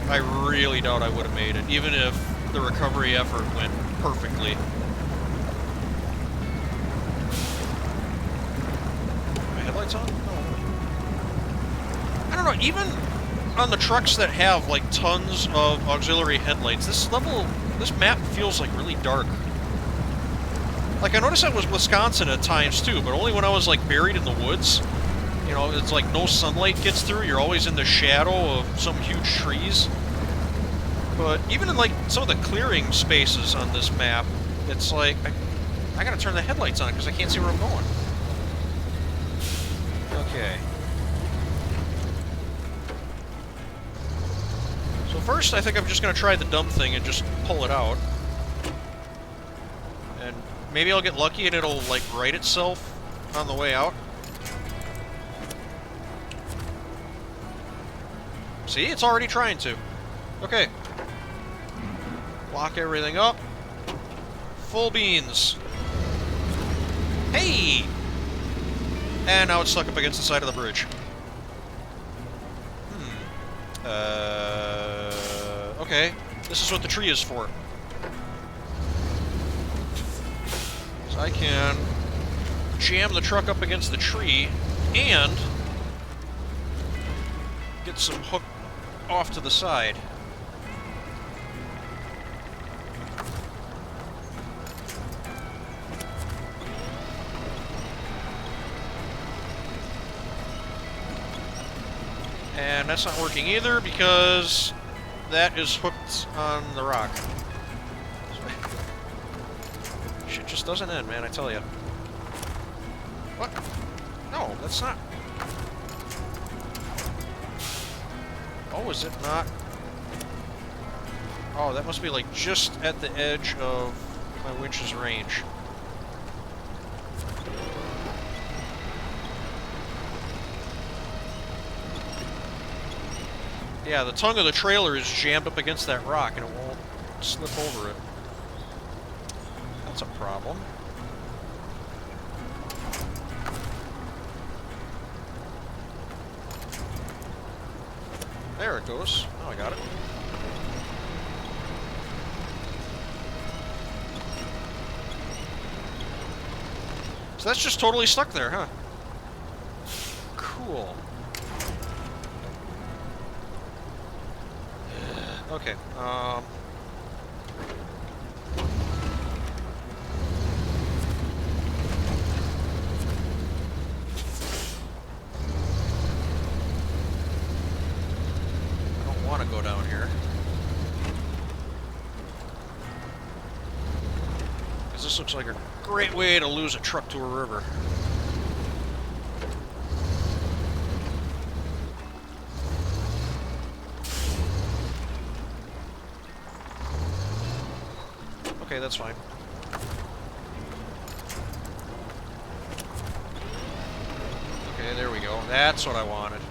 I really doubt I would have made it, even if the recovery effort went perfectly. My headlights on? No. I don't know, even on the trucks that have, like, tons of auxiliary headlights, this map feels, like, really dark. Like, I noticed that was Wisconsin at times, too, but only when I was, like, buried in the woods. You know, it's like no sunlight gets through, you're always in the shadow of some huge trees. But even in, like, some of the clearing spaces on this map, it's like, I gotta turn the headlights on because I can't see where I'm going. Okay. So first, I think I'm just gonna try the dumb thing and just pull it out. And maybe I'll get lucky and it'll, like, right itself on the way out. See? It's already trying to. Okay. Lock everything up. Full beans. Hey! And now it's stuck up against the side of the bridge. Okay. This is what the tree is for. So I can jam the truck up against the tree and get some hook off to the side. And that's not working either because that is hooked on the rock. Shit just doesn't end, man, I tell you. What? No, that's not... Oh, is it not? Oh, that must be like just at the edge of my winch's range. Yeah, the tongue of the trailer is jammed up against that rock and it won't slip over it. That's a problem. There it goes. Oh, I got it. So that's just totally stuck there, huh? Cool. Okay, I don't want to go down here. Because this looks like a great way to lose a truck to a river. Okay, that's fine. Okay, there we go. That's what I wanted.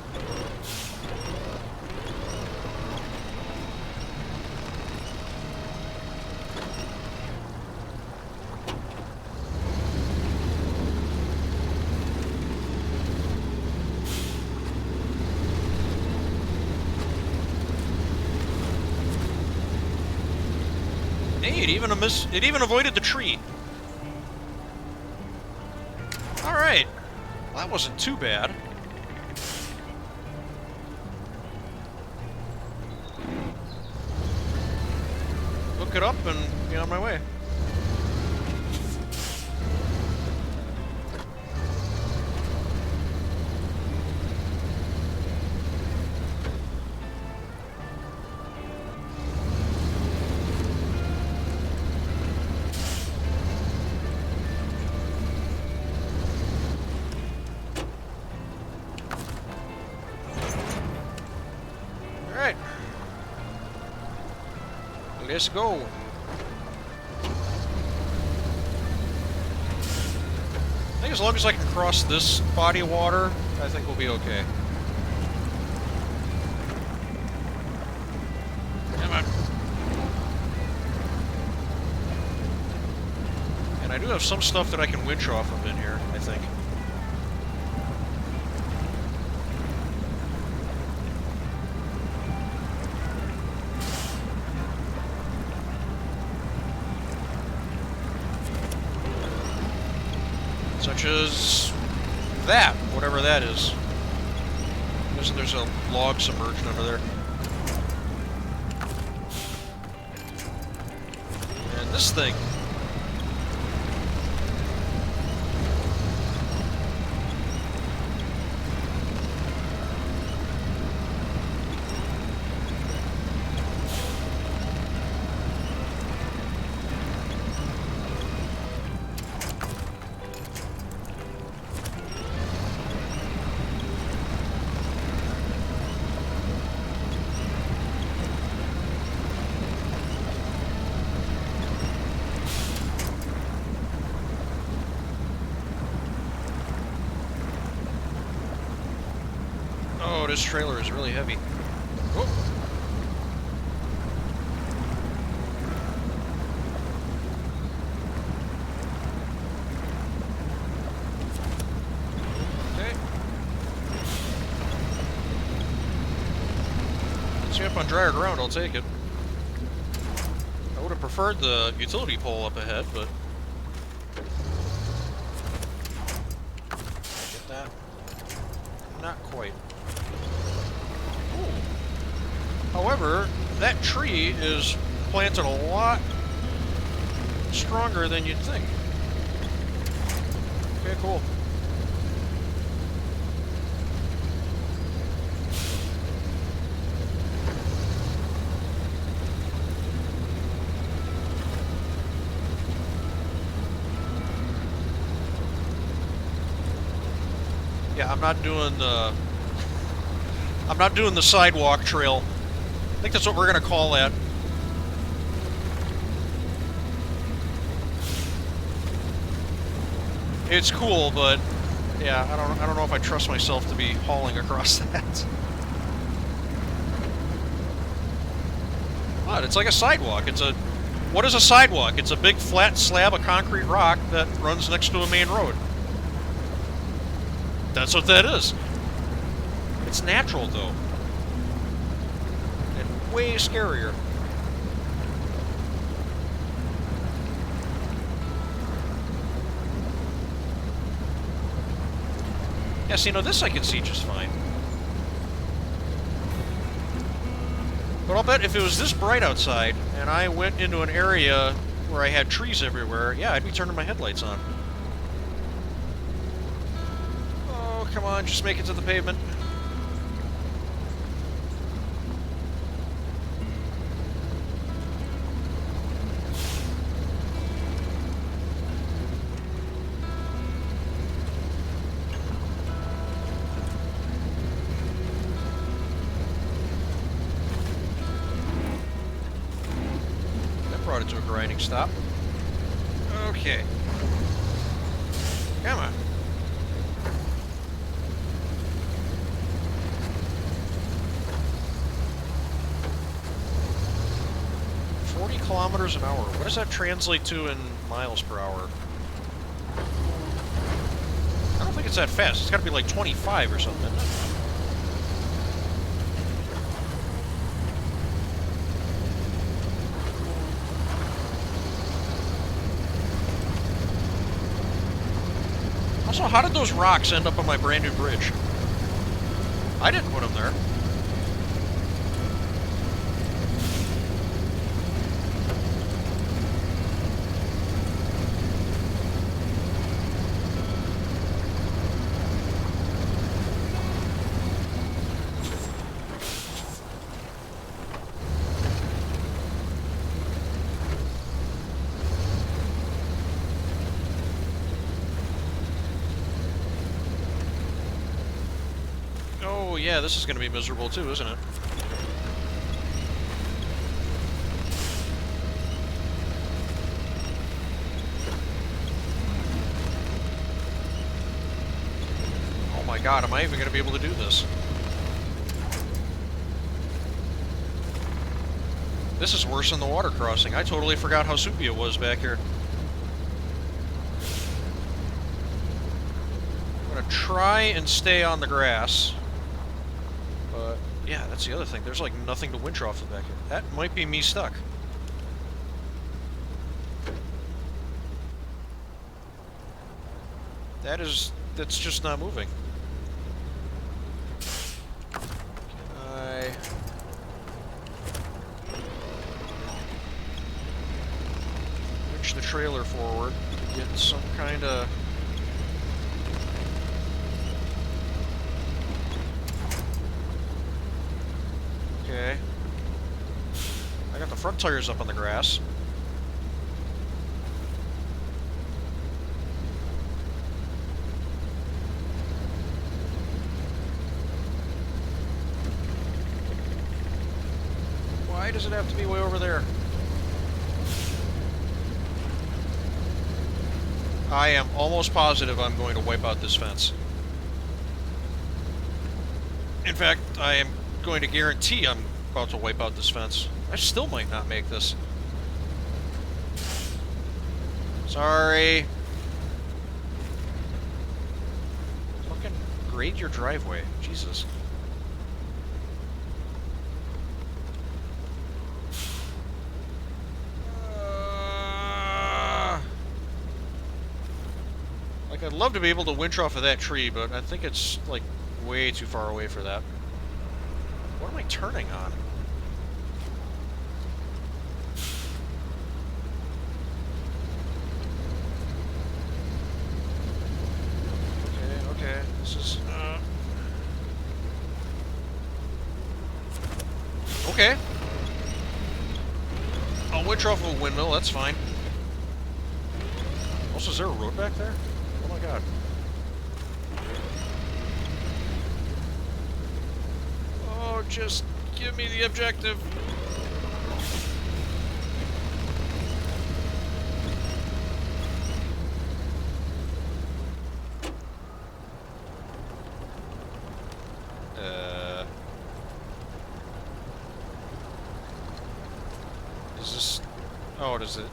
Hey, it even avoided the tree. All right, well, that wasn't too bad. Hook it up and be on my way. Let's go. I think as long as I can cross this body of water, I think we'll be okay. Come on. And I do have some stuff that I can winch off of in here, I think. Such as that, whatever that is. There's a log submerged under there. And this thing. Oh, this trailer is really heavy. Oh. Okay. Gets you up on drier ground, I'll take it. I would have preferred the utility pole up ahead, but... Get that? Not quite. However, that tree is planted a lot stronger than you'd think. Okay, cool. Yeah, I'm not doing the sidewalk trail. I think that's what we're gonna call that. It's cool, but yeah, I don't know if I trust myself to be hauling across that. But it's like a sidewalk. It's a What is a sidewalk? It's a big flat slab of concrete rock that runs next to a main road. That's what that is. It's natural, though. And way scarier. Yes, you know, this I can see just fine. But I'll bet if it was this bright outside, and I went into an area where I had trees everywhere, yeah, I'd be turning my headlights on. Oh, come on, just make it to the pavement. Brought it to a grinding stop. Okay. Come on. $40 kilometers an hour. What does that translate to in miles per hour? I don't think it's that fast. It's got to be like 25 or something, isn't it? Also, how did those rocks end up on my brand new bridge? I didn't put them there. Oh yeah, this is going to be miserable too, isn't it? Oh my god, am I even going to be able to do this? This is worse than the water crossing. I totally forgot how soupy it was back here. I'm going to try and stay on the grass. But, yeah, that's the other thing. There's, like, nothing to winch off the back here. That might be me stuck. That's just not moving. Winch the trailer forward to get some kind of... Okay. I got the front tires up on the grass. Why does it have to be way over there? I am almost positive I'm going to wipe out this fence. In fact, I am going to guarantee I'm about to wipe out this fence. I still might not make this. Sorry. Fucking grade your driveway. Jesus. Like, I'd love to be able to winch off of that tree, but I think it's, like, way too far away for that. What am I turning on? Okay, this is, Okay. I'll winch off of a windmill, that's fine. Also, is there a road back there? Oh my god. Oh, just give me the objective. Is this... Oh, does it?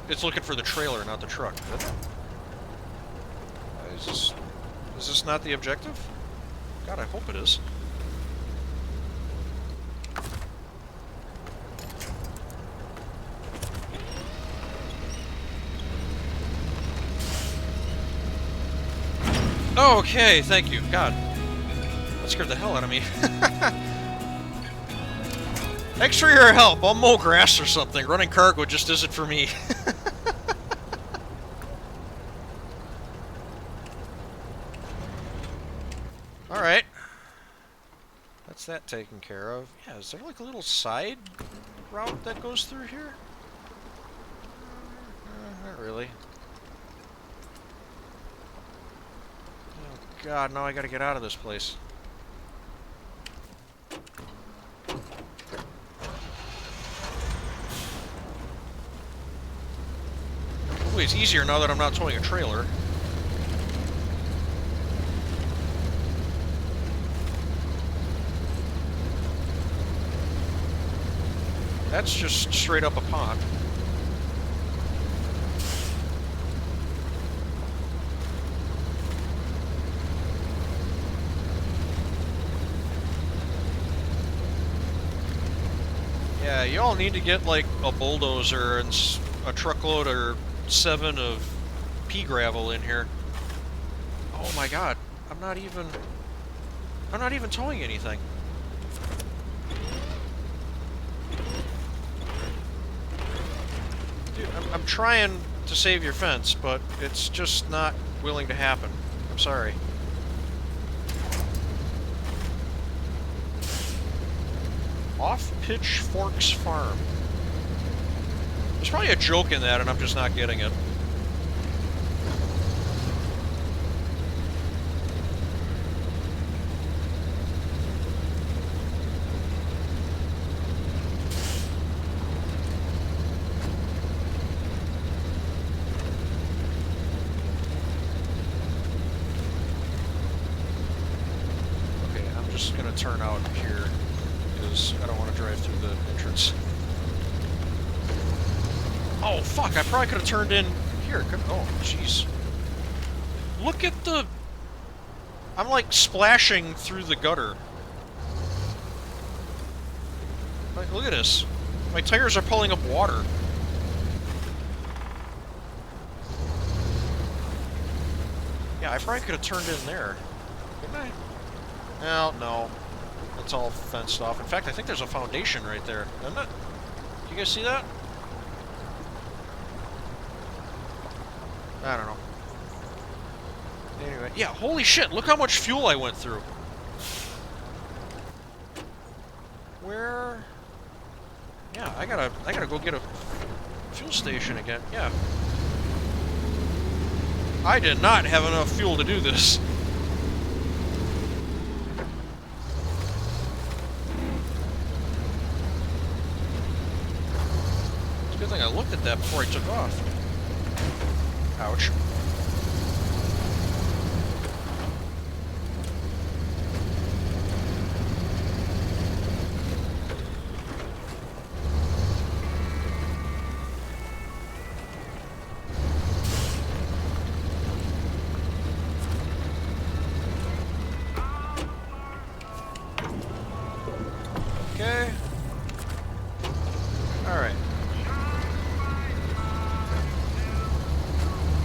It's looking for the trailer, not the truck. Is this not the objective? God, I hope it is. Okay, thank you. God, that scared the hell out of me. Thanks for your help. I'll mow grass or something. Running cargo just isn't for me. Alright. That's that taken care of. Yeah, is there like a little side route that goes through here? Not really. Oh god, now I gotta get out of this place. Hopefully it's easier now that I'm not towing a trailer. That's just straight up a pond. Yeah, y'all need to get like a bulldozer and a truckload or 7 of pea gravel in here. Oh my god, I'm not even towing anything. Dude, I'm trying to save your fence, but it's just not willing to happen. I'm sorry. Off Pitchforks Farm. There's probably a joke in that, and I'm just not getting it. Okay, I'm just gonna turn out here, because I don't want to drive through the entrance. Oh, fuck, I probably could have turned in here. Oh, jeez. Look at the... I'm, like, splashing through the gutter. Like, look at this. My tires are pulling up water. Yeah, I probably could have turned in there. Didn't I? Well, no. It's all fenced off. In fact, I think there's a foundation right there, isn't it? Do you guys see that? I don't know. Anyway, yeah, holy shit, look how much fuel I went through. Where... Yeah, I gotta go get a fuel station again. Yeah. I did not have enough fuel to do this. It's a good thing I looked at that before I took off. Ouch. Okay. Alright.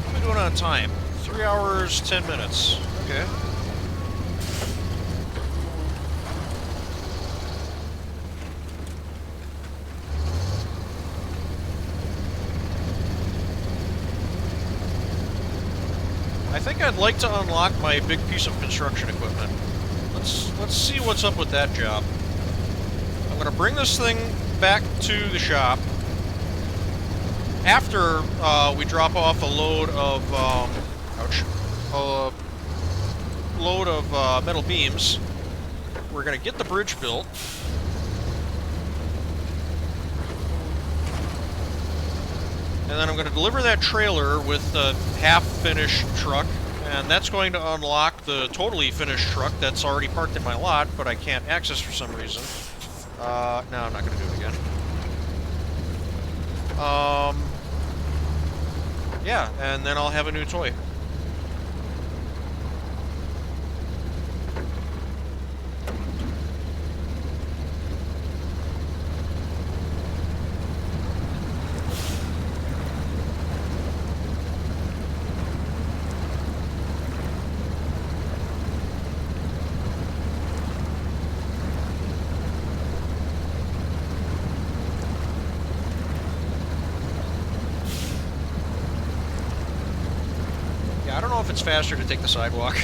What am I doing on time? 3 hours, 10 minutes. Okay. I think I'd like to unlock my big piece of construction equipment. Let's see what's up with that job. I'm gonna bring this thing back to the shop after we drop off a load of load of metal beams. We're gonna get the bridge built. And then I'm going to deliver that trailer with the half-finished truck, and that's going to unlock the totally finished truck that's already parked in my lot, but I can't access for some reason. No, I'm not going to do it again. Yeah, and then I'll have a new toy. I don't know if it's faster to take the sidewalk.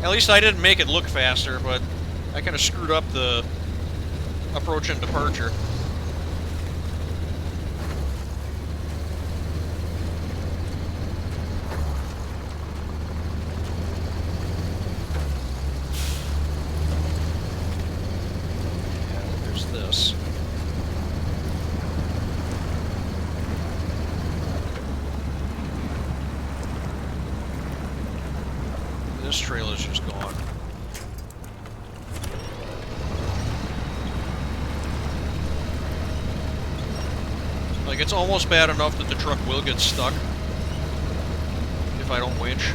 At least I didn't make it look faster, but I kind of screwed up the approach and departure. Yeah, there's this. This trail is just gone. Like, it's almost bad enough that the truck will get stuck if I don't winch.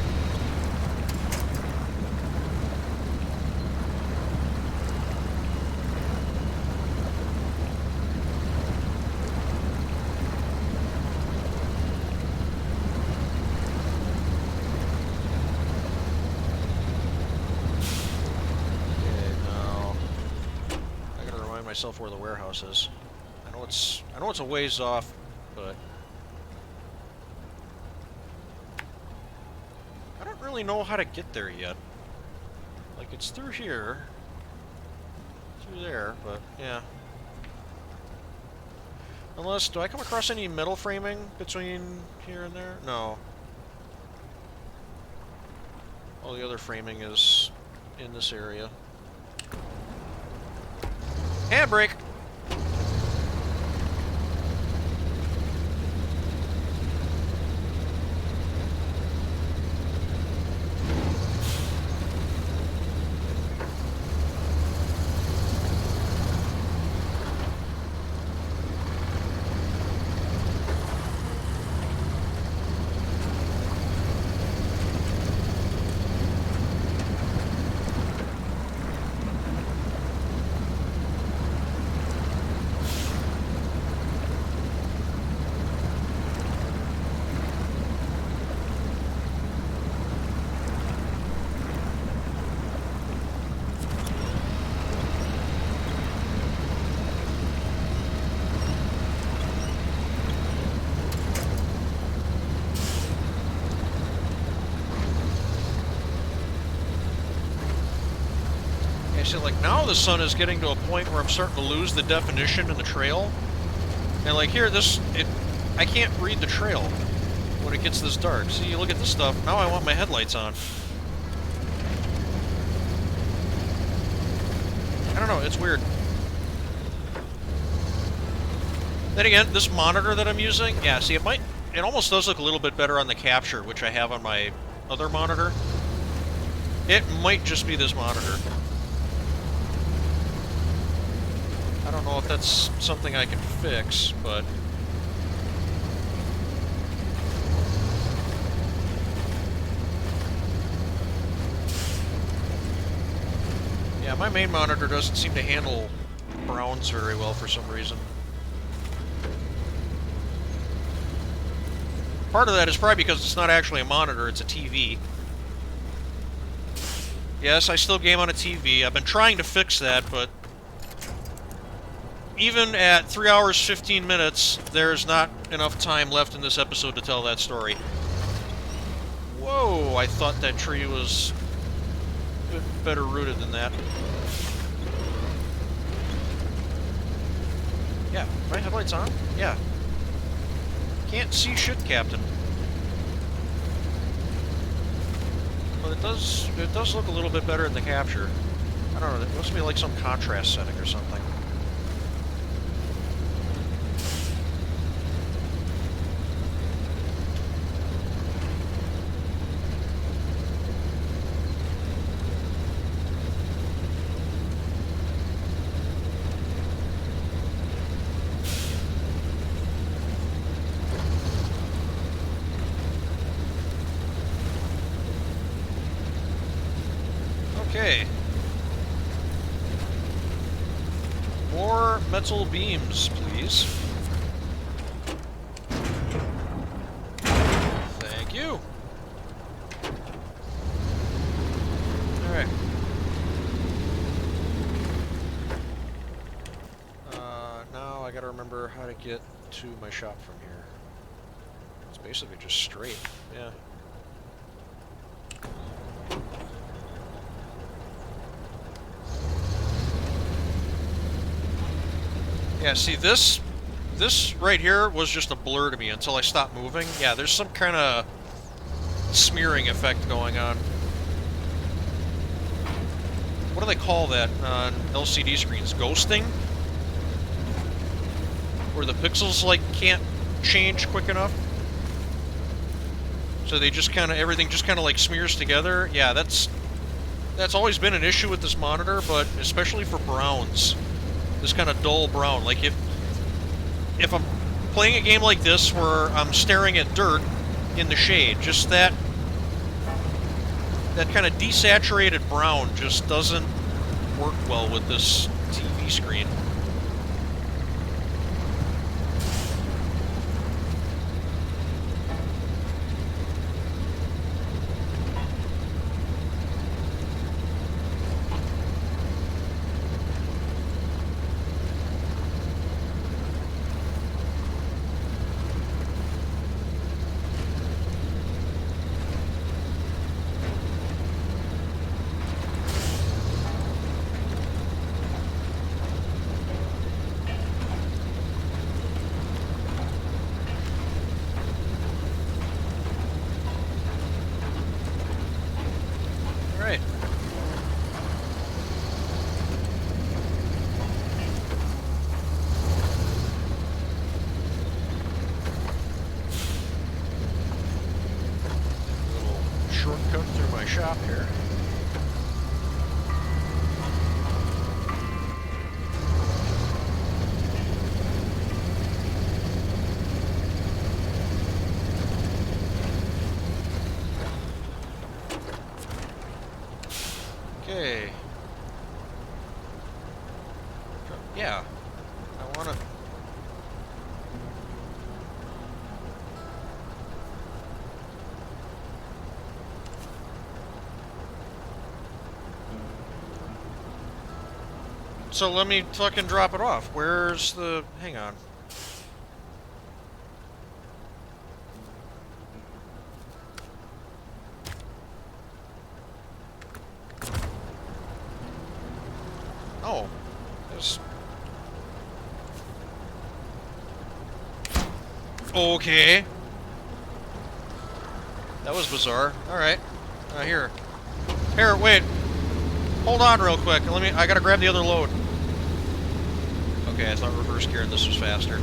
Myself where the warehouse is. I know it's a ways off, but I don't really know how to get there yet. Like, it's through here, through there, but yeah. Unless, do I come across any metal framing between here and there? No. All the other framing is in this area. Handbrake! So, like, now the sun is getting to a point where I'm starting to lose the definition in the trail. And, like, here, I can't read the trail when it gets this dark. See, you look at this stuff, now I want my headlights on. I don't know, it's weird. Then again, this monitor that I'm using, yeah, see, it almost does look a little bit better on the capture, which I have on my other monitor. It might just be this monitor. I don't know if that's something I can fix, but... yeah, my main monitor doesn't seem to handle browns very well for some reason. Part of that is probably because it's not actually a monitor, it's a TV. Yes, I still game on a TV. I've been trying to fix that, but... even at 3 hours, 15 minutes, there's not enough time left in this episode to tell that story. Whoa, I thought that tree was a bit better rooted than that. Yeah, my headlights on? Yeah. Can't see shit, Captain. But it does look a little bit better in the capture. I don't know, it must be like some contrast setting or something. More metal beams, please. Thank you. Alright. Now I gotta remember how to get to my shop from here. It's basically just straight, yeah. Yeah, see this right here was just a blur to me until I stopped moving. Yeah, there's some kind of smearing effect going on. What do they call that on LCD screens? Ghosting? Where the pixels, like, can't change quick enough? So they just kind of, everything just kind of, like, smears together? Yeah, that's always been an issue with this monitor, but especially for browns. This kind of dull brown. Like, if I'm playing a game like this where I'm staring at dirt in the shade, just that kind of desaturated brown just doesn't work well with this TV screen. Shortcut through my shop here. Okay. Yeah. I want to... So let me fucking drop it off. Where's the... Hang on. Oh. There's... Okay. That was bizarre. Alright. Here. Here, wait. Hold on real quick. I gotta grab the other load. Okay, I thought reverse gear and this was faster.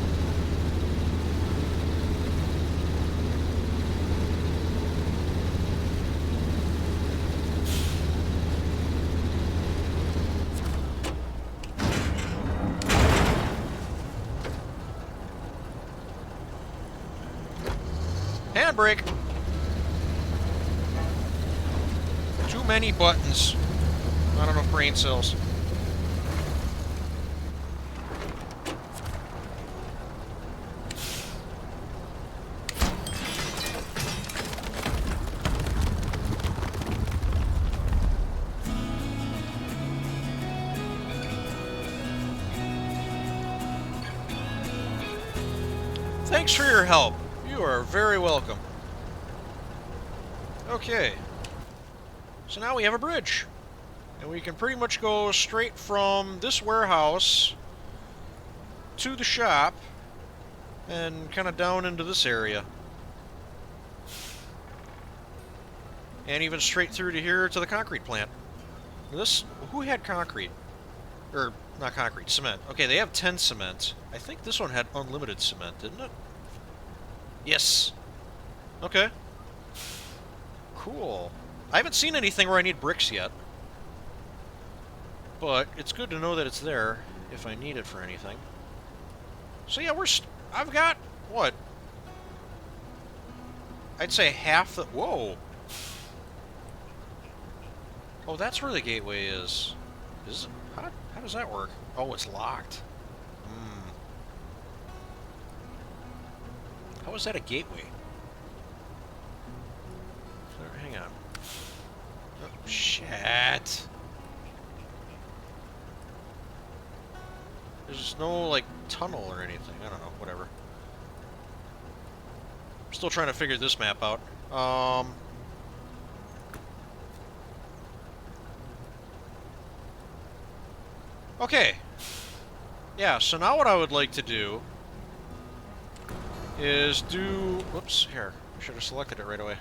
Handbrake! Too many buttons. Not enough brain cells. Thanks for your help. You are very welcome. Okay. So now we have a bridge. And we can pretty much go straight from this warehouse to the shop and kind of down into this area. And even straight through to here to the concrete plant. Who had concrete? Or, not concrete, cement. Okay, they have 10 cement. I think this one had unlimited cement, didn't it? Yes. Okay. Cool. I haven't seen anything where I need bricks yet. But it's good to know that it's there if I need it for anything. So yeah, I've got, what? I'd say half the... Whoa! Oh, that's where the gateway is. Is it? How? How does that work? Oh, it's locked. How is that a gateway? Hang on. Oh, shit. There's no, like, tunnel or anything. I don't know. Whatever. I'm still trying to figure this map out. Okay. Yeah, so now what I would like to do is do... Whoops, here. I should have selected it right away.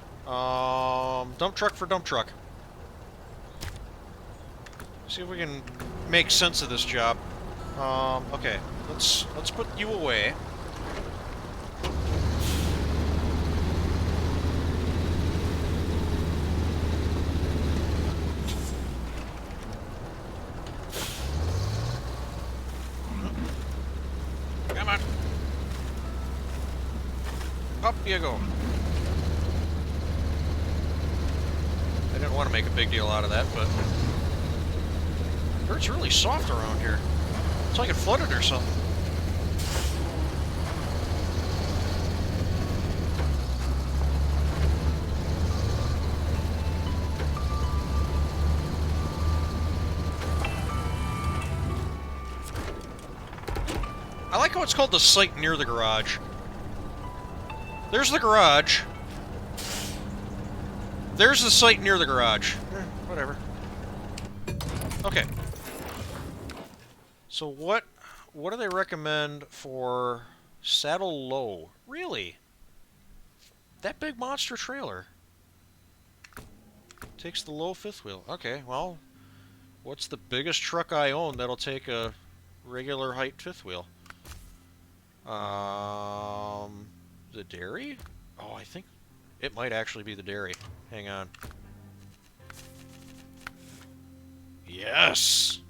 Dump truck for dump truck. See if we can make sense of this job. Okay. Let's put you away. Come on. Up you go. I didn't want to make a big deal out of that, but... Dirt's really soft around here. It's like it flooded or something. I like how it's called the site near the garage. There's the garage. There's the site near the garage. Whatever. Okay. So what do they recommend for saddle low? Really? That big monster trailer takes the low fifth wheel. Okay, well, what's the biggest truck I own that'll take a regular height fifth wheel? The dairy? Oh, I think it might actually be the dairy. Hang on. Yes!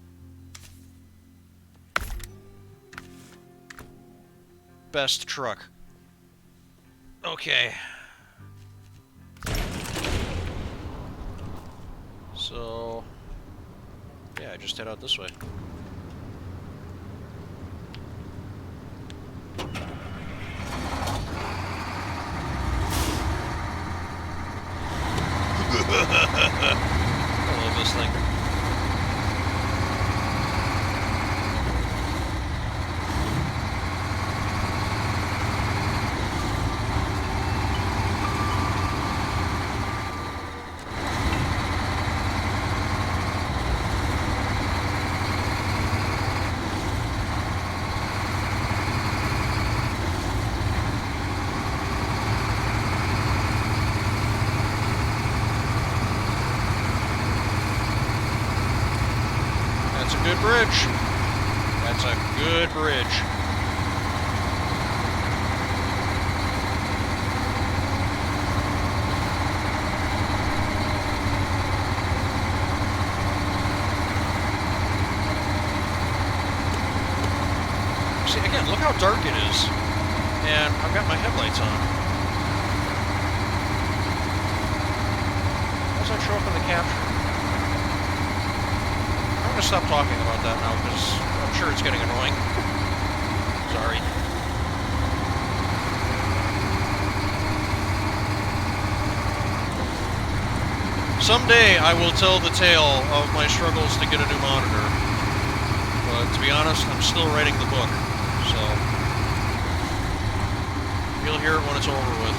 Best truck. Okay. So... yeah, just head out this way. I love this thing. Good bridge. That's a good bridge. See, again, look how dark it is. And I've got my headlights on. How does that show up in the capture? I'm gonna stop talking about that now because I'm sure it's getting annoying. Sorry. Someday I will tell the tale of my struggles to get a new monitor. But to be honest, I'm still writing the book, so you'll hear it when it's over with.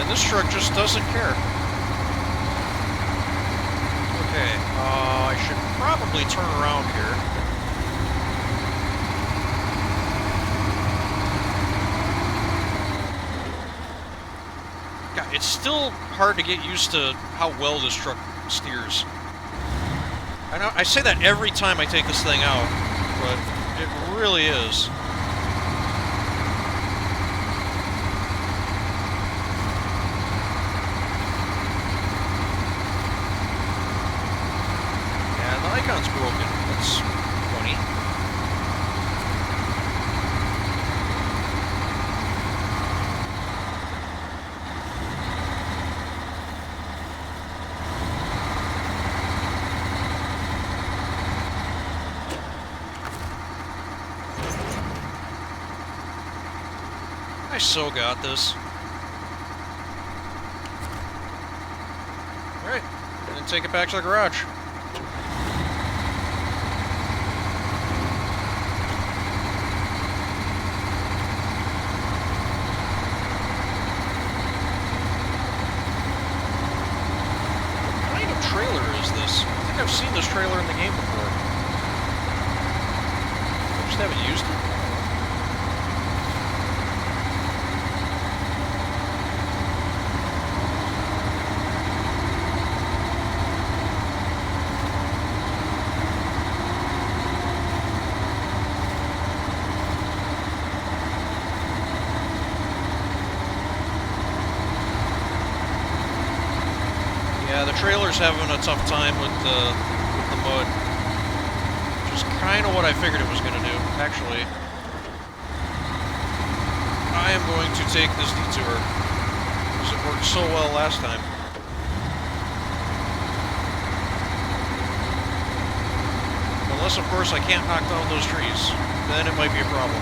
This truck just doesn't care. Okay, I should probably turn around here. God It's still hard to get used to how well this truck steers. I know I say that every time I take this thing out, but it really is. Yeah, the icon's broken. That's funny. I so got this. Alright, and then take it back to the garage. What kind of trailer is this? I think I've seen this trailer in the game before. I just haven't used it. Yeah, the trailer's having a tough time with the mud. Which is kind of what I figured it was going to do, actually. I am going to take this detour, because it worked so well last time. Unless, of course, I can't knock down those trees. Then it might be a problem.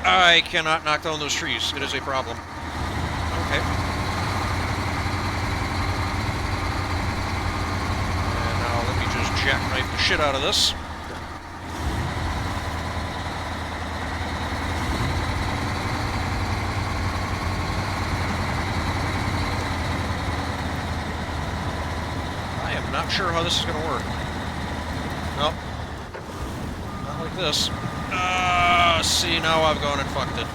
I cannot knock down those trees. It is a problem. Okay. And now let me just jackknife the shit out of this. I am not sure how this is going to work. Nope. Not like this. See, now I've gone and fucked it.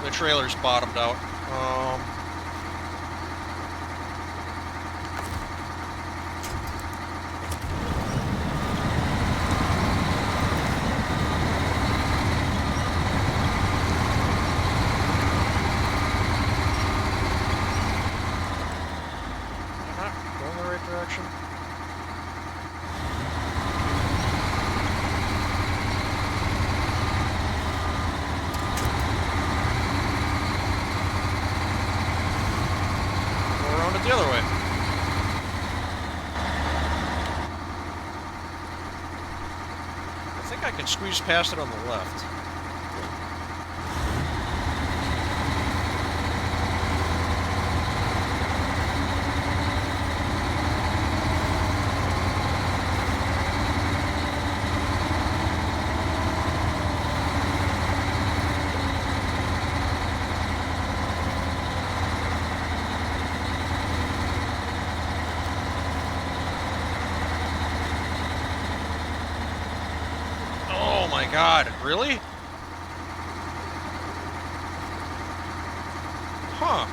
The trailer's bottomed out. Am I not going the right direction? The other way. I think I can squeeze past it on the left. God, really? Huh.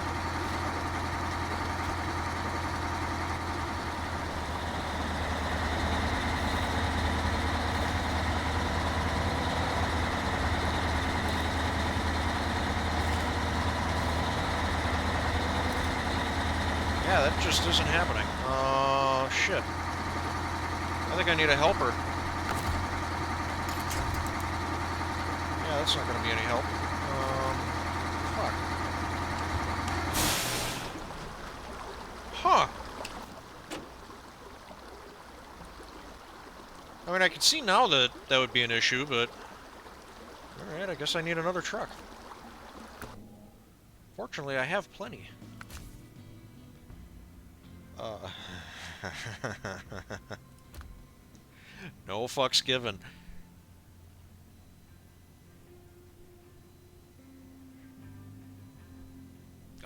Yeah, that just isn't happening. Oh, shit. I think I need a helper. Yeah, that's not going to be any help. Fuck. Huh. I mean, I can see now that that would be an issue, but... Alright, I guess I need another truck. Fortunately, I have plenty. No fucks given.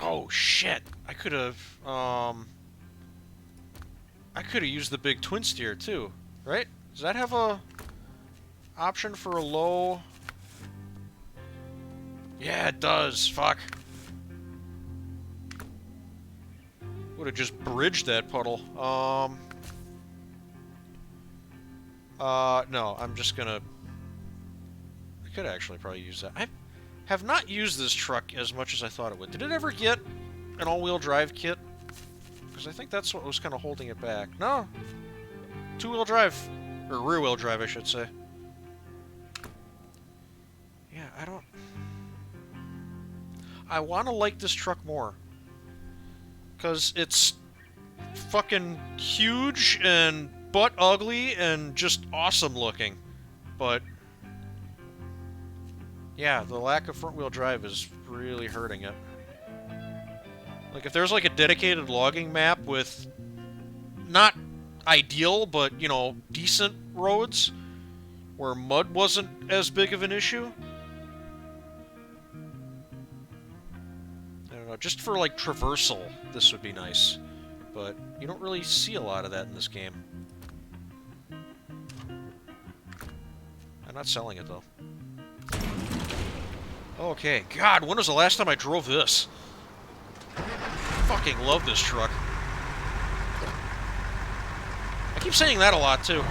Oh shit! I could have used the big twin steer too, right? Does that have a option for a low? Yeah, it does. Fuck. Would have just bridged that puddle. No, I'm just gonna... I could actually probably use that. I have not used this truck as much as I thought it would. Did it ever get an all-wheel drive kit? Because I think that's what was kind of holding it back. No. Two-wheel drive. Or rear-wheel drive, I should say. Yeah, I don't... I want to like this truck more. Because it's fucking huge and butt ugly and just awesome looking. But... yeah, the lack of front-wheel drive is really hurting it. Like, if there's like a dedicated logging map with not ideal, but, you know, decent roads where mud wasn't as big of an issue. I don't know, just for like traversal, this would be nice. But you don't really see a lot of that in this game. I'm not selling it though. Okay, God, when was the last time I drove this? Fucking love this truck. I keep saying that a lot, too.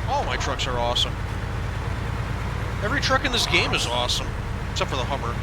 All my trucks are awesome. Every truck in this game is awesome, except for the Hummer.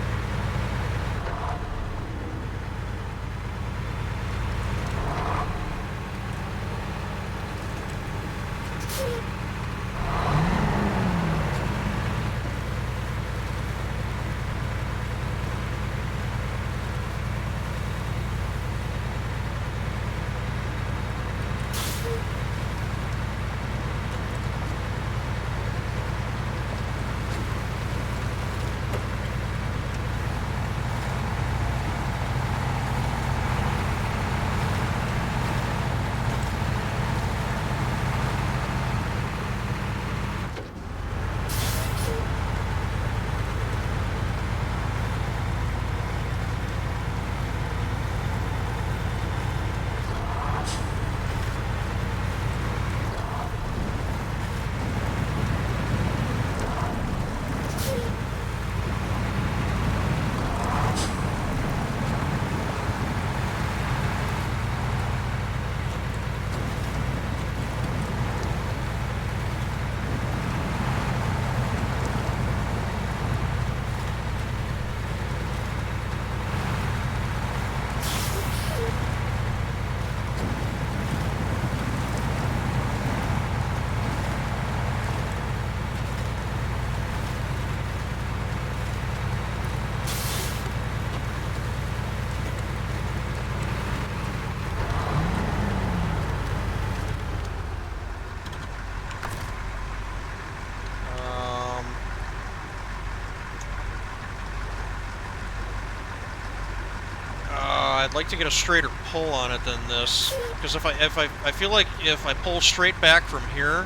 I'd like to get a straighter pull on it than this, because if I feel like if I pull straight back from here,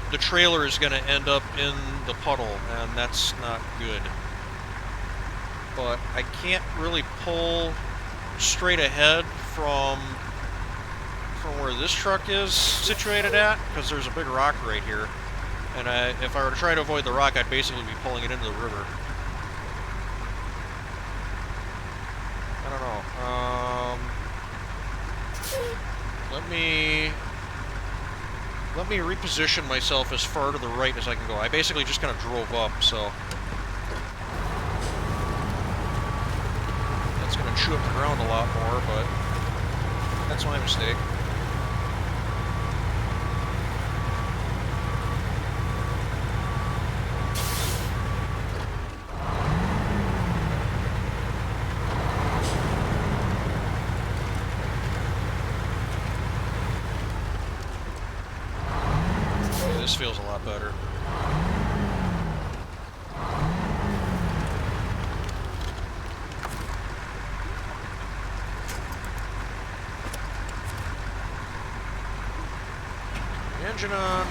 the trailer is going to end up in the puddle, and that's not good. But I can't really pull straight ahead from where this truck is situated at, because there's a big rock right here, and if I were to try to avoid the rock, I'd basically be pulling it into the river. I don't know. Let me reposition myself as far to the right as I can go. I basically just kind of drove up, so that's going to chew up the ground a lot more, but that's my mistake. This feels a lot better. Engine on.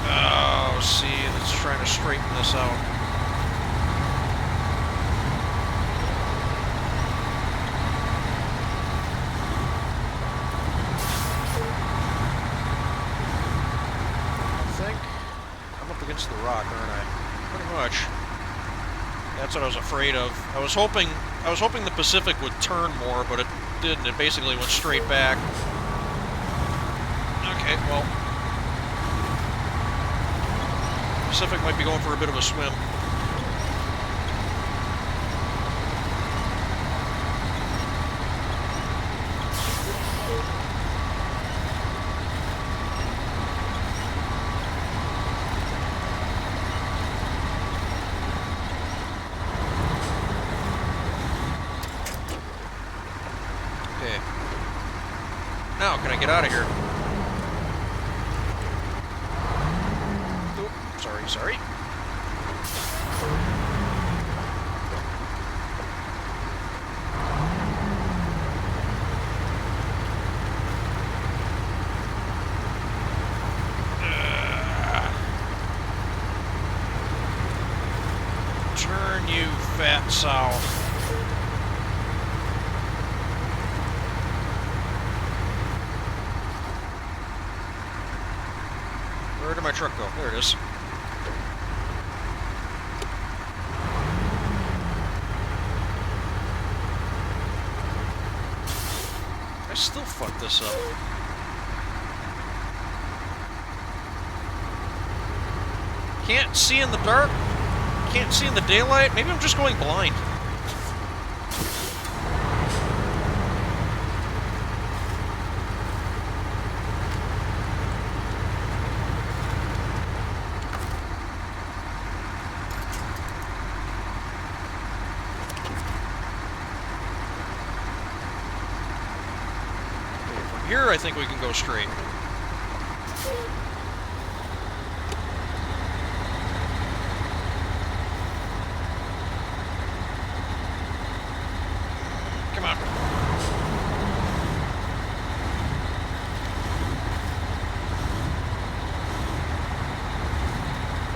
Oh, see, it's trying to straighten this out. against the rock, aren't I? Pretty much. That's what I was afraid of. I was hoping the Pacific would turn more, but it didn't. It basically went straight back. Okay, well, Pacific might be going for a bit of a swim. Now, can I get out of here? Oop, sorry. Turn, you fat sow. Where did my truck go? There it is. I still fucked this up. Can't see in the dark? Can't see in the daylight? Maybe I'm just going blind. Here, I think we can go straight. Come on.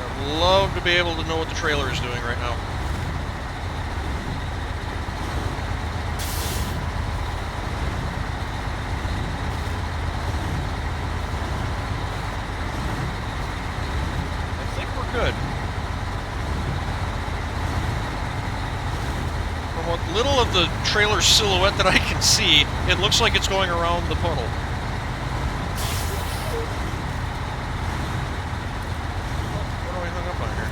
I'd love to be able to know what the trailer is doing right now. Good. From what little of the trailer silhouette that I can see, it looks like it's going around the puddle. What do I hung up on here?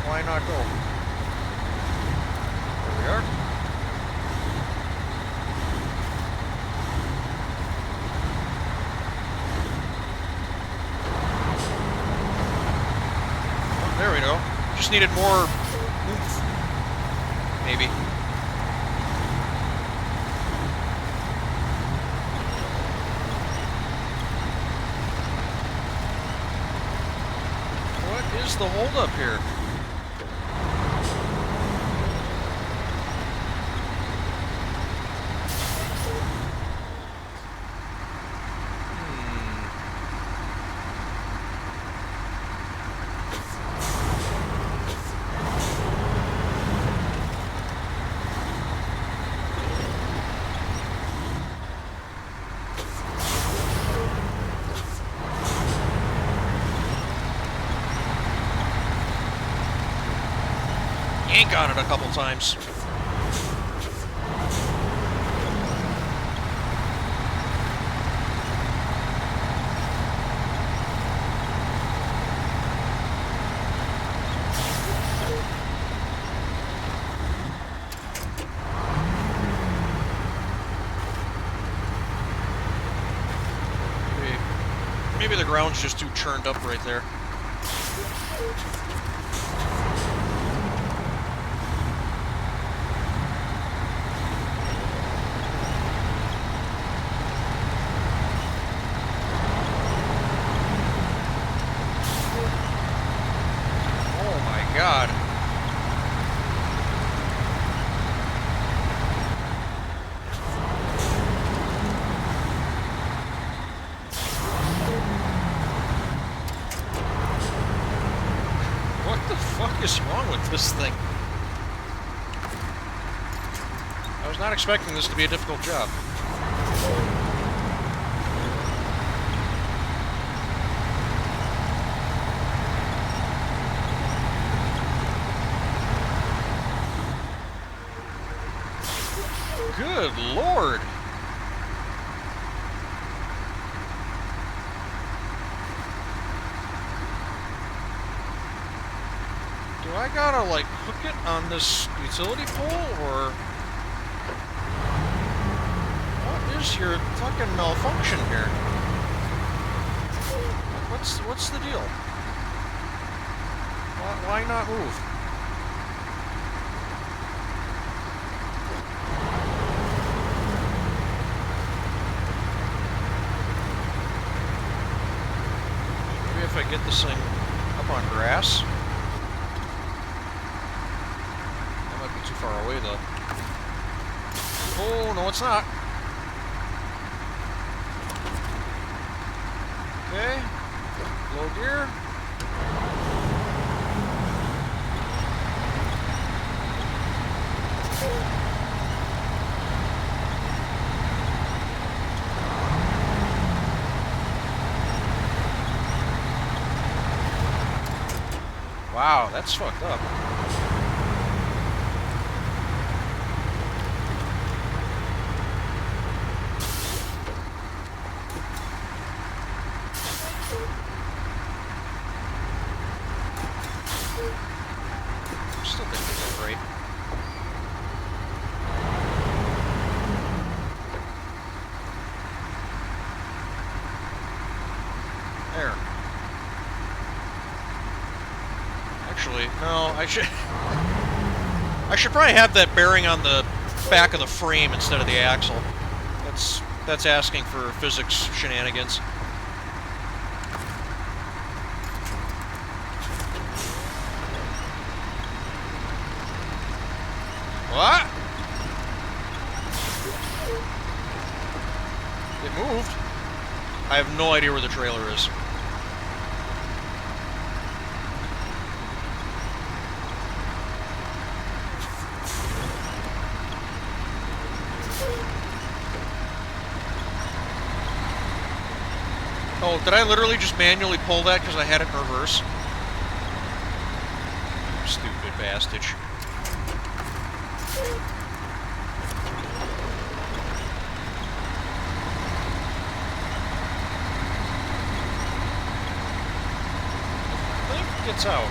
Why not go? There we are. There we go. Just needed more oomph. Maybe. What is the holdup here? Yank on it a couple times. Maybe the ground's just too churned up right there. God. What the fuck is wrong with this thing? I was not expecting this to be a difficult job. Good lord! Do I gotta, like, hook it on this utility pole, or... What is your fucking malfunction here? What's the deal? Why not move? Maybe if I get this thing up on grass. That might be too far away, though. Oh, no, it's not. Okay. Low gear. Wow, that's fucked up. Still think they're great. There. Actually, no, I should probably have that bearing on the back of the frame instead of the axle. That's asking for physics shenanigans. What? It moved. I have no idea where the trailer is. Oh, did I literally just manually pull that because I had it in reverse? Stupid bastard. I think it gets out.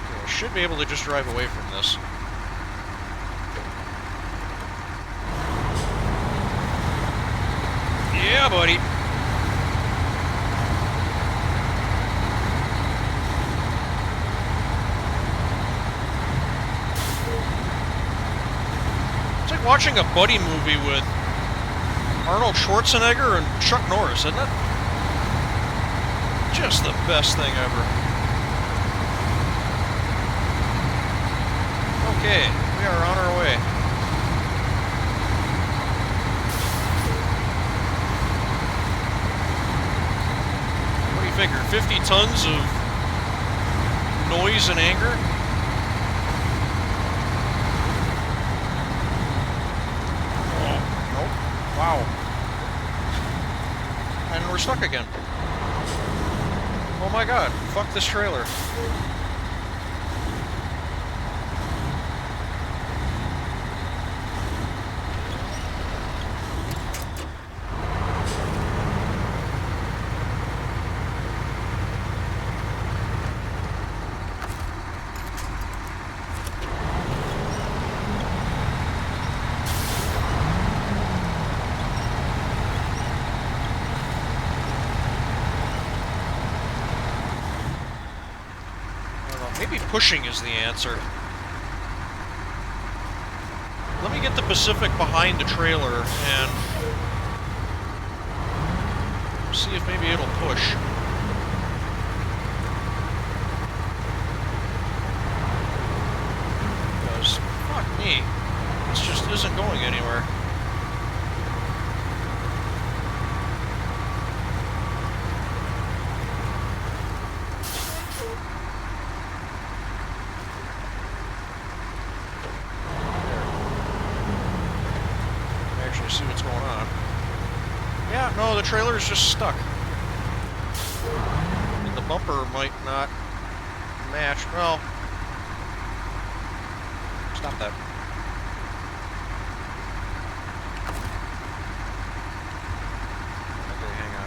Okay, I should be able to just drive away from this. Yeah, buddy. It's like watching a buddy movie with Arnold Schwarzenegger and Chuck Norris, isn't it? Just the best thing ever. Okay, we are on our way. Figure 50 tons of noise and anger. Oh, nope. Wow. And we're stuck again. Oh my god, fuck this trailer. Maybe pushing is the answer. Let me get the Pacific behind the trailer and see if maybe it'll push. Because, fuck me, this just isn't going anywhere. See what's going on. Yeah, no, the trailer is just stuck in the bumper might not match. Well, stop that. Okay, hang on.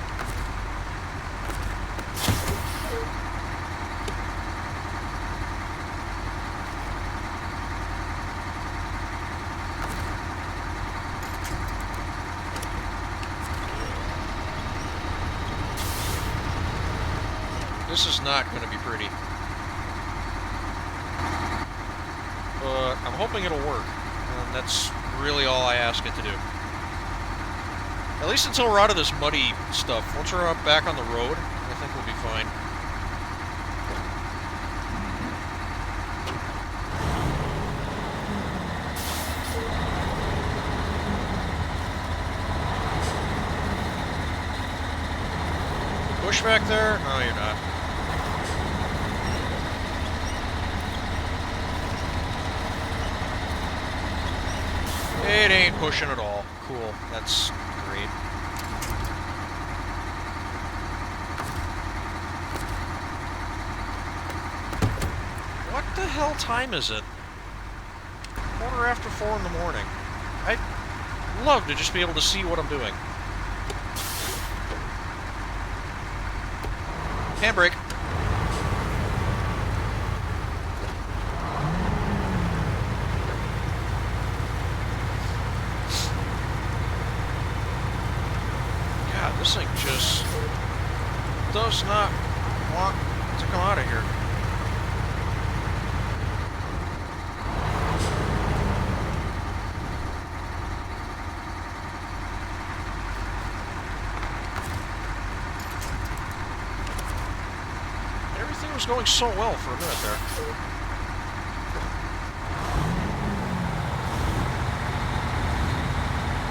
This is not going to be pretty. But I'm hoping it'll work. And that's really all I ask it to do. At least until we're out of this muddy stuff. Once we're back on the road, I think we'll be fine. Push back there? No, you're not. It ain't pushing at all. Cool. That's great. What the hell time is it? 4:15 in the morning. I'd love to just be able to see what I'm doing. Handbrake. God, this thing just does not want to come out of here. Everything was going so well for a minute there.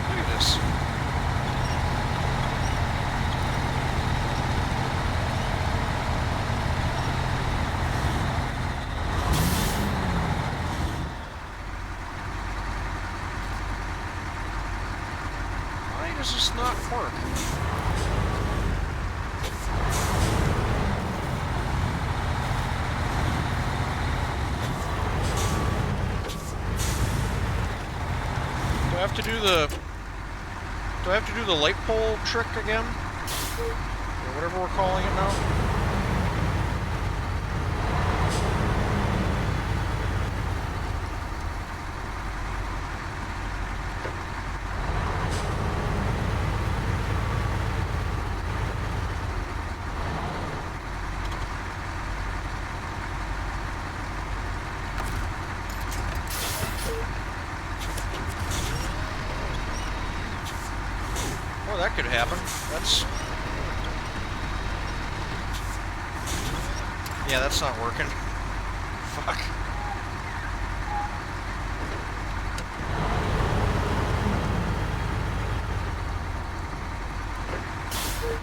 Look at this. Why does this not work? Do I have to do the light pole trick again? Or whatever we're calling it now? Oh, that could happen. That's... Yeah, that's not working. Fuck.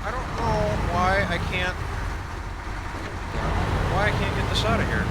I don't know why I can't get this out of here.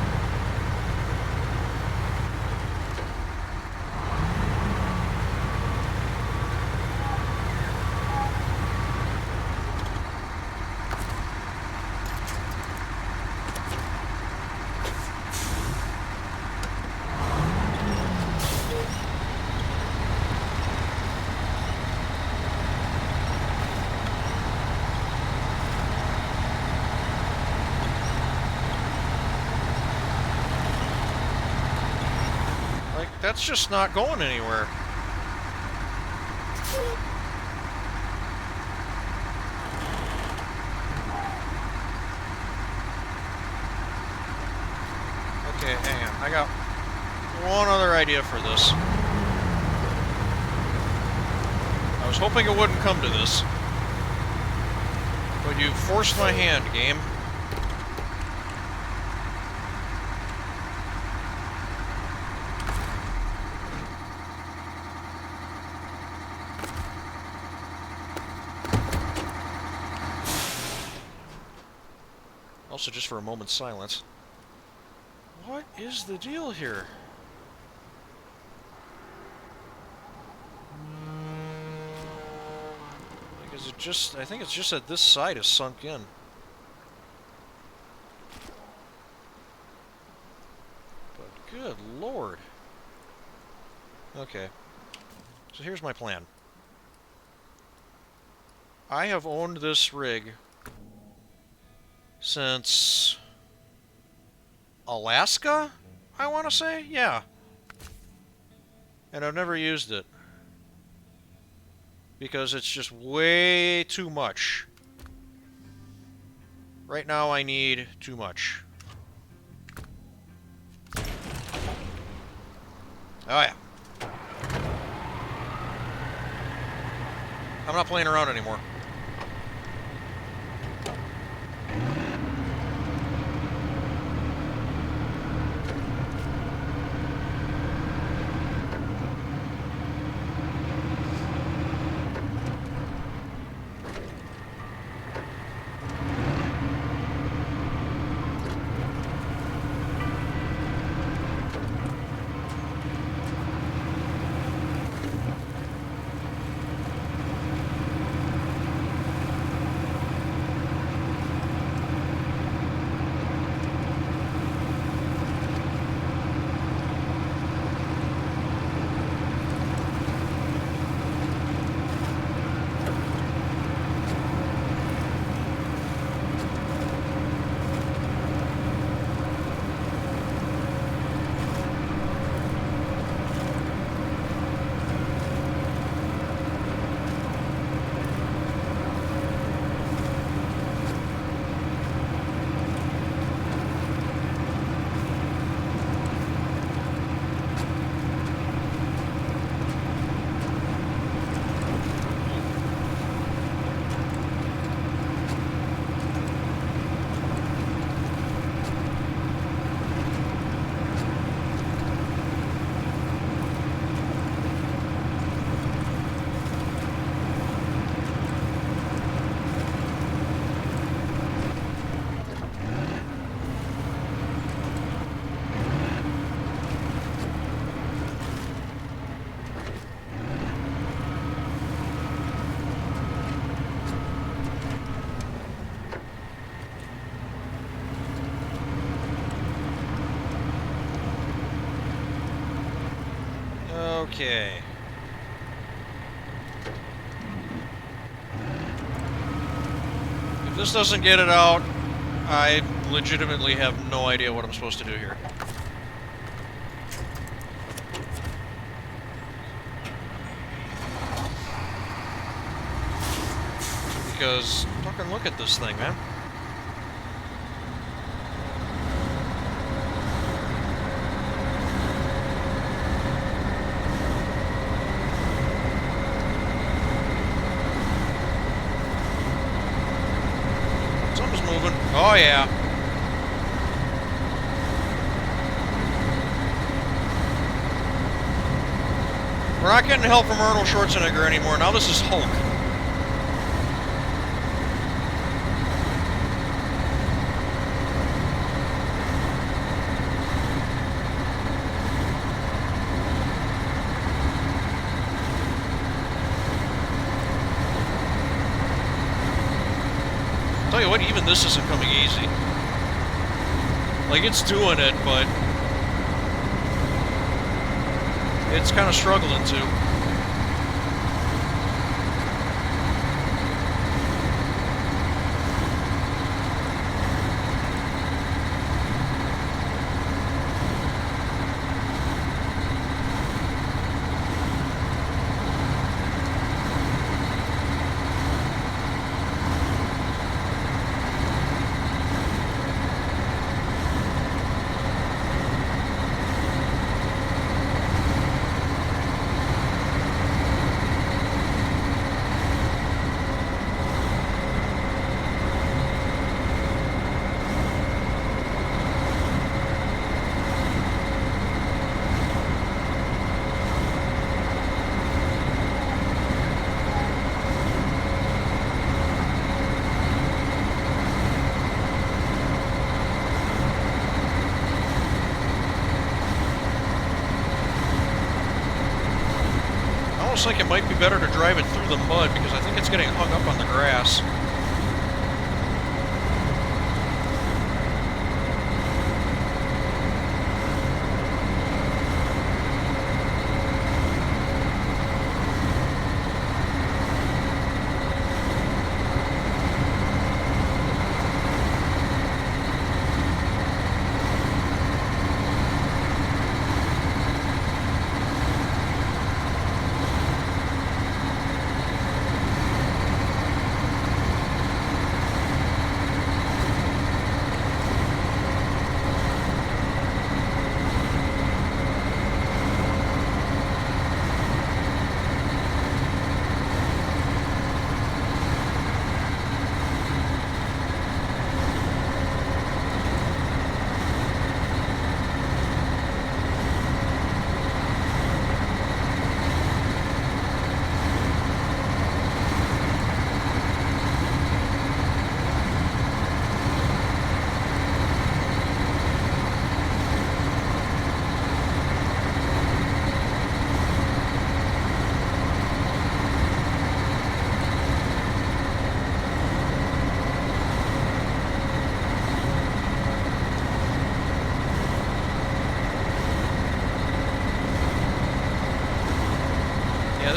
That's just not going anywhere. Okay, hang on. I got one other idea for this. I was hoping it wouldn't come to this. But you forced my hand, game. Also, just for a moment's silence. What is the deal here? Because it just... I think it's just that this side is sunk in. Good lord. Okay. So here's my plan. I have owned this rig since Alaska, I want to say? Yeah. And I've never used it. Because it's just way too much. Right now I need too much. Oh yeah. I'm not playing around anymore. Okay. If this doesn't get it out, I legitimately have no idea what I'm supposed to do here. Because, fucking look at this thing, man. Something's moving. Oh, yeah. We're not getting help from Arnold Schwarzenegger anymore. Now this is Hulk. Tell you what, even this isn't coming easy. Like, it's doing it, but it's kind of struggling to. Almost like it might be better to drive it through the mud because I think it's getting hung up on the grass.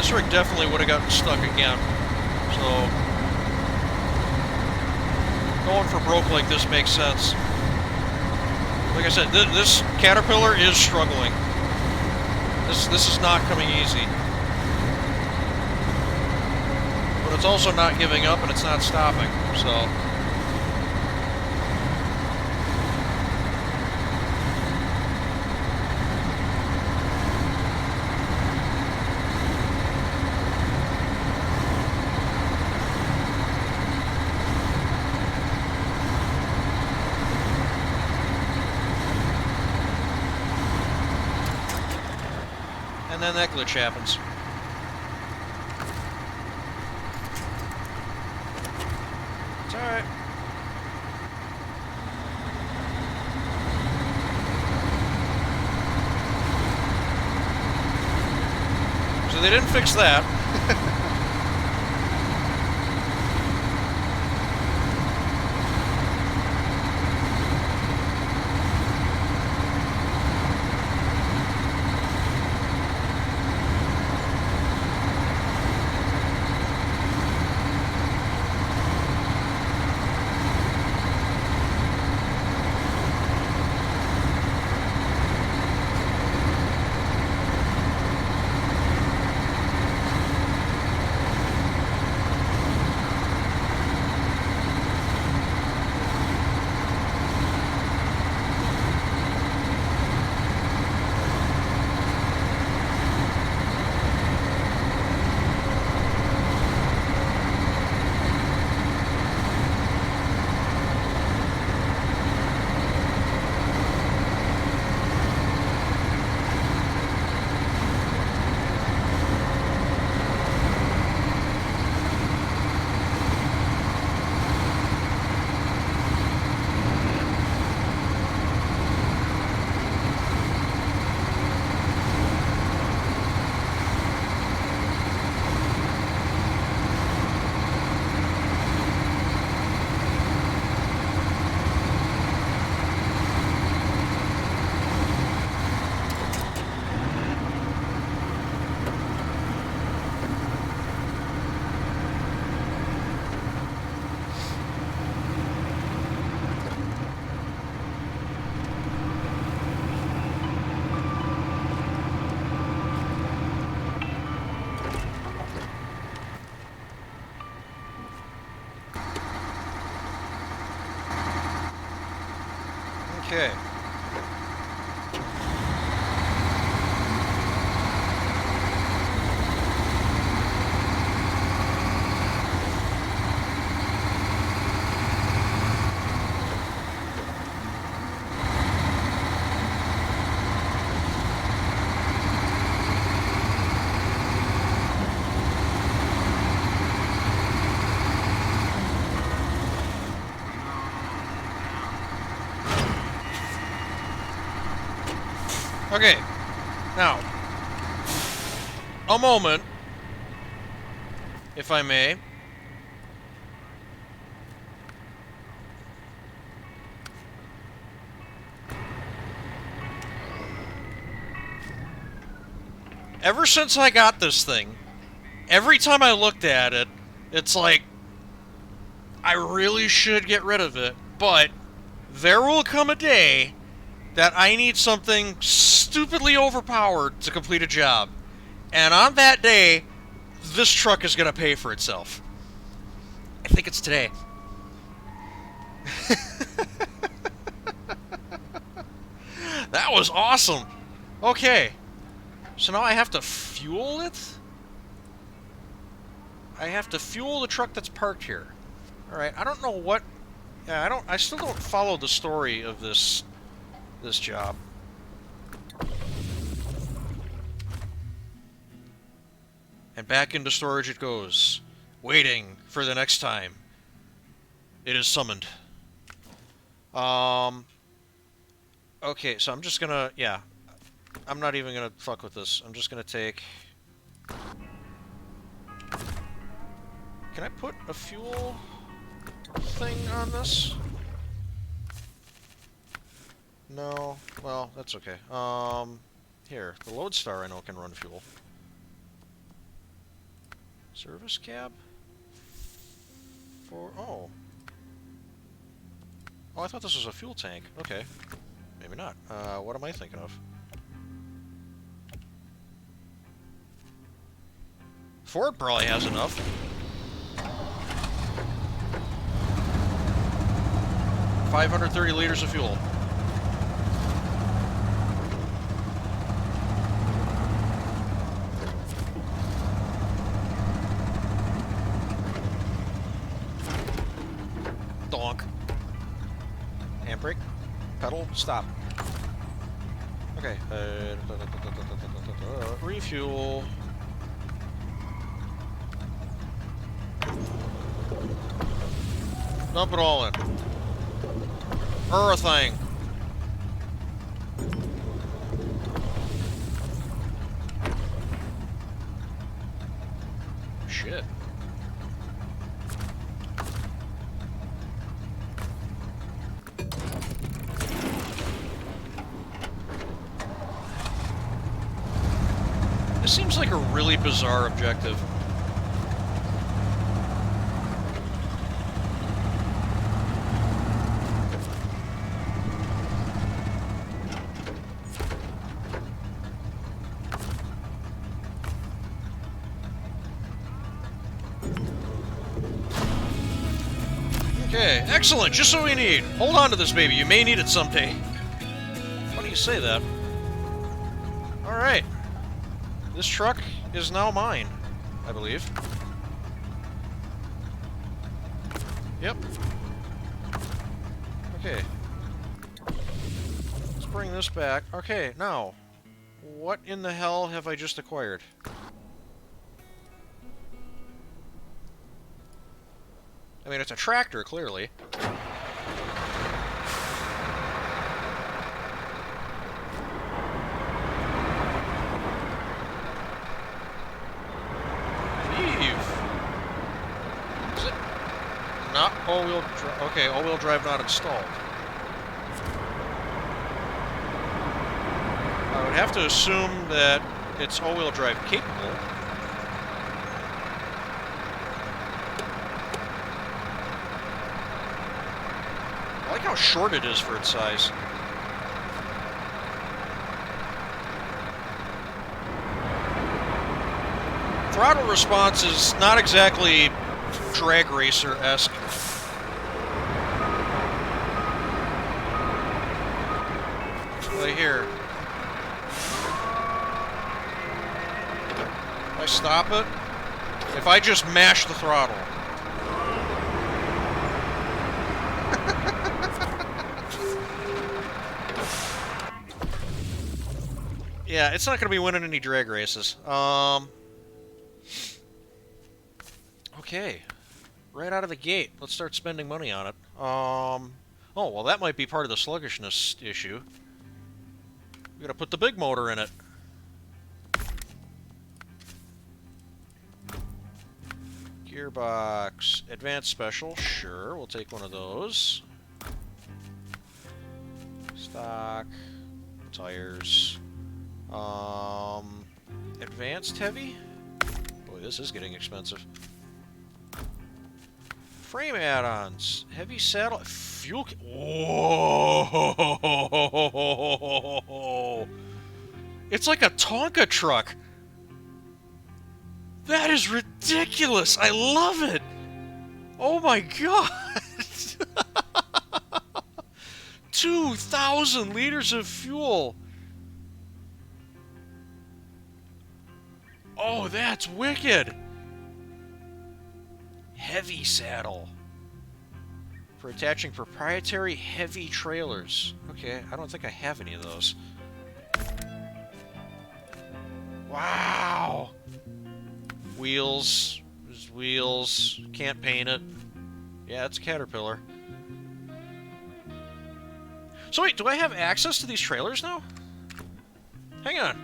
this rig definitely would have gotten stuck again. So, going for broke like this makes sense. Like I said, this Caterpillar is struggling. This is not coming easy. But it's also not giving up, and it's not stopping, so... And then that glitch happens. It's alright. So they didn't fix that. Okay. Okay, now, a moment, if I may. Ever since I got this thing, every time I looked at it, it's like, I really should get rid of it, but there will come a day that I need something stupidly overpowered to complete a job. And on that day, this truck is going to pay for itself. I think it's today. That was awesome. Okay. So now I have to fuel it? I have to fuel the truck that's parked here. Alright, I don't know what... Yeah, I still don't follow the story of this job. And back into storage it goes, waiting for the next time it is summoned. Okay, so I'm just gonna, yeah, I'm not even gonna fuck with this. I'm just gonna take... Can I put a fuel thing on this? No, well, that's okay. Here, the Lodestar I know can run fuel. Service cab? For... Oh. Oh, I thought this was a fuel tank. Okay. Maybe not. What am I thinking of? Ford probably has enough. $530 liters of fuel. Donk. Handbrake. Pedal. Stop. Okay. Refuel. Dump it all in. Thing. Shit. This seems like a really bizarre objective. Okay, excellent, just what we need. Hold on to this baby, you may need it someday. Why do you say that? Alright. This truck is now mine, I believe. Yep. Okay. Let's bring this back. Okay, now, what in the hell have I just acquired? I mean, it's a tractor, clearly. Is it not all-wheel drive? Okay, all-wheel drive not installed. I would have to assume that it's all-wheel drive capable. I like how short it is for its size. Throttle response is not exactly drag racer-esque. Right here. If I stop it, if I just mash the throttle. Yeah, it's not going to be winning any drag races. Okay. Right out of the gate, let's start spending money on it. Oh, well, that might be part of the sluggishness issue. We gotta put the big motor in it. Gearbox. Advanced special. Sure, we'll take one of those. Stock. Tires. Advanced heavy? Boy, this is getting expensive. Frame add-ons. Heavy saddle. Fuel. Whoa! It's like a Tonka truck. That is ridiculous. I love it. Oh my god. 2,000 liters of fuel. Oh, that's wicked. Heavy saddle. For attaching proprietary heavy trailers. Okay, I don't think I have any of those. Wow. Wheels. There's wheels. Can't paint it. Yeah, it's a Caterpillar. So wait, do I have access to these trailers now? Hang on.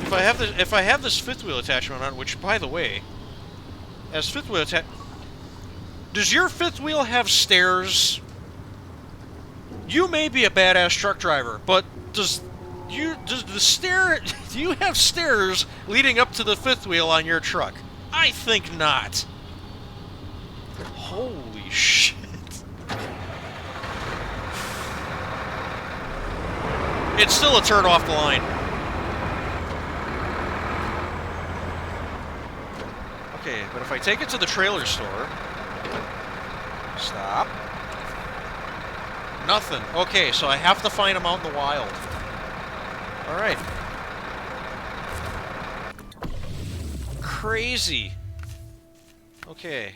If I have this fifth wheel attachment on, which, by the way, as fifth wheel does your fifth wheel have stairs? You may be a badass truck driver, but does does the stair? Do you have stairs leading up to the fifth wheel on your truck? I think not. Holy shit! It's still a turn off the line. Okay, but if I take it to the trailer store... Stop. Nothing. Okay, so I have to find them out in the wild. Alright. Crazy. Okay.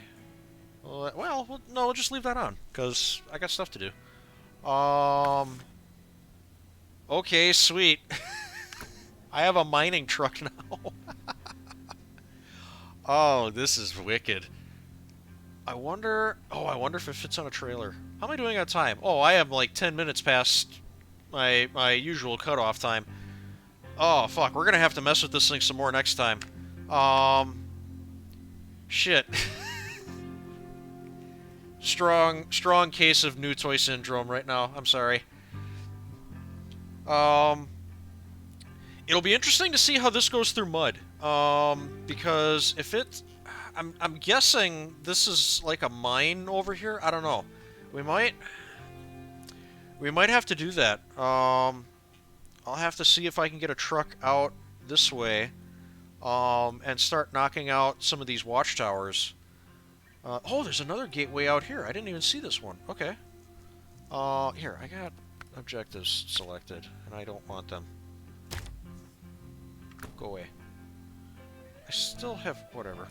Well, no, we'll just leave that on, because I got stuff to do. Okay, sweet. I have a mining truck now. Oh, this is wicked. I wonder if it fits on a trailer. How am I doing on time? Oh, I am like 10 minutes past my usual cutoff time. Oh, fuck. We're gonna have to mess with this thing some more next time. Shit. Strong case of new toy syndrome right now. I'm sorry. It'll be interesting to see how this goes through mud. Because if it... I'm guessing this is like a mine over here. I don't know. We might have to do that. I'll have to see if I can get a truck out this way, and start knocking out some of these watchtowers. Oh, there's another gateway out here. I didn't even see this one. Okay. Here, I got objectives selected, and I don't want them. Go away. I still have... whatever.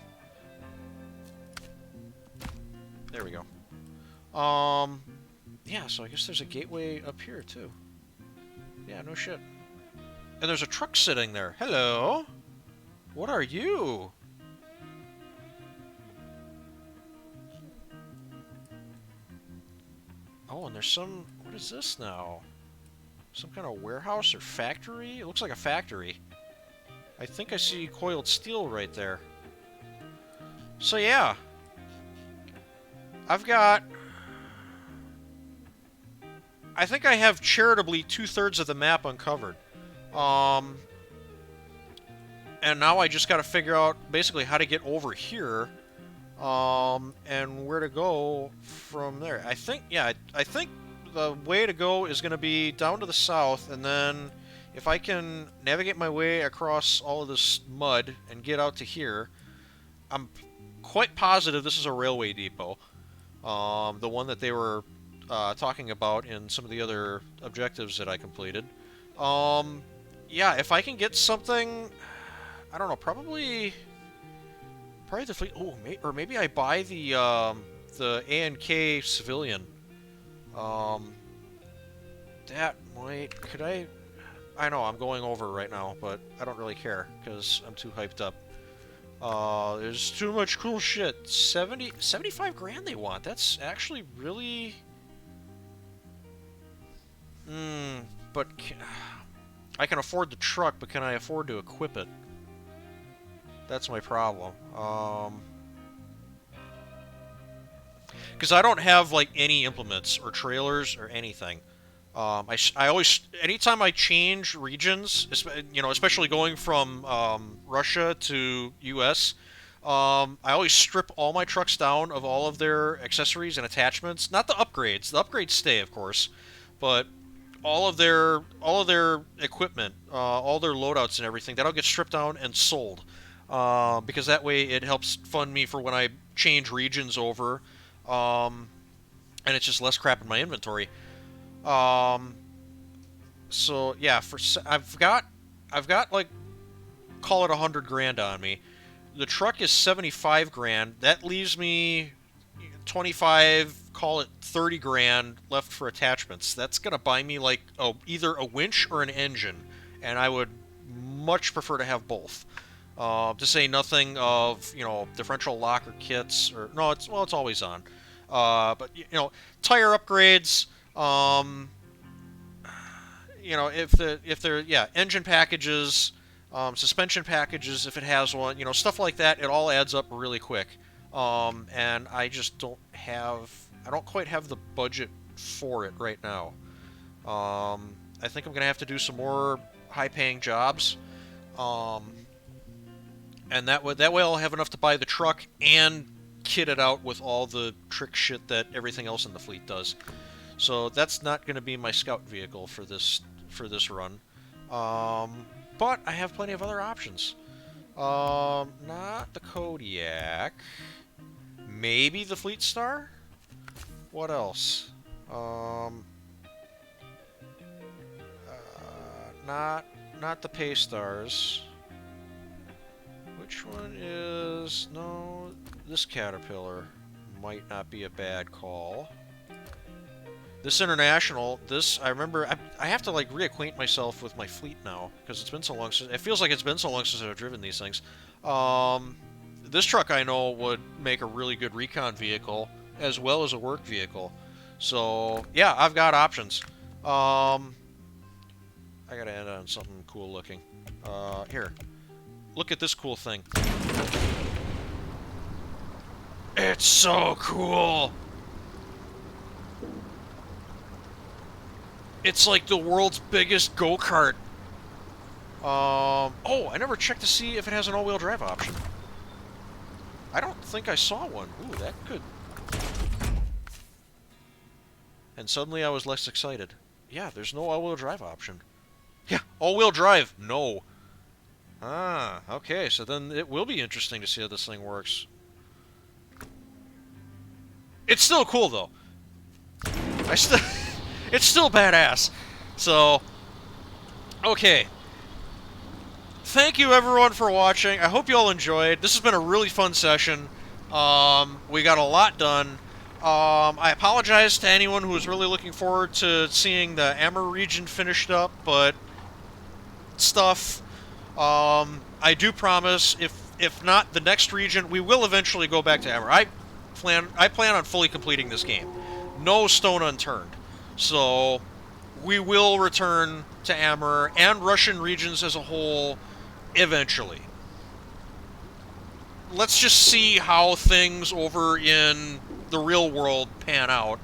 There we go. Yeah, so I guess there's a gateway up here, too. Yeah, no shit. And there's a truck sitting there. Hello? What are you? Oh, and there's some... what is this now? Some kind of warehouse or factory? It looks like a factory. I think I see coiled steel right there. So, yeah. I've got... I think I have charitably 2/3 of the map uncovered. And now I just got to figure out basically how to get over here, and where to go from there. I think, yeah, I think the way to go is going to be down to the south, and then if I can navigate my way across all of this mud and get out to here, I'm quite positive this is a railway depot. The one that they were talking about in some of the other objectives that I completed. Yeah, if I can get something, I don't know, probably the fleet. Oh, or maybe I buy the A&K civilian. That might. Could I? I know I'm going over right now, but I don't really care because I'm too hyped up. There's too much cool shit. 75 grand they want. That's actually really... but I can afford the truck, but can I afford to equip it? That's my problem. Because I don't have, like, any implements or trailers or anything. I always, anytime I change regions, you know, especially going from Russia to US, I always strip all my trucks down of all of their accessories and attachments. Not the upgrades. The upgrades stay, of course, but all of their equipment, all their loadouts and everything, that'll get stripped down and sold. Because that way it helps fund me for when I change regions over, and it's just less crap in my inventory. So yeah, I've got like, call it 100 grand on me. The truck is 75 grand. That leaves me 25, call it 30 grand left for attachments. That's gonna buy me like either a winch or an engine, and I would much prefer to have both. To say nothing of, you know, differential locker kits, or no, it's always on. But you know, tire upgrades. You know, if they're yeah, engine packages, suspension packages if it has one, you know, stuff like that, it all adds up really quick. And I just don't quite have the budget for it right now. I think I'm gonna have to do some more high-paying jobs. Um, and that way I'll have enough to buy the truck and kit it out with all the trick shit that everything else in the fleet does. So that's not going to be my scout vehicle for this run. But I have plenty of other options. Not the Kodiak. Maybe the Fleet Star? What else? Not the Paystars. Which one is... No, this Caterpillar might not be a bad call. This International, I remember, I have to, like, reacquaint myself with my fleet now, because it's been so long since, it feels like it's been so long since I've driven these things. This truck I know would make a really good recon vehicle, as well as a work vehicle. So, yeah, I've got options. I gotta end on something cool looking. Here. Look at this cool thing. It's so cool! It's like the world's biggest go-kart. Oh, I never checked to see if it has an all-wheel drive option. I don't think I saw one. Ooh, that could... And suddenly I was less excited. Yeah, there's no all-wheel drive option. Yeah, all-wheel drive, no. Ah, okay, so then it will be interesting to see how this thing works. It's still cool, though. It's still badass. So, okay. Thank you, everyone, for watching. I hope you all enjoyed. This has been a really fun session. We got a lot done. I apologize to anyone who was really looking forward to seeing the Amur region finished up, but stuff. I do promise, if not the next region, we will eventually go back to Amur. I plan on fully completing this game. No stone unturned. So, we will return to Amur and Russian regions as a whole eventually. Let's just see how things over in the real world pan out.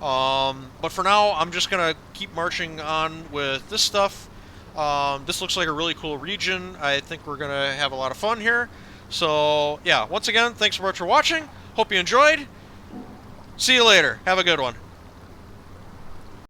But for now, I'm just going to keep marching on with this stuff. This looks like a really cool region. I think we're going to have a lot of fun here. So, yeah, once again, thanks so much for watching. Hope you enjoyed. See you later. Have a good one.